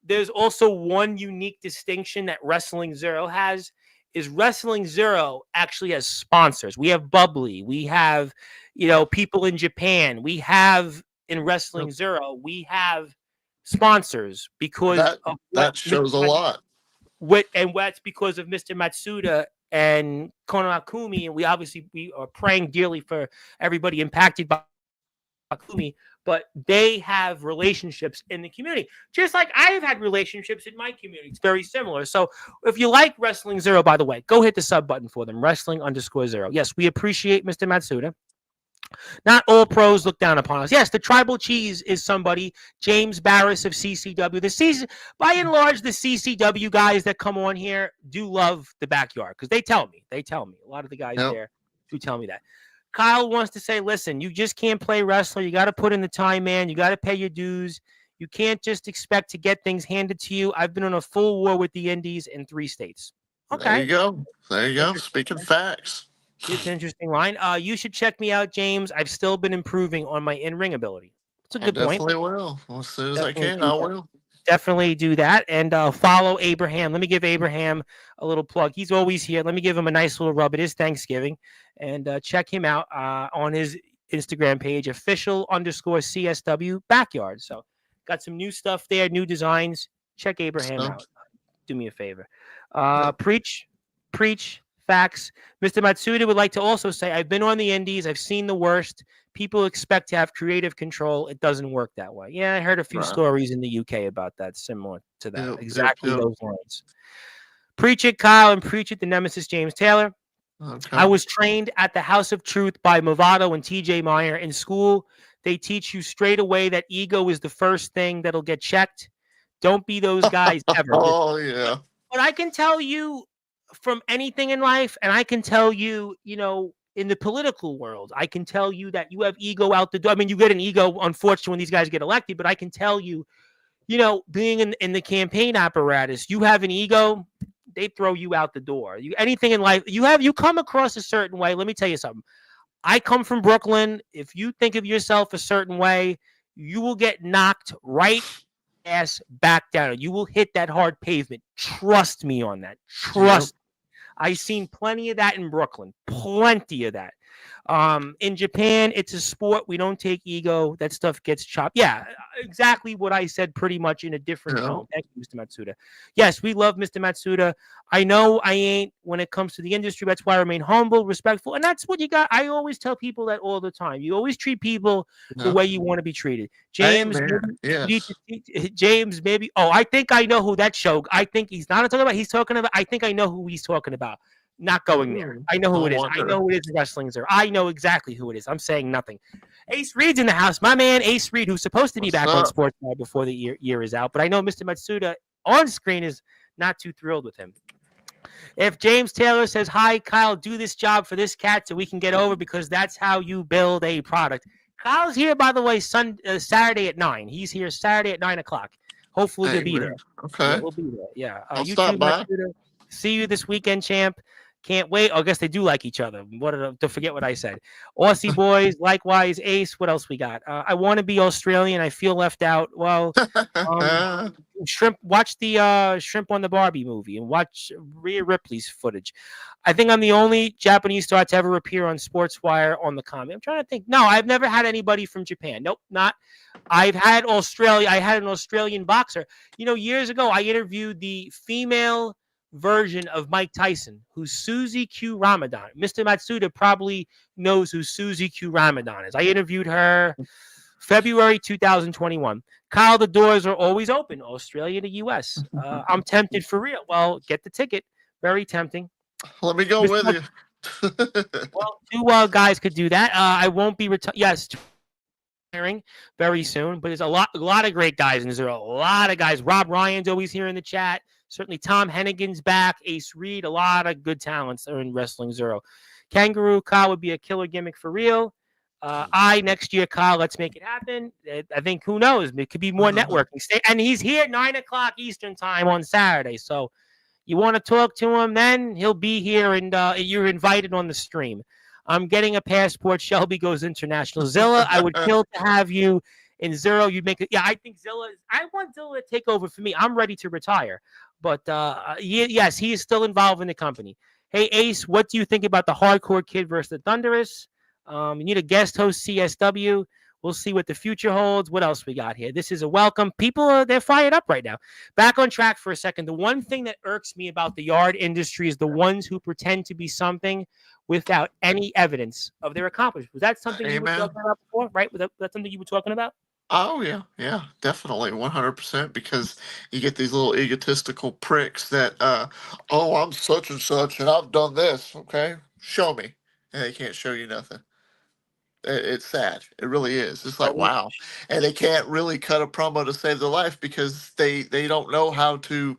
there's also one unique distinction that Wrestling Zero has, is Wrestling Zero actually has sponsors. We have Bubbly. We have, people in Japan. We have in Wrestling Zero, we have sponsors because that shows a lot. And that's because of Mr. Matsuda and Kono Akumi, and we are praying dearly for everybody impacted by Akumi, but they have relationships in the community, just like I have had relationships in my community. It's very similar. So if you like Wrestling Zero, by the way, go hit the sub button for them, Wrestling_Zero. Yes, we appreciate Mr. Matsuda. Not all pros look down upon us. Yes, the Tribal Cheese is somebody, James Barris of CCW. By and large, the CCW guys that come on here do love the backyard because they tell me. A lot of the guys there do tell me that. Kyle wants to say, listen, you just can't play wrestler. You got to put in the time, man. You got to pay your dues. You can't just expect to get things handed to you. I've been on a full war with the Indies in 3 states. Okay. There you go. Speaking facts. It's an interesting line. You should check me out, James. I've still been improving on my in-ring ability. It's a good point. Definitely will. As soon as I can, I will. Definitely do that. And follow Abraham. Let me give Abraham a little plug. He's always here. Let me give him a nice little rub. It is Thanksgiving. And check him out on his Instagram page, official_CSW Backyard. So got some new stuff there, new designs. Check Abraham out. Do me a favor. Preach, Facts. Mr. Matsuda would like to also say, I've been on the indies. I've seen the worst. People expect to have creative control. It doesn't work that way. Yeah, I heard a few Right. stories in the UK about that, similar to that. Yep, Exactly yep. those lines. Preach it, Kyle, and preach it, the nemesis James Taylor. Okay. I was trained at the House of Truth by Movado and TJ Meyer. In school, they teach you straight away that ego is the first thing that'll get checked. Don't be those guys ever. Oh yeah. But I can tell you from anything in life, and I can tell you, in the political world, I can tell you that you have ego out the door. I mean, you get an ego, unfortunately, when these guys get elected, but I can tell you, being in the campaign apparatus, you have an ego, they throw you out the door. Anything in life, you come across a certain way. Let me tell you something. I come from Brooklyn. If you think of yourself a certain way, you will get knocked right ass back down. You will hit that hard pavement. Trust me on that. Trust. I've seen plenty of that in Brooklyn. Plenty of that. In Japan, it's a sport. We don't take ego. That stuff gets chopped. Yeah, exactly what I said pretty much in a different tone. Thank you, Mr. Matsuda. Yes, we love Mr. Matsuda. I know I ain't when it comes to the industry. That's why I remain humble, respectful. And that's what you got. I always tell people that all the time. You always treat people the way you want to be treated. James, James, maybe. Oh, I think I know who that show. I think he's not talking about. He's talking about. I think I know who he's talking about. Not going there. I know who it is. I know who it is in wrestling, sir. I know exactly who it is. I'm saying nothing. Ace Reed's in the house. My man, Ace Reed, who's supposed to be back on Sportzwire before the year is out. But I know Mr. Matsuda on screen is not too thrilled with him. If James Taylor says, hi, Kyle, do this job for this cat so we can get over because that's how you build a product. Kyle's here, by the way, Saturday at 9. He's here Saturday at 9 o'clock. Hopefully he'll be there. Okay. Yeah, we'll be there. Yeah. I'll stop by. Matsuda, see you this weekend, champ. Can't wait. I guess they do like each other. To forget what I said. Aussie boys, likewise. Ace, what else we got? I want to be Australian. I feel left out. Well, Shrimp. Watch the Shrimp on the Barbie movie and watch Rhea Ripley's footage. I think I'm the only Japanese star to ever appear on Sportswire on the comment. I'm trying to think. No, I've never had anybody from Japan. Nope, not. I've had Australia. I had an Australian boxer. Years ago, I interviewed the female version of Mike Tyson, who's Susie Q Ramadan. Mr. Matsuda probably knows who Susie Q Ramadan is. I interviewed her February 2021. Kyle, the doors are always open, Australia to US. I'm tempted for real. Well, get the ticket. Very tempting. Let me go with you. Well, two guys could do that. I won't be retiring very soon, but there's a lot of great guys, and there's a lot of guys. Rob Ryan's always here in the chat. Certainly Tom Hennigan's back. Ace Reed, a lot of good talents are in Wrestling Zero. Kangaroo Kyle would be a killer gimmick for real. Next year, Kyle, let's make it happen. I think, who knows? It could be more networking. And he's here at 9 o'clock Eastern time on Saturday. So you want to talk to him, then he'll be here, and you're invited on the stream. I'm getting a passport. Shelby goes international. Zilla, I would kill to have you in Zero. You'd make it. Yeah, I think I want Zilla to take over for me. I'm ready to retire. But yes, he is still involved in the company. Hey, Ace, what do you think about the Hardcore Kid versus the Thunderous? You need a guest host, CSW. We'll see what the future holds. What else we got here? This is a welcome. People, they're fired up right now. Back on track for a second. The one thing that irks me about the yard industry is the ones who pretend to be something without any evidence of their accomplishments. Was that something you were talking about before, right? Was that something you were talking about? Oh, yeah, definitely, 100%, because you get these little egotistical pricks that, I'm such and such, and I've done this, okay? Show me. And they can't show you nothing. It's sad. It really is. It's like, wow. And they can't really cut a promo to save their life because they don't know how to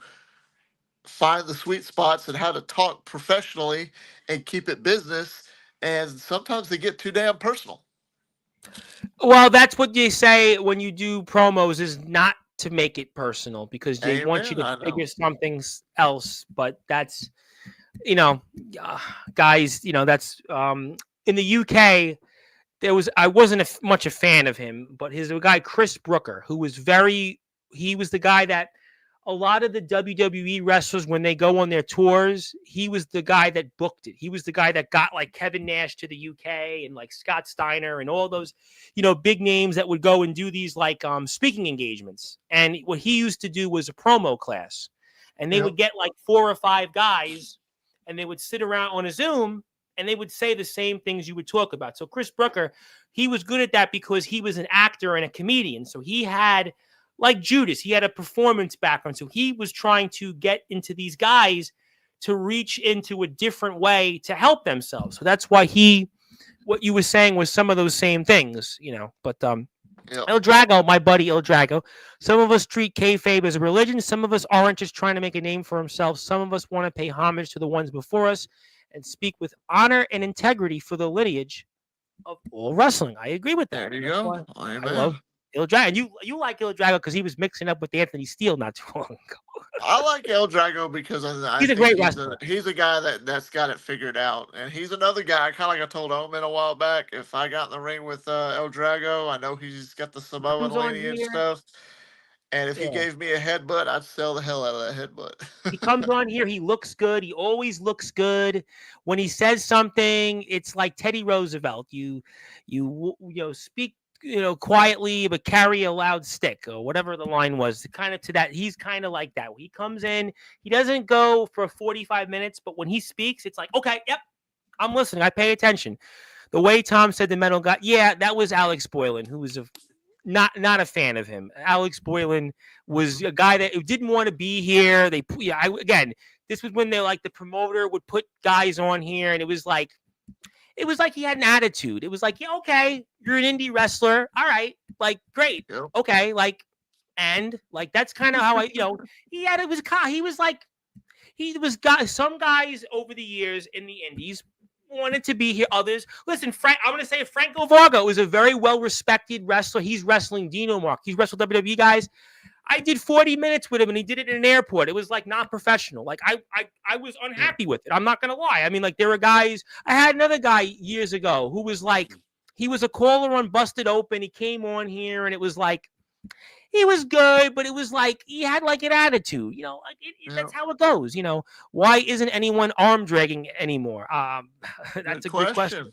find the sweet spots and how to talk professionally and keep it business, and sometimes they get too damn personal. Well, that's what you say when you do promos, is not to make it personal because they want you to figure something else. But that's, guys, that's in the UK. I wasn't much a fan of him, but his guy Chris Brooker, who was he was the guy that a lot of the WWE wrestlers, when they go on their tours, he was the guy that booked it. He was the guy that got like Kevin Nash to the UK and like Scott Steiner and all those, big names that would go and do these like speaking engagements. And what he used to do was a promo class, and they would get like 4 or 5 guys, and they would sit around on a Zoom and they would say the same things you would talk about. So Chris Brooker, he was good at that because he was an actor and a comedian. So he had, like Judas, he had a performance background. So he was trying to get into these guys to reach into a different way to help themselves. So that's why what you were saying was some of those same things, you know. But El Drago, my buddy El Drago, some of us treat kayfabe as a religion. Some of us aren't, just trying to make a name for themselves. Some of us want to pay homage to the ones before us and speak with honor and integrity for the lineage of all wrestling. I agree with that. There you go. I love Il Drago. And you like Il Drago because he was mixing up with Anthony Steele not too long ago. I like El Drago because He's a great wrestler. He's a guy that's got it figured out, and he's another guy. Kind of like I told Omen a while back. If I got in the ring with El Drago, I know he's got the Samoan lineage stuff. And if he gave me a headbutt, I'd sell the hell out of that headbutt. He comes on here. He looks good. He always looks good. When he says something, it's like Teddy Roosevelt. You speak, quietly, but carry a loud stick, or whatever the line was. Kind of to that. He's kind of like that. He comes in. He doesn't go for 45 minutes, but when he speaks, it's like, okay, yep, I'm listening. I pay attention. The way Tom said the metal guy, yeah, that was Alex Boylan, who was not a fan of him. Alex Boylan was a guy that didn't want to be here. This was when the promoter would put guys on here, and it was like he had an attitude. It was like, yeah, okay, you're an indie wrestler, all right, like great, okay, that's kind of how some guys over the years in the indies wanted to be here. Others, listen, I'm going to say Franco Vargo is a very well-respected wrestler. He's wrestling Dino Mark. He's wrestled WWE guys. I did 40 minutes with him, and he did it in an airport. It was not professional. I was unhappy with it. I'm not going to lie. I mean, there were guys. I had another guy years ago who was he was a caller on Busted Open. He came on here, and it was he was good, but it was he had an attitude, that's how it goes. Why isn't anyone arm dragging anymore? That's a good question.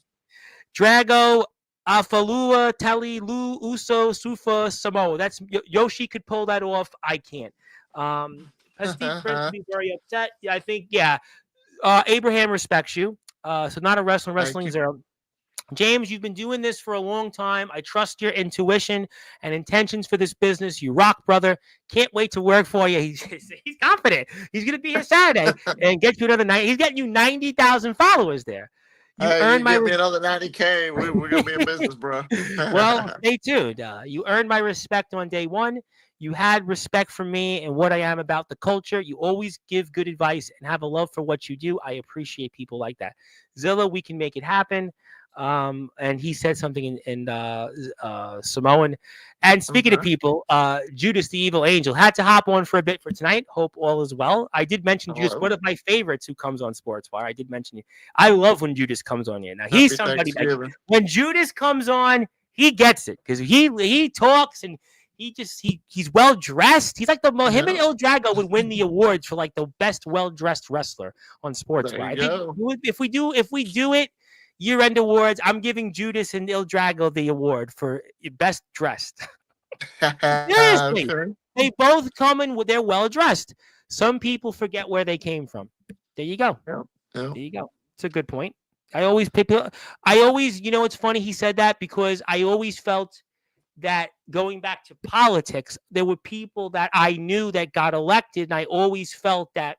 Drago, Afalua, Tele, Lu, Uso, Sufa, Samoa. That's Yoshi could pull that off. I can't. Pesty Prince would be very upset. Yeah, I think, Abraham respects you. So not a wrestling zero. James, you've been doing this for a long time. I trust your intuition and intentions for this business. You rock, brother. Can't wait to work for you. He's confident. He's going to be here Saturday and get you another night. He's getting you 90,000 followers there. You earned me another 90K. We're going to be in business, bro. Well, stay tuned. You earned my respect on day one. You had respect for me and what I am about the culture. You always give good advice and have a love for what you do. I appreciate people like that. Zilla, we can make it happen. And he said something in Samoan. And speaking of people, Judas the Evil Angel had to hop on for a bit for tonight. Hope all is well. I did mention Judas, one of my favorites who comes on Sportswire. I did mention you. I love when Judas comes on here. Now he's somebody when Judas comes on, he gets it because he talks and he's well dressed. He's like him and El Drago would win the awards for the best well dressed wrestler on Sportswire. I think if we do it. Year-end awards. I'm giving Judas and Il Drago the award for best dressed. Seriously, they both come in they're well dressed. Some people forget where they came from. There you go. There you go. It's a good point. I always, it's funny he said that because I always felt that going back to politics, there were people that I knew that got elected, and I always felt that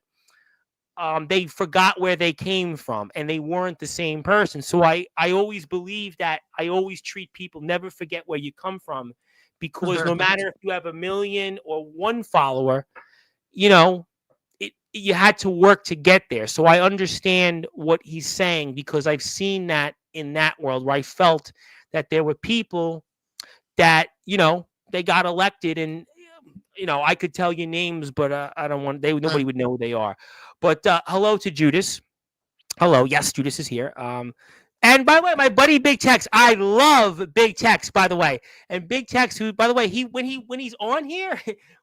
they forgot where they came from and they weren't the same person. So I always believe that I always treat people, never forget where you come from, because no matter if you have 1 million or 1 follower, you had to work to get there. So I understand what he's saying because I've seen that in that world where I felt that there were people that, they got elected and, I could tell you names, but I don't want, nobody would know who they are. But hello to Judas. Hello. Yes, Judas is here. And by the way, my buddy Big Tex, I love Big Tex, by the way. And Big Tex, who, by the way, when he's on here,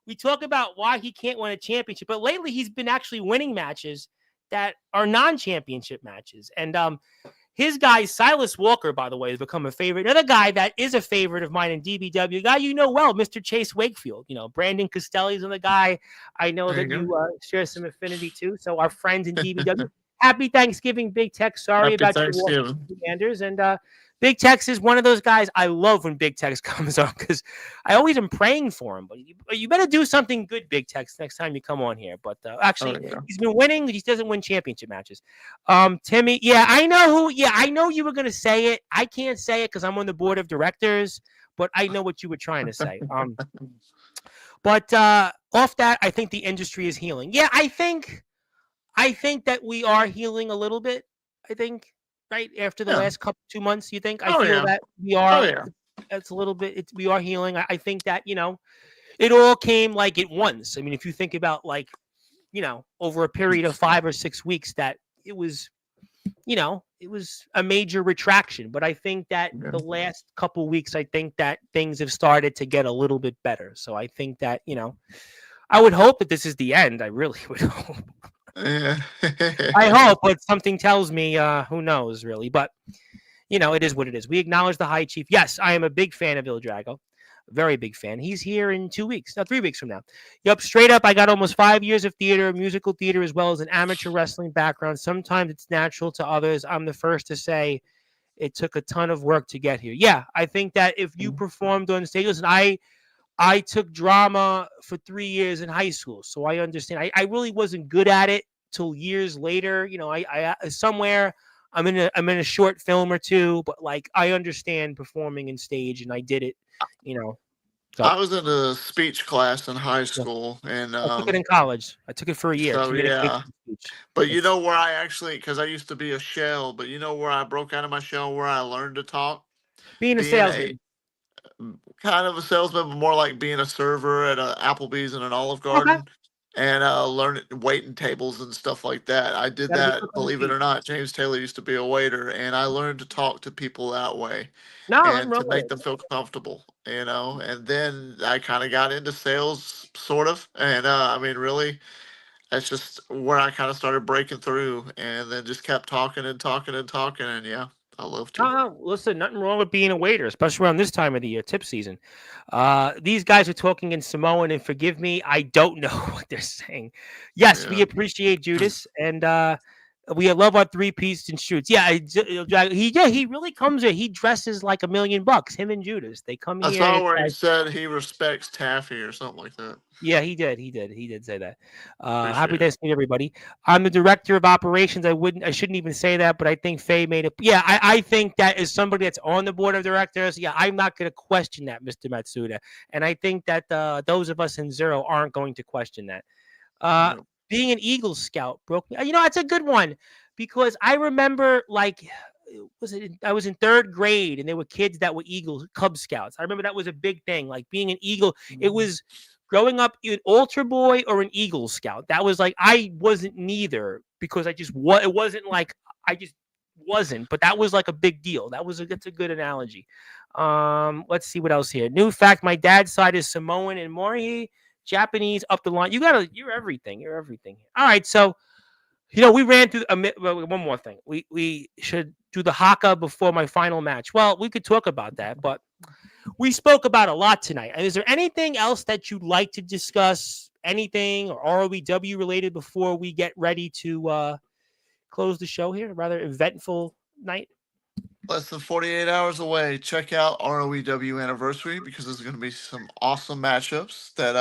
we talk about why he can't win a championship. But lately, he's been actually winning matches that are non-championship matches. And his guy, Silas Walker, by the way, has become a favorite. Another guy that is a favorite of mine in DBW, a guy well, Mr. Chase Wakefield. Brandon Costelli's another guy I know that you share some affinity to. So our friends in DBW. Happy Thanksgiving, Big Tex. Sorry Happy about your Thanksgiving. Washington Commanders. And Big Tex is one of those guys I love when Big Tex comes on because I always am praying for him. But you better do something good, Big Tex, next time you come on here. But actually, he's been winning. He doesn't win championship matches. Timmy, I know I know you were going to say it. I can't say it because I'm on the board of directors, but I know what you were trying to say. But off that, I think the industry is healing. Yeah, I think that we are healing a little bit. I think right after the last 2 months. You think? I feel that we are. It's a little bit. We are healing. I think that it all came like at once. I mean, if you think about like over a period of 5 or 6 weeks, that it was it was a major retraction. But I think that the last couple weeks, I think that things have started to get a little bit better. So I think that I would hope that this is the end. I really would hope. Yeah. I hope, but something tells me who knows really. But it is what it is. We acknowledge the High Chief. Yes, I am a big fan of Il Drago. Very big fan. He's here in 2 weeks. 3 weeks from now. Yep, straight up, I got almost 5 years of theater, musical theater, as well as an amateur wrestling background. Sometimes it's natural to others. I'm the first to say it took a ton of work to get here. Yeah, I think that if you performed on stage, listen, I took drama for 3 years in high school, so I understand. I really wasn't good at it till years later. I somewhere I'm in a short film or two, but like I understand performing in stage, and I did it. So, I was in a speech class in high school, and I took it in college. I took it for a year. So but you know where I actually, because I used to be a shell, but you know where I broke out of my shell, where I learned to talk, being a salesman. Kind of a salesman, but more like being a server at a Applebee's and an Olive Garden. Okay. And learning waiting tables and stuff like that. I did that, believe it or not. James Taylor used to be a waiter, and I learned to talk to people that way and to make them feel comfortable, And then I kind of got into sales, sort of. And I mean, really, that's just where I kind of started breaking through, and then just kept talking and talking and talking. And yeah, I love to. Listen, nothing wrong with being a waiter, especially around this time of the year, tip season. These guys are talking in Samoan, and forgive me, I don't know what they're saying. Yes, we appreciate Judas, and we love our 3-piece and shoots. Yeah, he really comes here. He dresses like $1 million. Him and Judas, they come here. I saw where he said he respects Taffy or something like that. Yeah, he did. He did say that. Happy Thanksgiving, everybody. I'm the director of operations. I shouldn't even say that, but I think Faye made it. Yeah, I think that as somebody that's on the board of directors, I'm not going to question that, Mr. Matsuda. And I think that those of us in Zero aren't going to question that. Being an Eagle Scout broke me. That's a good one because I remember I was in 3rd grade and there were kids that were Cub Scouts. I remember that was a big thing, like being an Eagle. It was growing up an altar boy or an Eagle Scout. That was like, I wasn't neither because it wasn't like, I just wasn't, but that was like a big deal. That's a good analogy. Let's see what else here. New fact, my dad's side is Samoan and Maori. Japanese up the line. You're everything. You're everything. All right. So, we ran through one more thing. We should do the haka before my final match. Well, we could talk about that, but we spoke about a lot tonight. And is there anything else that you'd like to discuss? Anything or ROEW related before we get ready to close the show here? A rather eventful night. Less than 48 hours away. Check out ROEW Anniversary because there's going to be some awesome matchups that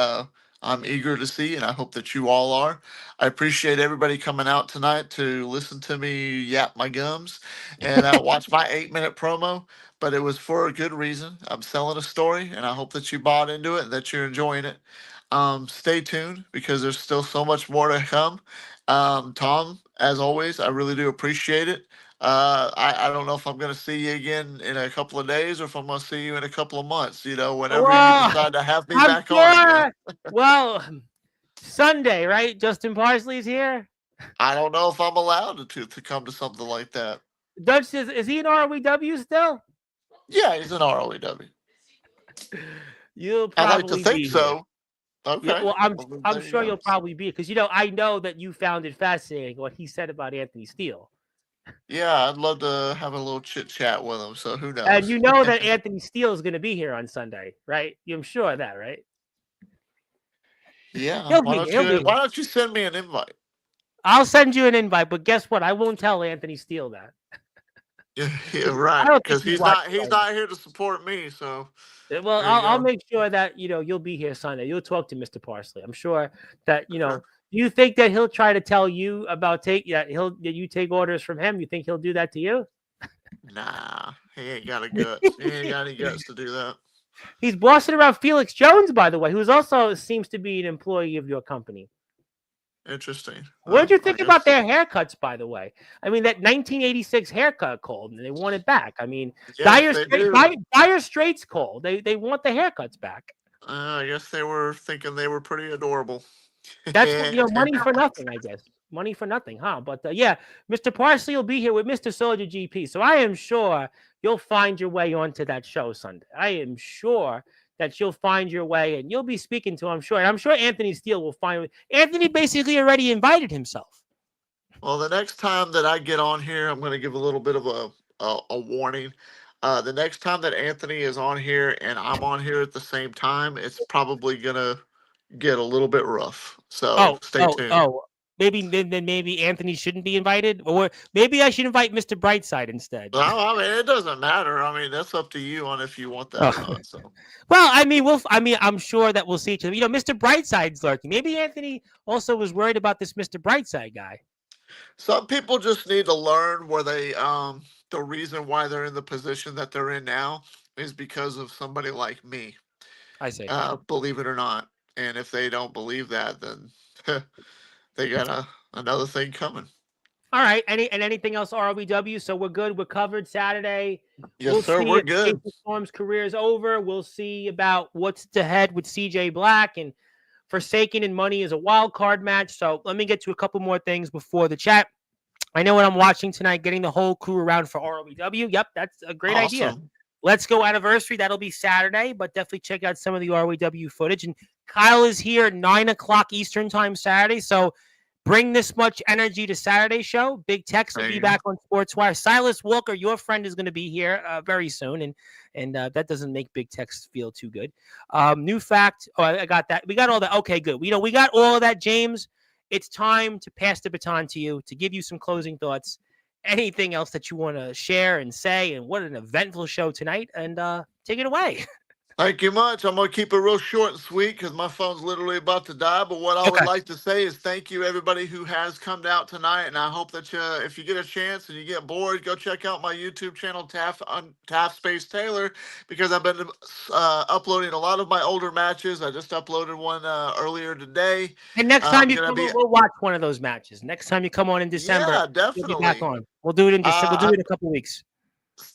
I'm eager to see, and I hope that you all are. I appreciate everybody coming out tonight to listen to me yap my gums and watch my 8-minute promo, but it was for a good reason. I'm selling a story, and I hope that you bought into it and that you're enjoying it. Stay tuned because there's still so much more to come. Tom, as always, I really do appreciate it. I don't know if I'm going to see you again in a couple of days or if I'm going to see you in a couple of months, whenever you decide to have me back on. Well, Sunday, right? Justin Parsley's here. I don't know if I'm allowed to come to something like that. Dutch, is he in ROEW still? Yeah, he's in ROEW. You'll probably I'd like to think so. Okay. Yeah, well, I'm sure you'll probably be because I know that you found it fascinating what he said about Anthony Steele. Yeah, I'd love to have a little chit chat with him. So who knows? And you know that Anthony Steele is going to be here on Sunday, right? I'm sure of that, right? Yeah. Why don't you send me an invite? I'll send you an invite, but guess what? I won't tell Anthony Steele that. Yeah, I right. don't think Because he's he's not watching. here to support me. So Well, there you I'll go. make sure that you'll be here Sunday. You'll talk to Mr. Parsley. I'm sure that Do you think that he'll try to tell you about that you take orders from him? You think he'll do that to you? Nah, he ain't got a guts. He ain't got any guts to do that. He's bossing around Felix Jones, by the way, who's also seems to be an employee of your company. Interesting. What did you I think about guess. their haircuts, by the way? I mean, that 1986 haircut called, and they want it back. I mean, Yes, they do. Dire Straits called. They want the haircuts back. I guess they were thinking they were pretty adorable. That's what money for nothing, I guess. Money for nothing, huh? But yeah, Mr. Parsley will be here with Mr. Soldier GP. So I am sure you'll find your way onto that show Sunday. I am sure that you'll find your way and you'll be speaking to him, I'm sure. And I'm sure Anthony Steele will find Anthony basically already invited himself. Well, the next time that I get on here, I'm going to give a little bit of a warning. The next time that Anthony is on here and I'm on here at the same time, it's probably going to get a little bit rough. So stay tuned. Maybe Anthony shouldn't be invited, or maybe I should invite Mr. Brightside instead. Well, I mean, it doesn't matter. I mean, that's up to you on if you want that or not. So, well, I'm sure that we'll see each other. Mr. Brightside's lurking. Maybe Anthony also was worried about this Mr. Brightside guy. some people just need to learn where the reason why they're in the position that they're in now is because of somebody like me. I say. Believe it or not. And if they don't believe that, then they got another thing coming. All right. Anything else ROBW? So we're good. We're covered Saturday. Yes, sir. We're good. Storm's career is over. We'll see about what's ahead with CJ Black and Forsaken and Money is a wild card match. So let me get to a couple more things before the chat. I know what I'm watching tonight, getting the whole crew around for ROBW. Yep, that's a great idea. Let's Go Anniversary. That'll be Saturday, but definitely check out some of the ROW footage. And Kyle is here 9 o'clock Eastern time Saturday. So bring this much energy to Saturday's show. Big Tex will be back on Sportswire. Silas Walker, your friend, is going to be here very soon. And that doesn't make Big Tex feel too good. New fact. Oh, I got that. We got all that. Okay, good. We got all of that, James. It's time to pass the baton to you to give you some closing thoughts. Anything else that you want to share and say, and what an eventful show tonight, and take it away. Thank you much. I'm going to keep it real short and sweet because my phone's literally about to die. But what I would like to say is thank you, everybody who has come out tonight. And I hope that if you get a chance and you get bored, go check out my YouTube channel, Taft Space Taylor, because I've been uploading a lot of my older matches. I just uploaded one earlier today. And next time you come on, we'll watch one of those matches. Next time you come on in December, yeah, definitely. You'll be back on. We'll do it in December. We'll do it in a couple of weeks.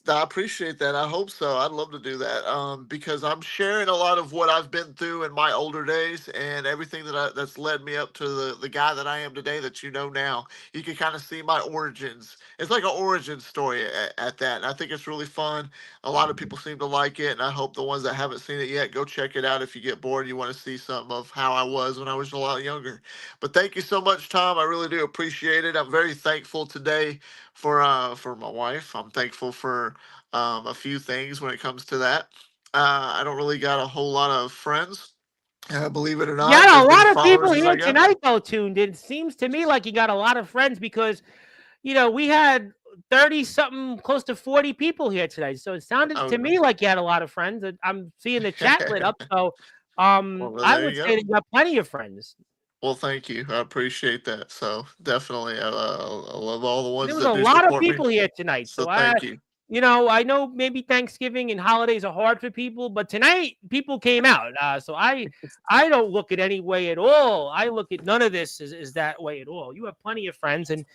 I appreciate that. I hope so. I'd love to do that because I'm sharing a lot of what I've been through in my older days and everything that's led me up to the guy that I am today that you know now. You can kind of see my origins. It's like an origin story at that. And I think it's really fun. A lot of people seem to like it. And I hope the ones that haven't seen it yet, go check it out if you get bored and you want to see something of how I was when I was a lot younger. But thank you so much, Tom. I really do appreciate it. I'm very thankful today for my wife. I'm thankful for a few things when it comes to that. I don't really got a whole lot of friends, believe it or not. Yeah, a lot of people here tonight though tuned in. It seems to me like you got a lot of friends because we had 30 something, close to 40 people here tonight. So it sounded to me like you had a lot of friends. I'm seeing the chat lit up. So I would say that you have plenty of friends. Well, thank you. I appreciate that. So definitely, I love all the ones. There was a lot of people here tonight. So thank you. I know maybe Thanksgiving and holidays are hard for people, but tonight people came out. So I don't look at any way at all. I look at none of this is that way at all. You have plenty of friends, and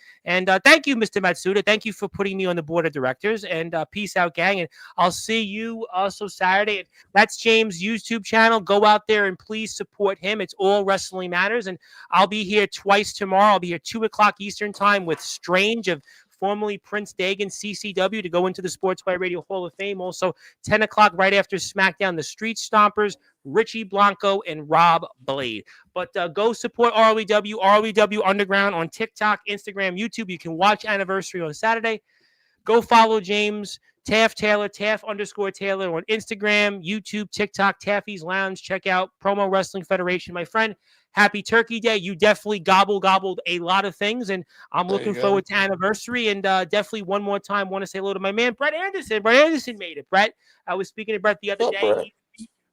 thank you, Mr. Matsuda. Thank you for putting me on the board of directors. And peace out, gang. And I'll see you also Saturday. That's James' YouTube channel. Go out there and please support him. It's All Wrestling Matters, and I'll be here twice tomorrow. I'll be here 2 o'clock Eastern time with Strange of formerly Prince Dagan, CCW, to go into the Sportswire Radio Hall of Fame. Also, 10 o'clock right after SmackDown, the Street Stompers, Richie Blanco, and Rob Blade. But go support ROW Underground on TikTok, Instagram, YouTube. You can watch Anniversary on Saturday. Go follow James Taft Taylor, Taft_Taylor on Instagram, YouTube, TikTok, Taffy's Lounge. Check out Promo Wrestling Federation. My friend, Happy Turkey Day. You definitely gobbled a lot of things, and I'm There you looking go. forward to anniversary. And definitely one more time, want to say hello to my man, Brett Anderson. Brett Anderson made it. Brett, I was speaking to Brett the other What's up, day. Brett?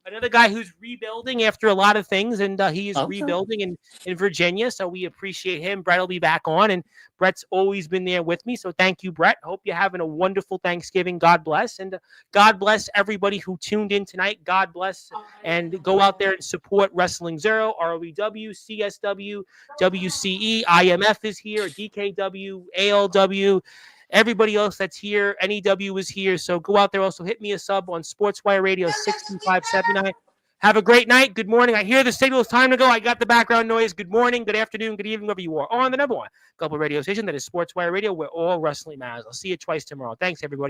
Another guy who's rebuilding after a lot of things, and he is Okay. rebuilding in Virginia. So we appreciate him. Brett will be back on, and Brett's always been there with me. So thank you, Brett. Hope you're having a wonderful Thanksgiving. God bless. And God bless everybody who tuned in tonight. God bless. And go out there and support Wrestling Zero, ROEW, CSW, WCE, IMF is here, DKW, ALW. Everybody else that's here, NEW is here. So go out there. Also hit me a sub on Sportswire Radio 6579. Have a great night. Good morning. I hear the signal. It's time to go. I got the background noise. Good morning, good afternoon, good evening, wherever you are. On the number one global radio station that is Sportswire Radio, where all wrestling matters. I'll see you twice tomorrow. Thanks, everybody.